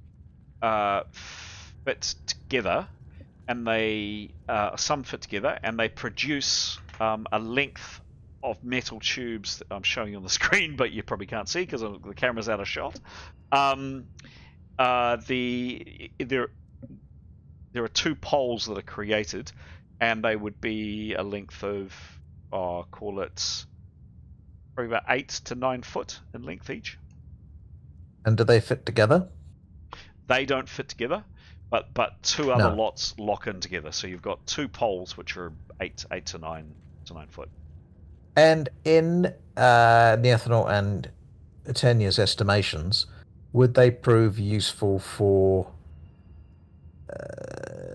fit together, and some fit together, and they produce a length of metal tubes that I'm showing you on the screen, but you probably can't see because the camera's out of shot. There are 2 poles that are created, and they would be a length of, call it probably about 8 to 9 foot in length each. And do they fit together? They don't fit together, but 2 other lots lock in together. So you've got 2 poles which are 8 to 9 foot. And in Niathanel and Tenia's estimations, would they prove useful for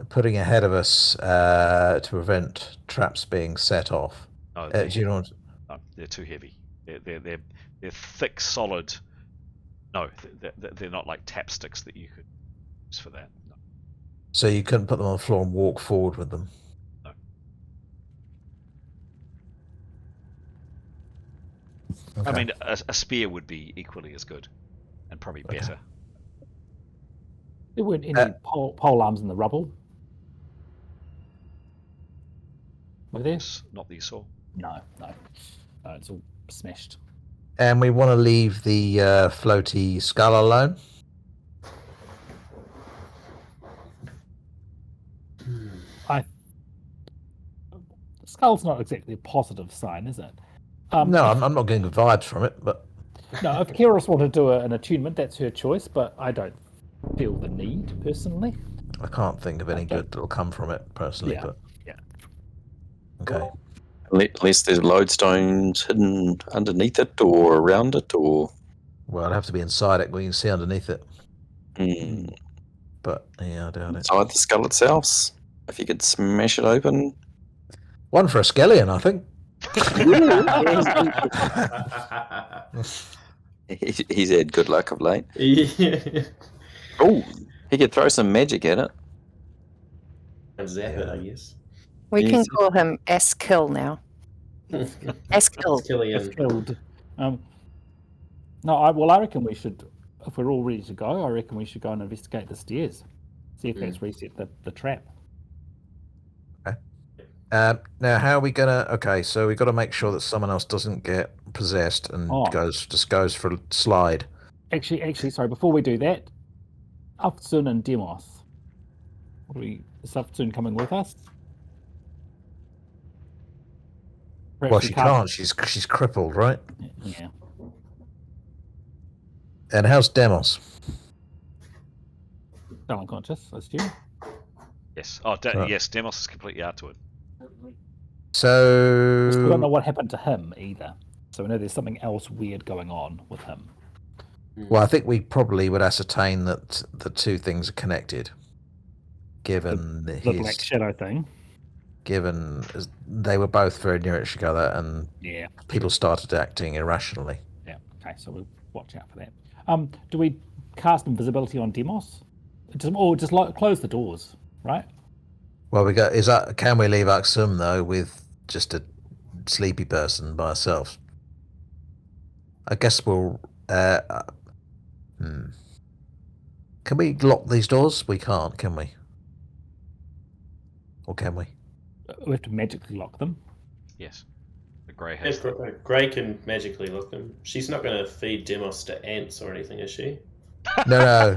putting ahead of us to prevent traps being set off? No, do you know? No, they're too heavy. They're thick, solid. No, they're not like tap sticks that you could use for that. No. So you couldn't put them on the floor and walk forward with them? No. Okay. I mean, a spear would be equally as good, and probably better. There weren't any pole arms in the rubble. Were there? Not that you saw. No, it's all smashed. And we want to leave the floaty skull alone? The skull's not exactly a positive sign, is it? No, I'm not getting vibes from it, but... No, if Keros wanted to do an attunement, that's her choice, but I don't feel the need, personally. I can't think of any good that'll come from it, personally, but... Yeah. Okay. Unless there's lodestones hidden underneath it or around it, or... Well, it'd have to be inside it, where you can see underneath it. Mm. But yeah, I doubt it. Inside the skull itself, if you could smash it open. One for a skeleton, I think. He's had good luck of late. Yeah. Oh, he could throw some magic at it. And zap it, I guess. We can Yes. call him Askel now. Askel. Killian. Killed. No, I reckon we should, if we're all ready to go, I reckon we should go and investigate the stairs. See if that's reset the trap. Now, how are we gonna? Okay, so we got to make sure that someone else doesn't get possessed and goes for a slide. Actually, sorry. Before we do that, Ufsun and Demos. Is Ufsun coming with us? Perhaps Well, we she can't. She's crippled, right? Yeah. And how's Demos? Still unconscious, I assume. Yes. Yes, Demos is completely out to it. So We don't know what happened to him either. So we know there's something else weird going on with him. Well, I think we probably would ascertain that the two things are connected, given The black shadow thing. Given they were both very near each other, and Yeah. people started acting irrationally. Yeah. Okay, so we'll watch out for that. Do we cast invisibility on Demos? Just close the doors, right? Well, can we leave Aksum though with just a sleepy person by herself? I guess we'll. Can we lock these doors? We can't, can we? Or can we? We have to magically lock them. Yes. The grey has them. Grey can magically look them. She's not going to feed Demos to ants or anything, is she? No.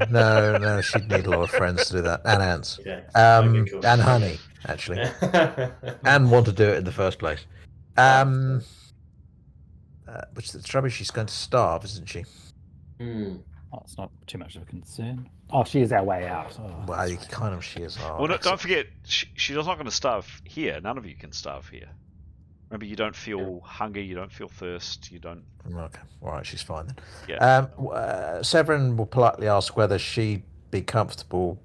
She'd need a lot of friends to do that, and ants, Okay. Cool. and honey, actually, and want to do it in the first place. Which the trouble is, she's going to starve, isn't she? Oh, it's not too much of a concern. Oh, she is our way out. Oh, Well, kind of she is. Well, don't forget, she's not going to starve here. None of you can starve here. Remember, you don't feel hunger, you don't feel thirst, you don't... Okay, all right, she's fine then. Yeah. Severin will politely ask whether she'd be comfortable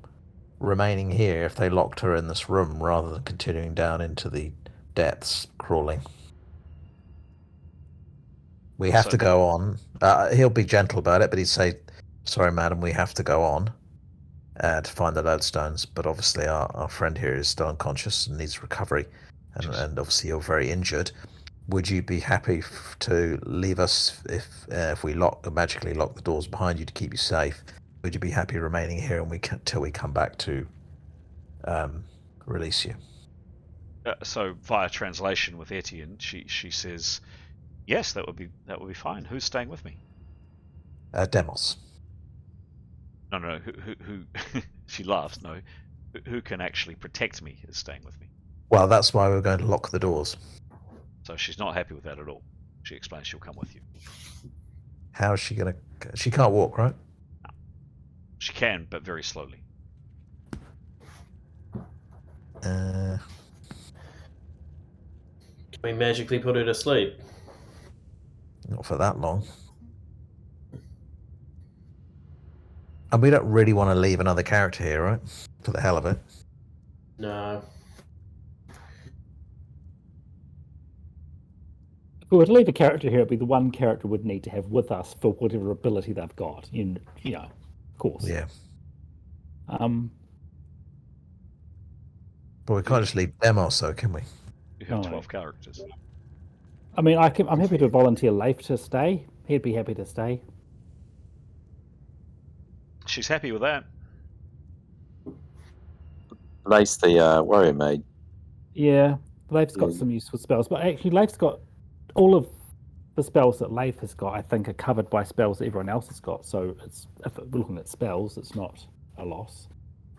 remaining here if they locked her in this room rather than continuing down into the depths, crawling. We have to go on. He'll be gentle about it, but he'd say, "Sorry, madam, we have to go on to find the lodestones. But obviously, our friend here is still unconscious and needs recovery, and obviously you're very injured. Would you be happy to leave us if we magically lock the doors behind you to keep you safe? Would you be happy remaining here till we come back to release you?" So via translation with Etienne, she says, "Yes, that would be fine. Who's staying with me?" Demos. No. Who? She laughs. No, who can actually protect me is staying with me. Well, that's why we're going to lock the doors. So she's not happy with that at all. She explains she'll come with you. How is she going to... She can't walk, right? No. She can, but very slowly. Can we magically put her to sleep? Not for that long. And we don't really want to leave another character here, right? For the hell of it. No. If we were to leave a character here, it'd be the one character we'd need to have with us for whatever ability they've got. You know, of course. Yeah. But we can't just leave them also, can we? You have 12 characters. I mean, I'm happy to volunteer Leif to stay. He'd be happy to stay. She's happy with that. Lace the warrior maid. Yeah, Leif's got some useful spells, but actually Leif's got all of the spells that Leif has got, I think, are covered by spells that everyone else has got. So if we're looking at spells, it's not a loss.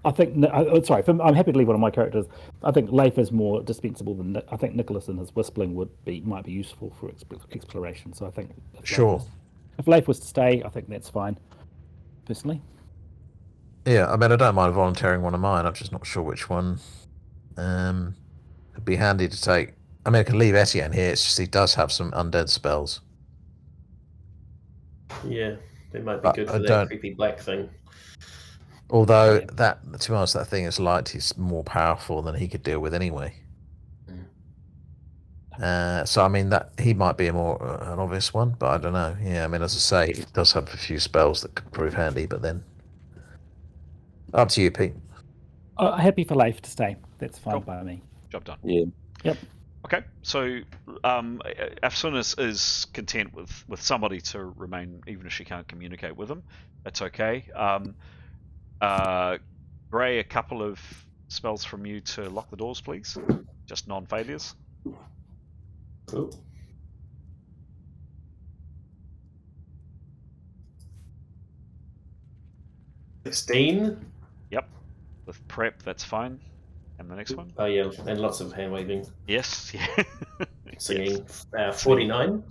I think. I'm happy to leave one of my characters. I think Leif is more dispensable than I think Nicholas and his whistling might be useful for exploration. So I think if Leif was to stay, I think that's fine. Personally. Yeah, I mean, I don't mind volunteering one of mine. I'm just not sure which one. It'd be handy to take. I mean, I can leave Etienne here. It's just he does have some undead spells. Yeah. They might be But good I for that don't- creepy black thing. Although Yeah. that, to be honest, that thing is light. More powerful than he could deal with anyway. So I mean that he might be an obvious one, but I don't know. Yeah, I mean, as I say, he does have a few spells that could prove handy, but then up to you, Pete. Happy for Leif to stay. That's fine Cool. by me. Job done. Yeah. Yep. Okay, so Afsun is content with somebody to remain, even if she can't communicate with him. That's okay. Gray, a couple of spells from you to lock the doors, please. Just non-failures. Cool. $16. Yep. With prep, that's fine. And the next one? Oh yeah, and lots of hand waving, Yes. Yeah. singing. Yes. 49.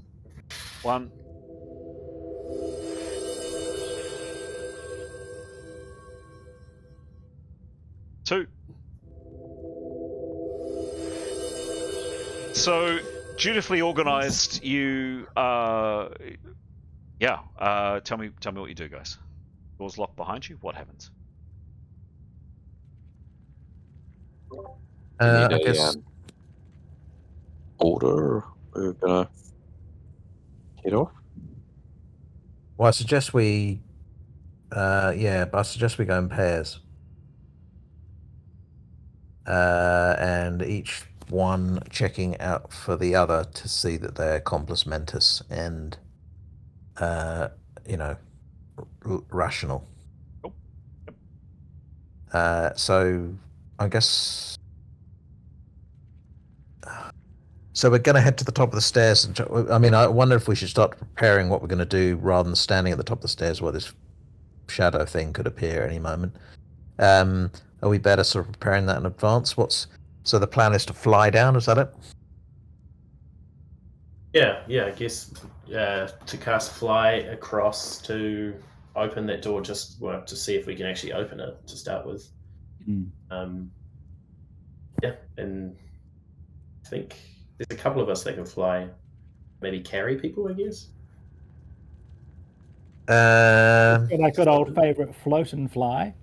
1. Two. So, dutifully organised. You, tell me what you do, guys. Doors locked behind you. What happens? I Need a, guess. Order. We're gonna head off. Well, I suggest we. But I suggest we go in pairs. And each one checking out for the other to see that they're compos mentis and, rational. Cool. So I guess. So we're going to head to the top of the stairs. And I mean, I wonder if we should start preparing what we're going to do rather than standing at the top of the stairs where this shadow thing could appear any moment. Are we better sort of preparing that in advance? So the plan is to fly down, is that it? Yeah, I guess to cast fly across to open that door, just to see if we can actually open it to start with. Mm. And I think there's a couple of us that can fly, maybe carry people, I guess. Got our good old favourite float and fly.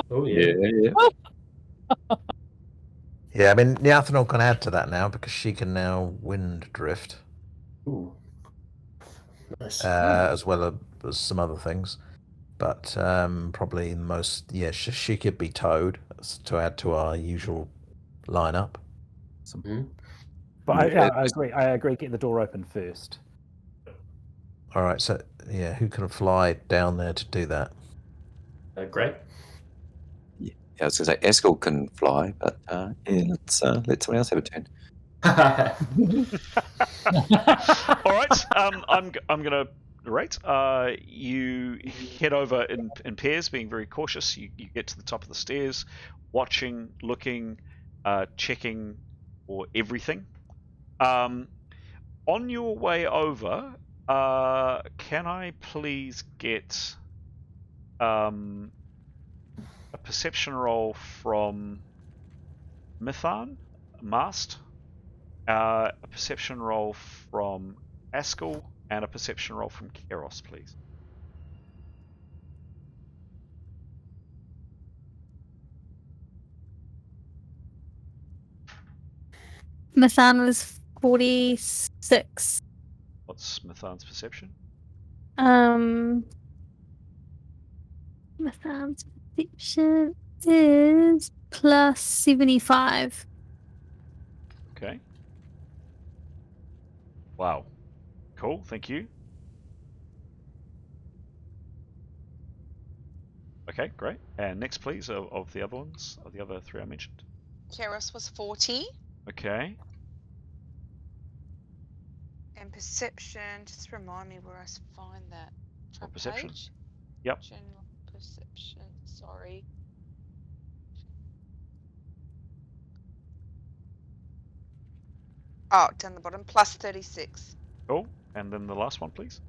Oh yeah. Yeah, I mean, Niathanel can add to that now because she can now wind drift. Ooh. Nice. As well as some other things. But probably most, she could be towed to add to our usual lineup. But I agree. I agree. Get the door open first. All right, so who can fly down there to do that? Great. Yeah, I was going to say Askel can fly, but let's let someone else have a turn. All right. I'm gonna narrate. You head over in pairs, being very cautious. You get to the top of the stairs, watching, looking, checking for everything. On your way over, can I please get a perception roll from Mithan, Mast, a perception roll from Askel, and a perception roll from Keros, please. Mathan was 46. What's Mithan's perception? Mathan's perception is plus 75. Okay. Wow. Cool, thank you. Okay, great. And next, please, of the other ones, of the other three I mentioned. Keros was 40. Okay. And perception, just remind me where I find that. Front perception? page? Yep. General perception, sorry. Oh, down the bottom, plus 36. Cool. And then the last one, please.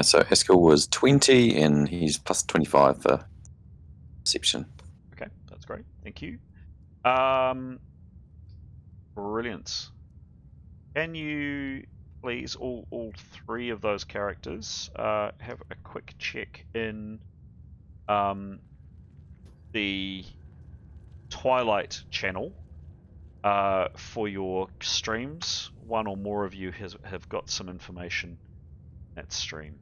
So Askel was 20, and he's plus 25 for perception. Okay, that's great. Thank you. Brilliant. Can you please, all three of those characters, have a quick check in the Twilight channel for your streams? One or more of you have got some information in that stream.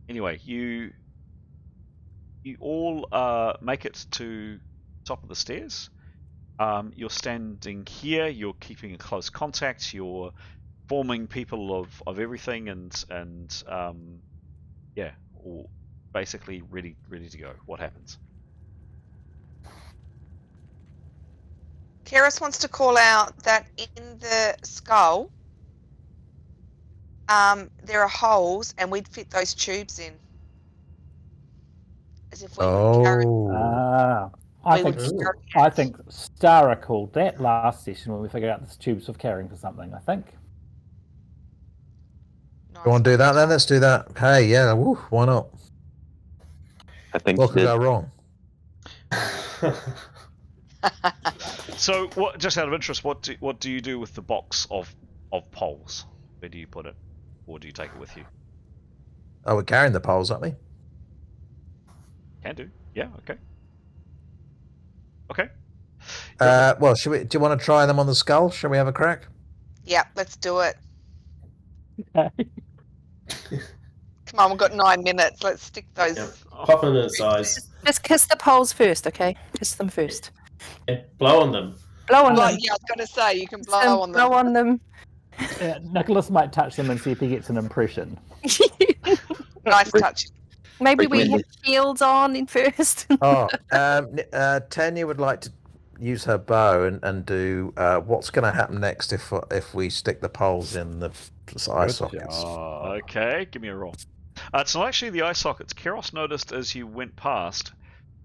Anyway, you all make it to top of the stairs. You're standing here. You're keeping in close contact. You're forming people of everything, and yeah, all basically ready to go. What happens? Keris wants to call out that in the skull, there are holes, and we'd fit those tubes in, as if we were carrying. Oh, I We think would I think Stara called that last session when we figured out the tubes of carrying for something. I think. you want to do that then? Let's do that. Hey, yeah, woo, why not? I think What he could did. go wrong? So, what? Just out of interest, what do you do with the box of poles? Where do you put it, or do you take it with you? Oh, we're carrying the poles, aren't we? Can do. Yeah. Okay. Okay. Well, do you want to try them on the skull? Shall we have a crack? Yeah, let's do it. Okay. Come on, we've got 9 minutes. Let's stick those. Yep. Pop them in its eyes Just kiss the poles first, okay? Kiss them first. and blow on them. Blow on Oh, them. yeah, I was going to say you can Kiss blow them, on them. blow on them. Nicholas might touch them and see if he gets an impression. Nice touch. Maybe we Recommended. have shields on in first. Oh, Tanya would like to use her bow and do what's going to happen next if we stick the poles in the eye sockets. Okay, give me a roll. It's not actually the eye sockets. Keros noticed as you went past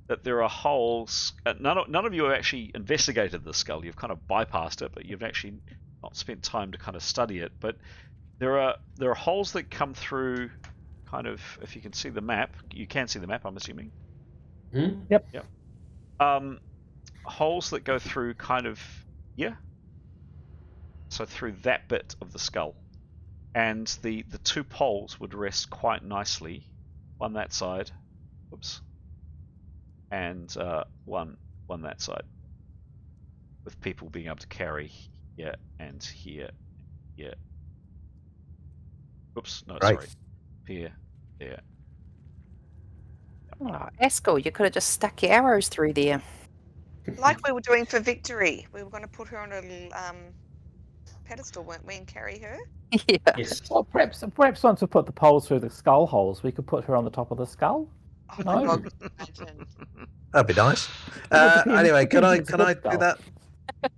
that there are holes. None of you have actually investigated the skull. You've kind of bypassed it, but you've actually not spent time to kind of study it. But there are holes that come through. Kind of, if you can see the map, you can see the map. I'm assuming. Hmm? Yep. Holes that go through kind of here. So through that bit of the skull, and the two poles would rest quite nicely, one that side, whoops, and one that side, with people being able to carry here and here, here. Oops, no, Right. sorry, here, there. Oh, Askel, you could have just stuck your arrows through there. Like we were doing for Victory. We were going to put her on a little pedestal, weren't we, and carry her? Yeah. Yes. Well, perhaps once we put the poles through the skull holes, we could put her on the top of the skull. Oh No. my God, could you imagine? That'd be nice. Well, it depends- Anyway, can I depends on the do that?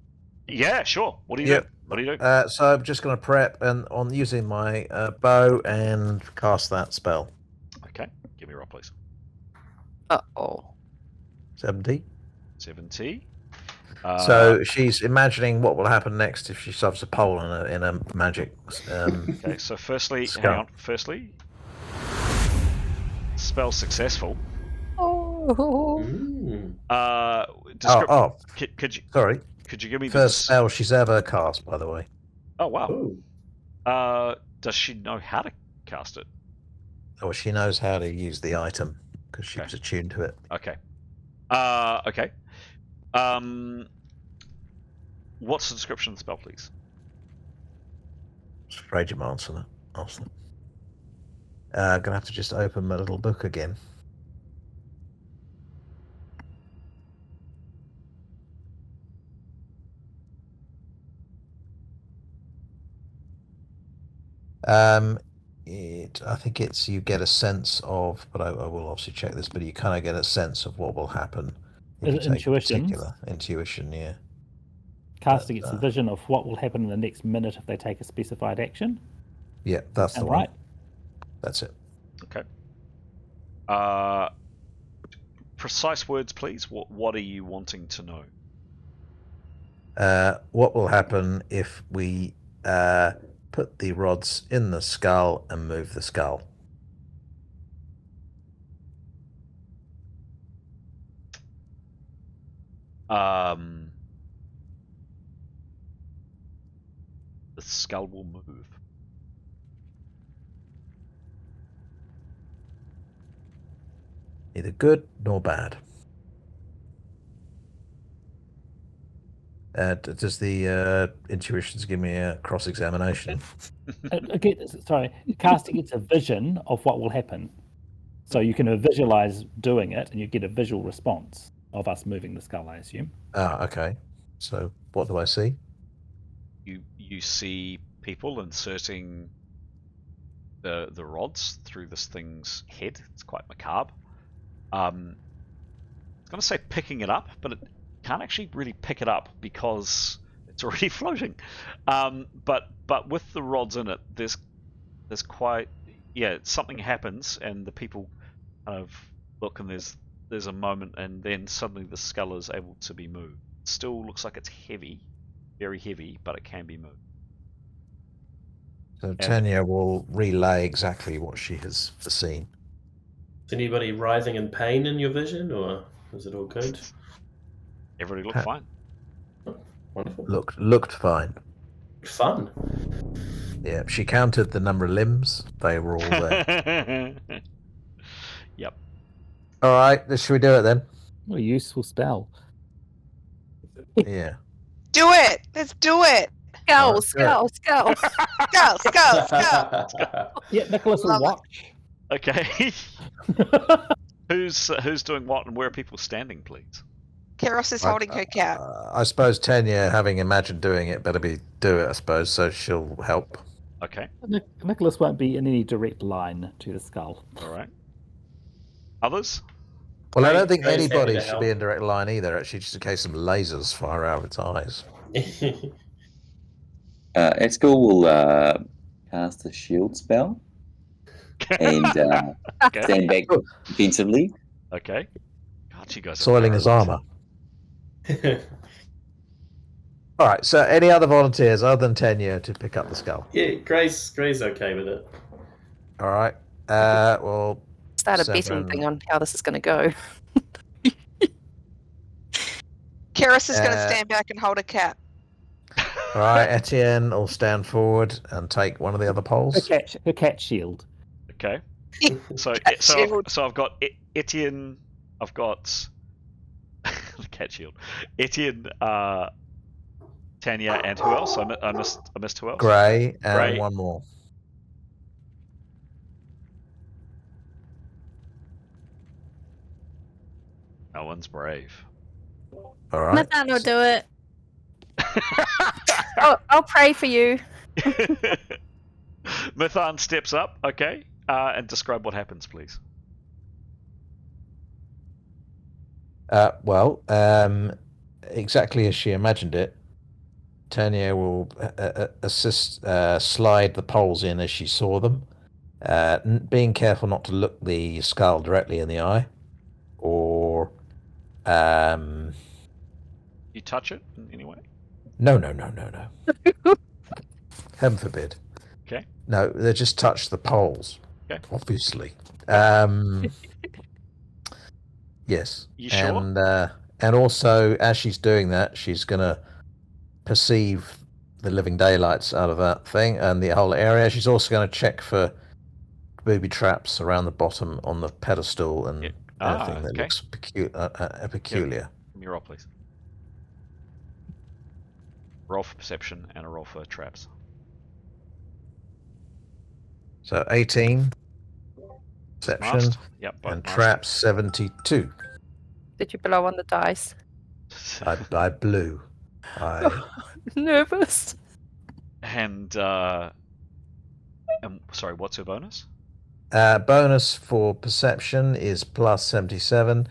Yeah, sure. What do you Yeah. do? What do you do? So I'm just going to prep and on using my bow and cast that spell. Okay, give me a roll, please. Uh-oh. 70. 70. So she's imagining what will happen next if she shoves a pole in a magic. Okay, so firstly, Skull. hang on. Firstly, spell successful. Oh. Mm. Could you Sorry. could you give me the First spell she's ever cast, by the way. Oh wow. Ooh. Does she know how to cast it? Or she knows how to use the item because she Okay. was attuned to it. Okay. Okay. What's the description of the spell, please? I was afraid you might answer that. Awesome. Gonna have to just open my little book again. I think it's you get a sense of, but I will obviously check this. But you kind of get a sense of what will happen. If Is you it take a intuition? particular intuition, yeah. Casting its vision of what will happen in the next minute if they take a specified action. Yeah, that's the And one. right. That's it. Okay. Precise words, please. What are you wanting to know? What will happen if we put the rods in the skull and move the skull? The skull will move. Neither good nor bad. Does the intuitions give me a cross-examination? Again, sorry, casting gets a vision of what will happen. So you can visualize doing it, and you get a visual response of us moving the skull, I assume. Ah, okay. So what do I see? You see people inserting the rods through this thing's head. It's quite macabre. I was going to say picking it up, but it can't actually really pick it up because it's already floating. But with the rods in it, there's quite something happens, and the people kind of look, and there's a moment, and then suddenly the skull is able to be moved. It still looks like it's heavy, very heavy, but it can be moved. So Tanya will relay exactly what she has foreseen. Is anybody writhing in pain in your vision, or is it all good? Everybody looked fine. Wonderful. Looked fine. Fun. Yeah, she counted the number of limbs. They were all there. Yep. All right, should we do it then? What a useful spell. Yeah. Do it! Let's do it! Skull, Alright, skull, skull. Skull, skull, skull! Yeah, Nicholas will Love it. watch. Okay. Who's doing what, and where are people standing, please? Keros is holding her cat. I suppose Tanya, having imagined doing it, better do it, I suppose, so she'll help. Okay. Nicholas won't be in any direct line to the skull. All right. Others? Well, I don't think Gray's happy anybody to should help. be in direct line either, actually, just in case some lasers fire out of its eyes. Askel will cast a shield spell and Okay. stand back defensively. Okay. God, you guys are Soiling his brilliant. armor. All right, so any other volunteers other than Tanya to pick up the skull? Yeah, Gray's okay with it. All right. Well, Start a betting 7. thing on how this is going to go. Keros is going to Uh, stand back and hold a cat. All right, Etienne will stand forward and take one of the other poles. Her cat shield. Okay. So Cat shield. I've got Etienne. I've got the cat shield. Etienne, Tanya, and who else? I missed who else? Gray and Gray. one more. No one's brave. All right. Niathanel will do it. I'll pray for you. Mithan steps up, okay, and describe what happens, please. Well, exactly as she imagined it, Tanya will assist slide the poles in as she saw them, being careful not to look the skull directly in the eye, or You touch it in any way? no. Heaven forbid. Okay. No, they just touch the poles. Okay. Obviously. Yes. You sure? And also, as she's doing that, she's going to perceive the living daylights out of that thing and the whole area. She's also going to check for booby traps around the bottom on the pedestal and anything that okay. looks peculiar. Give me a roll, please. Roll for perception and a roll for traps. So 18 perception Mast? Yep. both and mast. traps 72. Did you blow on the dice? I blew. Nervous. And sorry, what's your bonus? Bonus for perception is plus 77.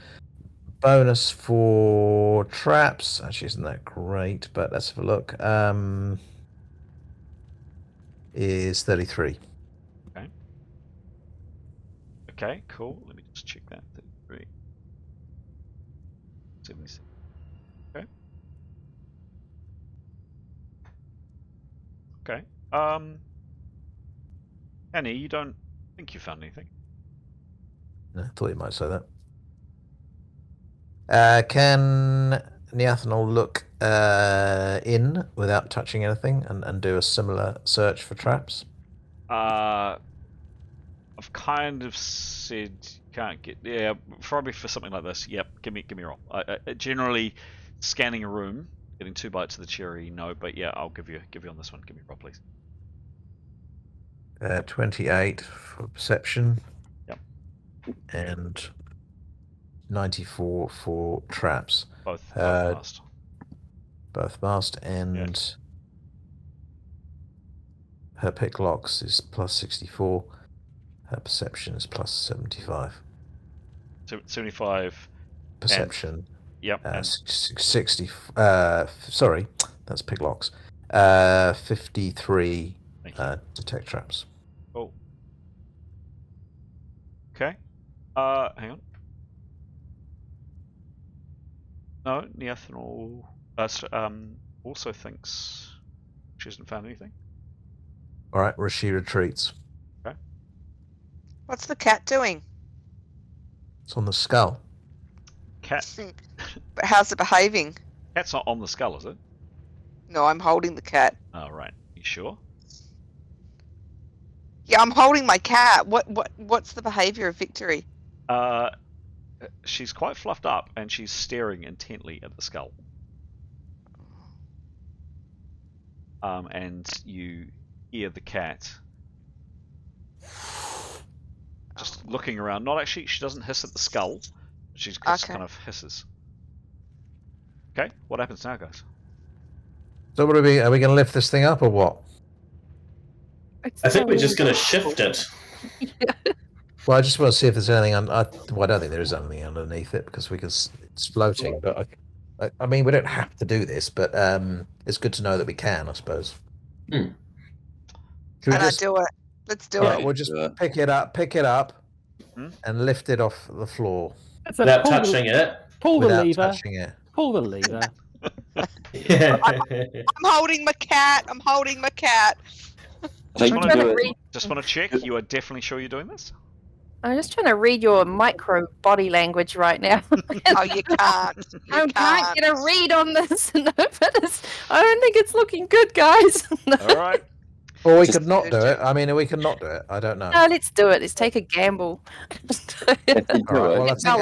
Bonus for traps actually isn't that great, but let's have a look. Is 33. Okay, cool. Let me just check that. 33. 76. Okay. Okay. Annie, you don't think you found anything? No, I thought you might say that. Can Niathanel look in without touching anything and do a similar search for traps? I've kind of said can't get. Yeah, probably for something like this. Yep, give me a roll. Generally, scanning a room, getting 2 bites of the cherry, no. But yeah, I'll give you on this one. Give me a roll, please. 28 for perception. Yep. And 94 for traps. Both passed. Both passed, and her pick locks is plus 64. Her perception is plus 75. 75. Perception. Yep. 60. Sorry, that's pick locks. 53 detect traps. Oh. Okay. Hang on. No, Niathanel also thinks she hasn't found anything. All right, Rishi retreats. Okay. What's the cat doing? It's on the skull. Cat. But how's it behaving? Cat's not on the skull, is it? No, I'm holding the cat. Oh, right. You sure? Yeah, I'm holding my cat. What's the behavior of Victory? She's quite fluffed up and she's staring intently at the skull. And you hear the cat just looking around. Not actually, she doesn't hiss at the skull. She just kind of hisses. Okay, what happens now, guys? So what are we going to lift this thing up or what? I think we're just going to shift it. Well, I just want to see if there's anything. I don't think there is anything underneath it because it's floating. But I mean, we don't have to do this, but it's good to know that we can, I suppose. And I do it. Let's do it. We'll just pick it up, and lift it off the floor without touching it. Pull the lever. Touching it. Pull the lever. I'm holding my cat. Just want to check. You are definitely sure you're doing this? I'm just trying to read your micro body language right now. Oh, you can't. I can't get a read on this. No, but I don't think it's looking good, guys. All right. Or we could not do it. I mean, we could not do it. I don't know. No, let's do it. Let's take a gamble. All right, well, I suggest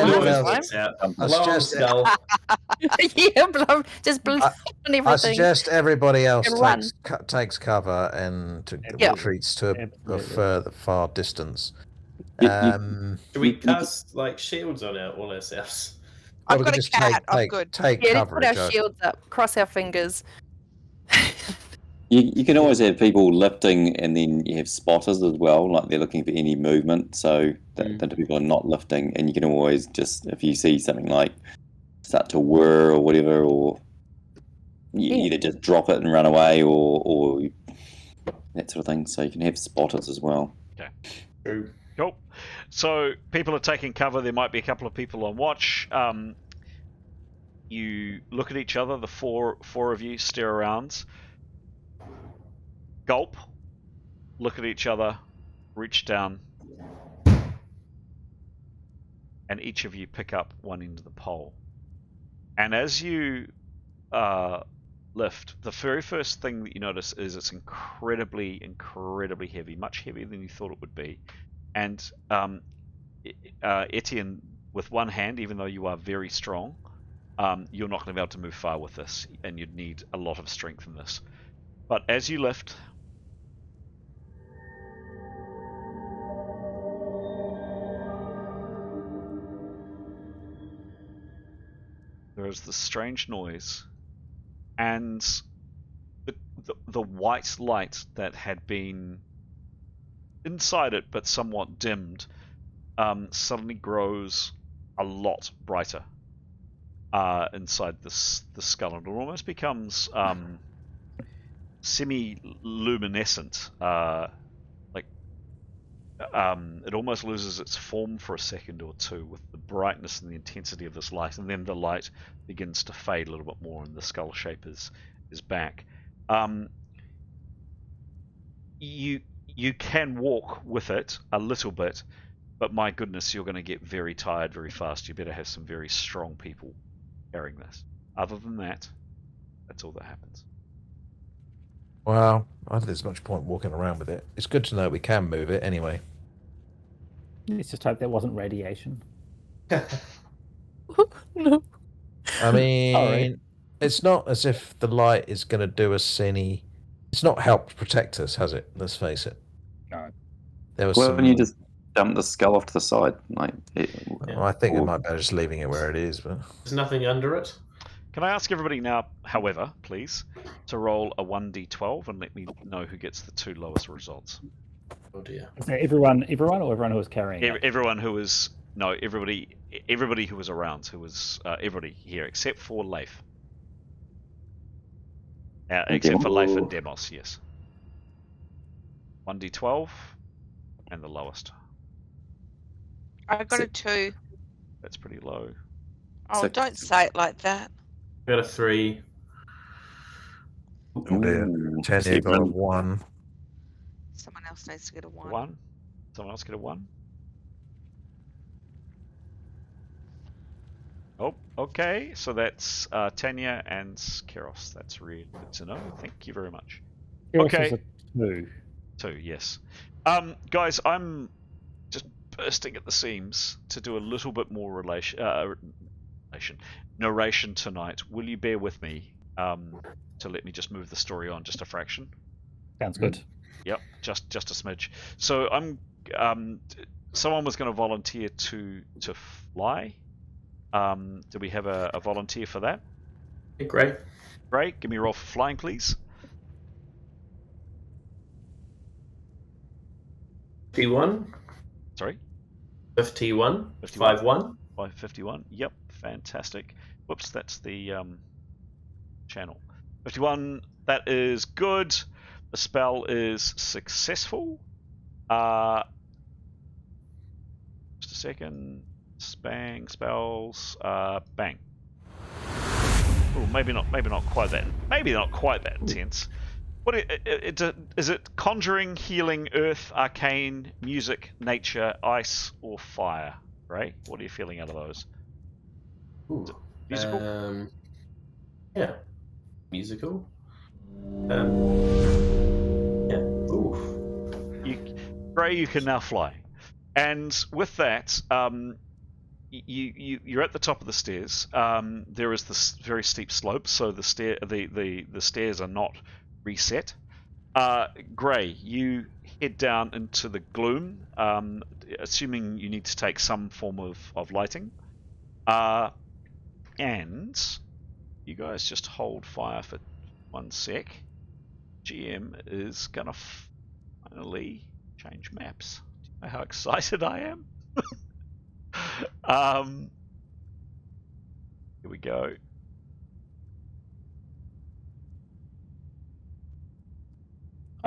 just blow on everything. I suggest everybody else takes cover and retreats to a far distance. Do we cast like shields on all ourselves? I've got a cat. I'm good. Take let's put our shields up. Cross our fingers. You can always have people lifting, and then you have spotters as well, like they're looking for any movement, so that people are not lifting, and you can always just, if you see something like start to whir or whatever, or you either just drop it and run away, or that sort of thing, so you can have spotters as well. Okay. True. Cool. So people are taking cover. There might be a couple of people on watch. You look at each other, the four of you stare around. Gulp, look at each other, reach down, and each of you pick up one end of the pole. And as you lift, the very first thing that you notice is it's incredibly, incredibly heavy, much heavier than you thought it would be. And Etienne, with one hand, even though you are very strong, you're not going to be able to move far with this, and you'd need a lot of strength in this. But as you lift, there is this strange noise, and the white light that had been inside it but somewhat dimmed suddenly grows a lot brighter inside the skull, and it almost becomes semi-luminescent, it almost loses its form for a second or two with the brightness and the intensity of this light, and then the light begins to fade a little bit more and the skull shape is back. You can walk with it a little bit, but my goodness, you're going to get very tired very fast. You better have some very strong people carrying this. Other than that, that's all that happens. Well, I don't think there's much point walking around with it. It's good to know we can move it anyway. Let's just hope there wasn't radiation. No. I mean, Sorry. it's not as if the light is going to do us any. It's not helped protect us, has it? Let's face it. No. There was Well, some. when you just dump the skull off to the side, like Well, I think it or- might be better just leaving it where it is, but There's nothing under it. Can I ask everybody now, however, please, to roll a 1d12 and let me know who gets the 2 lowest results? Oh dear. Is that everyone, or everyone who was carrying it? Everyone who was everybody who was around, who was everybody here except for Leif. Except for Leif and Demos, yes. 1d12 and the lowest. I got a 2. That's pretty low. Oh, So- don't say it like that. I got a 3. oh dear. Ooh, Tanya see, got a run- 1. Someone else needs to get a 1. 1. Someone else get a 1. Oh, okay. So that's Tanya and Keros. That's really good to know. Thank you very much. Yours Okay. was a 2. 2, yes. Guys, I'm just bursting at the seams to do a little bit more narration tonight. Will you bear with me to let me just move the story on just a fraction? Sounds good. Yep, just a smidge. So I'm someone was going to volunteer to fly. Do we have a volunteer for that? Hey, great. Great. Give me a roll for flying, please. T1. Sorry. T1. 51. 5-1. 551. Yep, fantastic. Whoops, that's the channel. 51. That is good. The spell is successful. Just a second. Bang spells. Bang. Oh, maybe not quite that. Maybe not quite that intense. What is it? Conjuring, healing, earth, arcane, music, nature, ice, or fire? Right? What are you feeling out of those? Ooh. Musical? Yeah. Musical. Yeah. Ooh. Gray, you can now fly, and with that, you're at the top of the stairs. There is this very steep slope, so the stairs are not reset. Gray, you head down into the gloom, assuming you need to take some form of lighting. And you guys just hold fire for 1 sec. GM is gonna finally change maps. Do you know how excited I am? Here we go.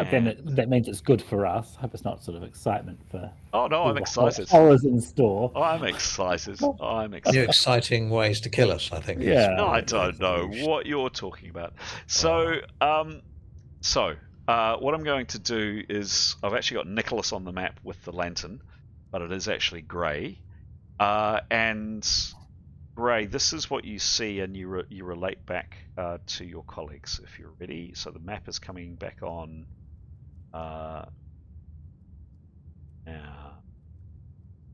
Then that means it's good for us. Hope it's not sort of excitement for. Oh no, I'm excited. Horrors in store. Oh, I'm excited. I'm New excited. exciting ways to kill us, I think. is Yeah. No, I the don't know evolution. what you're talking about. So, what I'm going to do is I've actually got Nicholas on the map with the lantern, but it is actually Grey. And Grey, this is what you see, and you relate back to your colleagues if you're ready. So the map is coming back on. Now,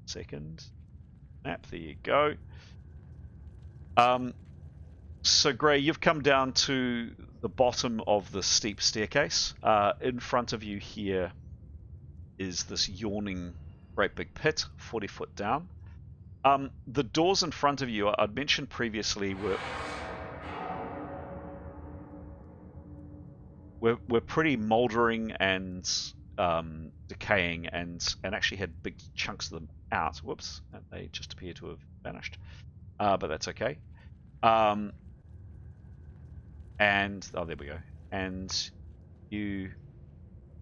second map. There you go. So Gray, you've come down to the bottom of the steep staircase. In front of you here is this yawning, great big pit, 40 foot down. The doors in front of you, I'd mentioned previously, were pretty mouldering and decaying, and actually had big chunks of them out. Whoops, and they just appear to have vanished. But that's okay. And oh, there we go. And you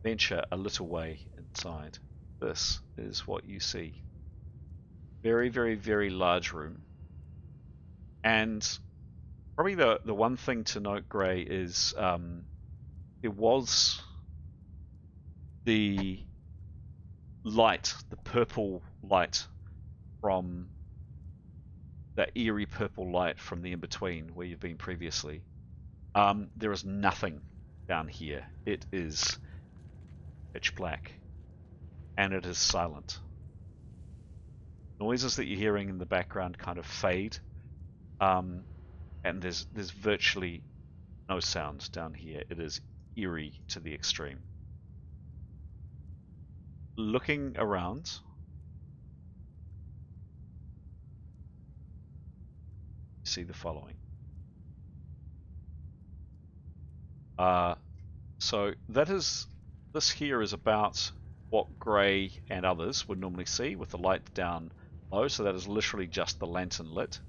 venture a little way inside. This is what you see. Very, very, very large room. And probably the one thing to note, Gray, is it was the light, the purple light from that eerie purple light from the in-between where you've been previously. There is nothing down here. It is pitch black, and it is silent. Noises that you're hearing in the background kind of fade, and there's virtually no sound down here. It is eerie to the extreme. Looking around, you see the following. So this here is about what Grey and others would normally see with the light down low. So that is literally just the lantern lit.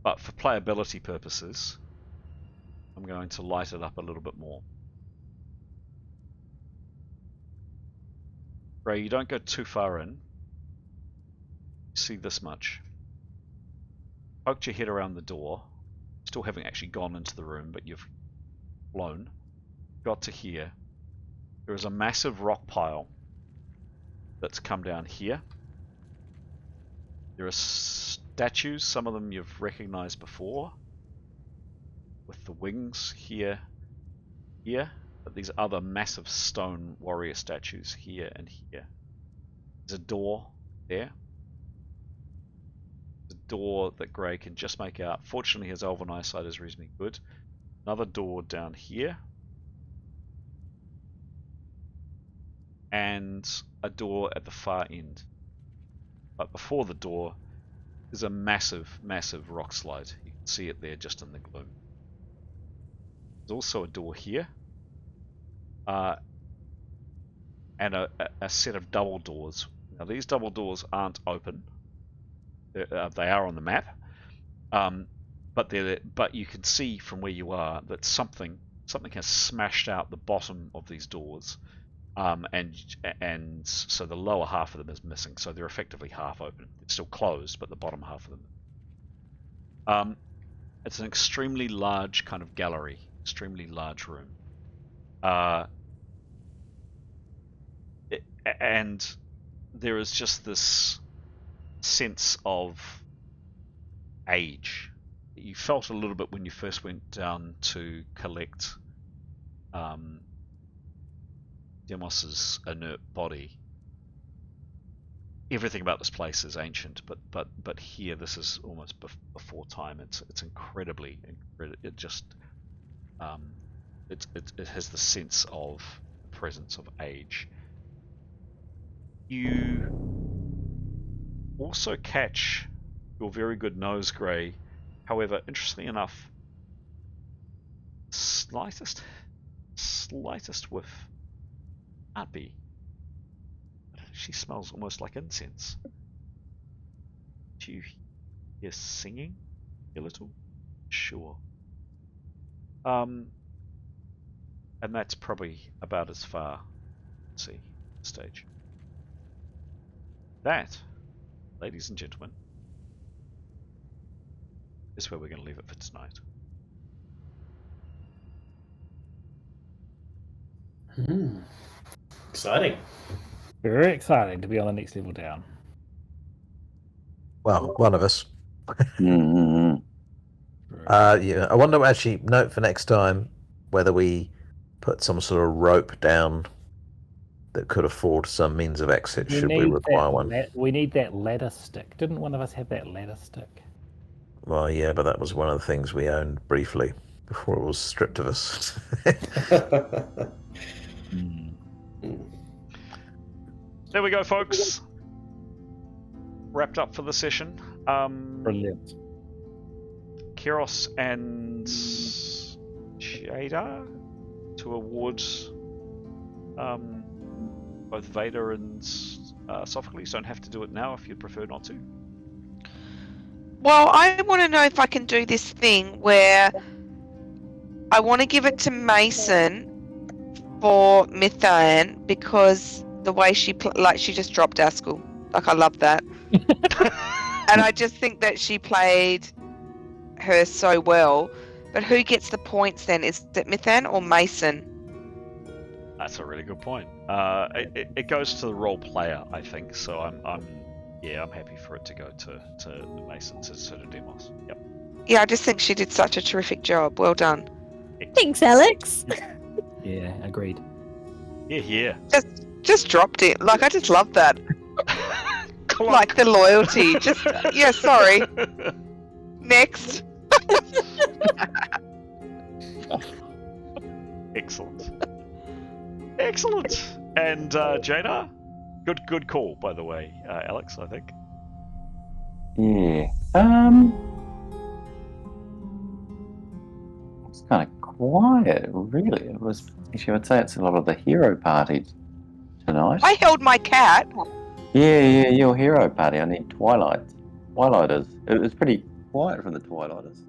But for playability purposes, I'm going to light it up a little bit more. Grey, you don't go too far in. You see this much. Poked your head around the door. Still haven't actually gone into the room, but you've flown. Got to here. There is a massive rock pile that's come down here. There are statues, some of them you've recognized before, with the wings here, but these other massive stone warrior statues here and here. There's a door there. The door that Grey can just make out. Fortunately, his elven eyesight is reasonably good. Another door down here. And a door at the far end. But before the door is a massive, massive rock slide. You can see it there just in the gloom. There's also a door here. And a set of double doors. Now these double doors aren't open. They are on the map. But you can see from where you are that something has smashed out the bottom of these doors. And so the lower half of them is missing, so they're effectively half open. It's still closed, but the bottom half of them. It's an extremely large kind of gallery, extremely large room. And there is just this sense of age. You felt a little bit when you first went down to collect Demos's inert body. Everything about this place is ancient, but here this is almost before time. It's incredibly. It just it has the sense of the presence of age. You also catch your very good nose, Grey. However, interestingly enough, slightest whiff. M.E.R.P. She smells almost like incense. Do you hear singing a little? Sure. And that's probably about as far as see at this stage. That, ladies and gentlemen, is where we're going to leave it for tonight. Exciting. Very exciting to be on the next level down. Well, one of us. Mm-hmm. Yeah, I wonder, actually, note for next time whether we put some sort of rope down that could afford some means of exit should we require one. We need that ladder stick. Didn't one of us have that ladder stick? Well, yeah, but that was one of the things we owned briefly before it was stripped of us. There we go, folks. Wrapped up for the session. Brilliant. Keros and Jada to award both Vader and Sophocles. Don't have to do it now if you'd prefer not to. Well, I want to know if I can do this thing where I want to give it to Mason for Niathanel because the way she she just dropped Askel. Like, I love that. And I just think that she played her so well. But who gets the points then? Is it Niathanel or Mason? That's a really good point. It goes to the role player, I think. So I'm Yeah, I'm happy for it to go to Mason, to Demos. Yep. Yeah, I just think she did such a terrific job. Well done. Thanks, Alex. Yeah, agreed. Yeah. Just dropped it. Like, I just love that. Like the loyalty. Just, yeah, sorry. Next. Excellent. And Jada, good call, by the way, Alex. I think. Yeah. It's kind of quiet, really. It was. Actually, I'd say it's a lot of the hero party tonight. I held my cat. Yeah, your hero party. I need Twilight. Twilighters. It was pretty quiet from the Twilighters.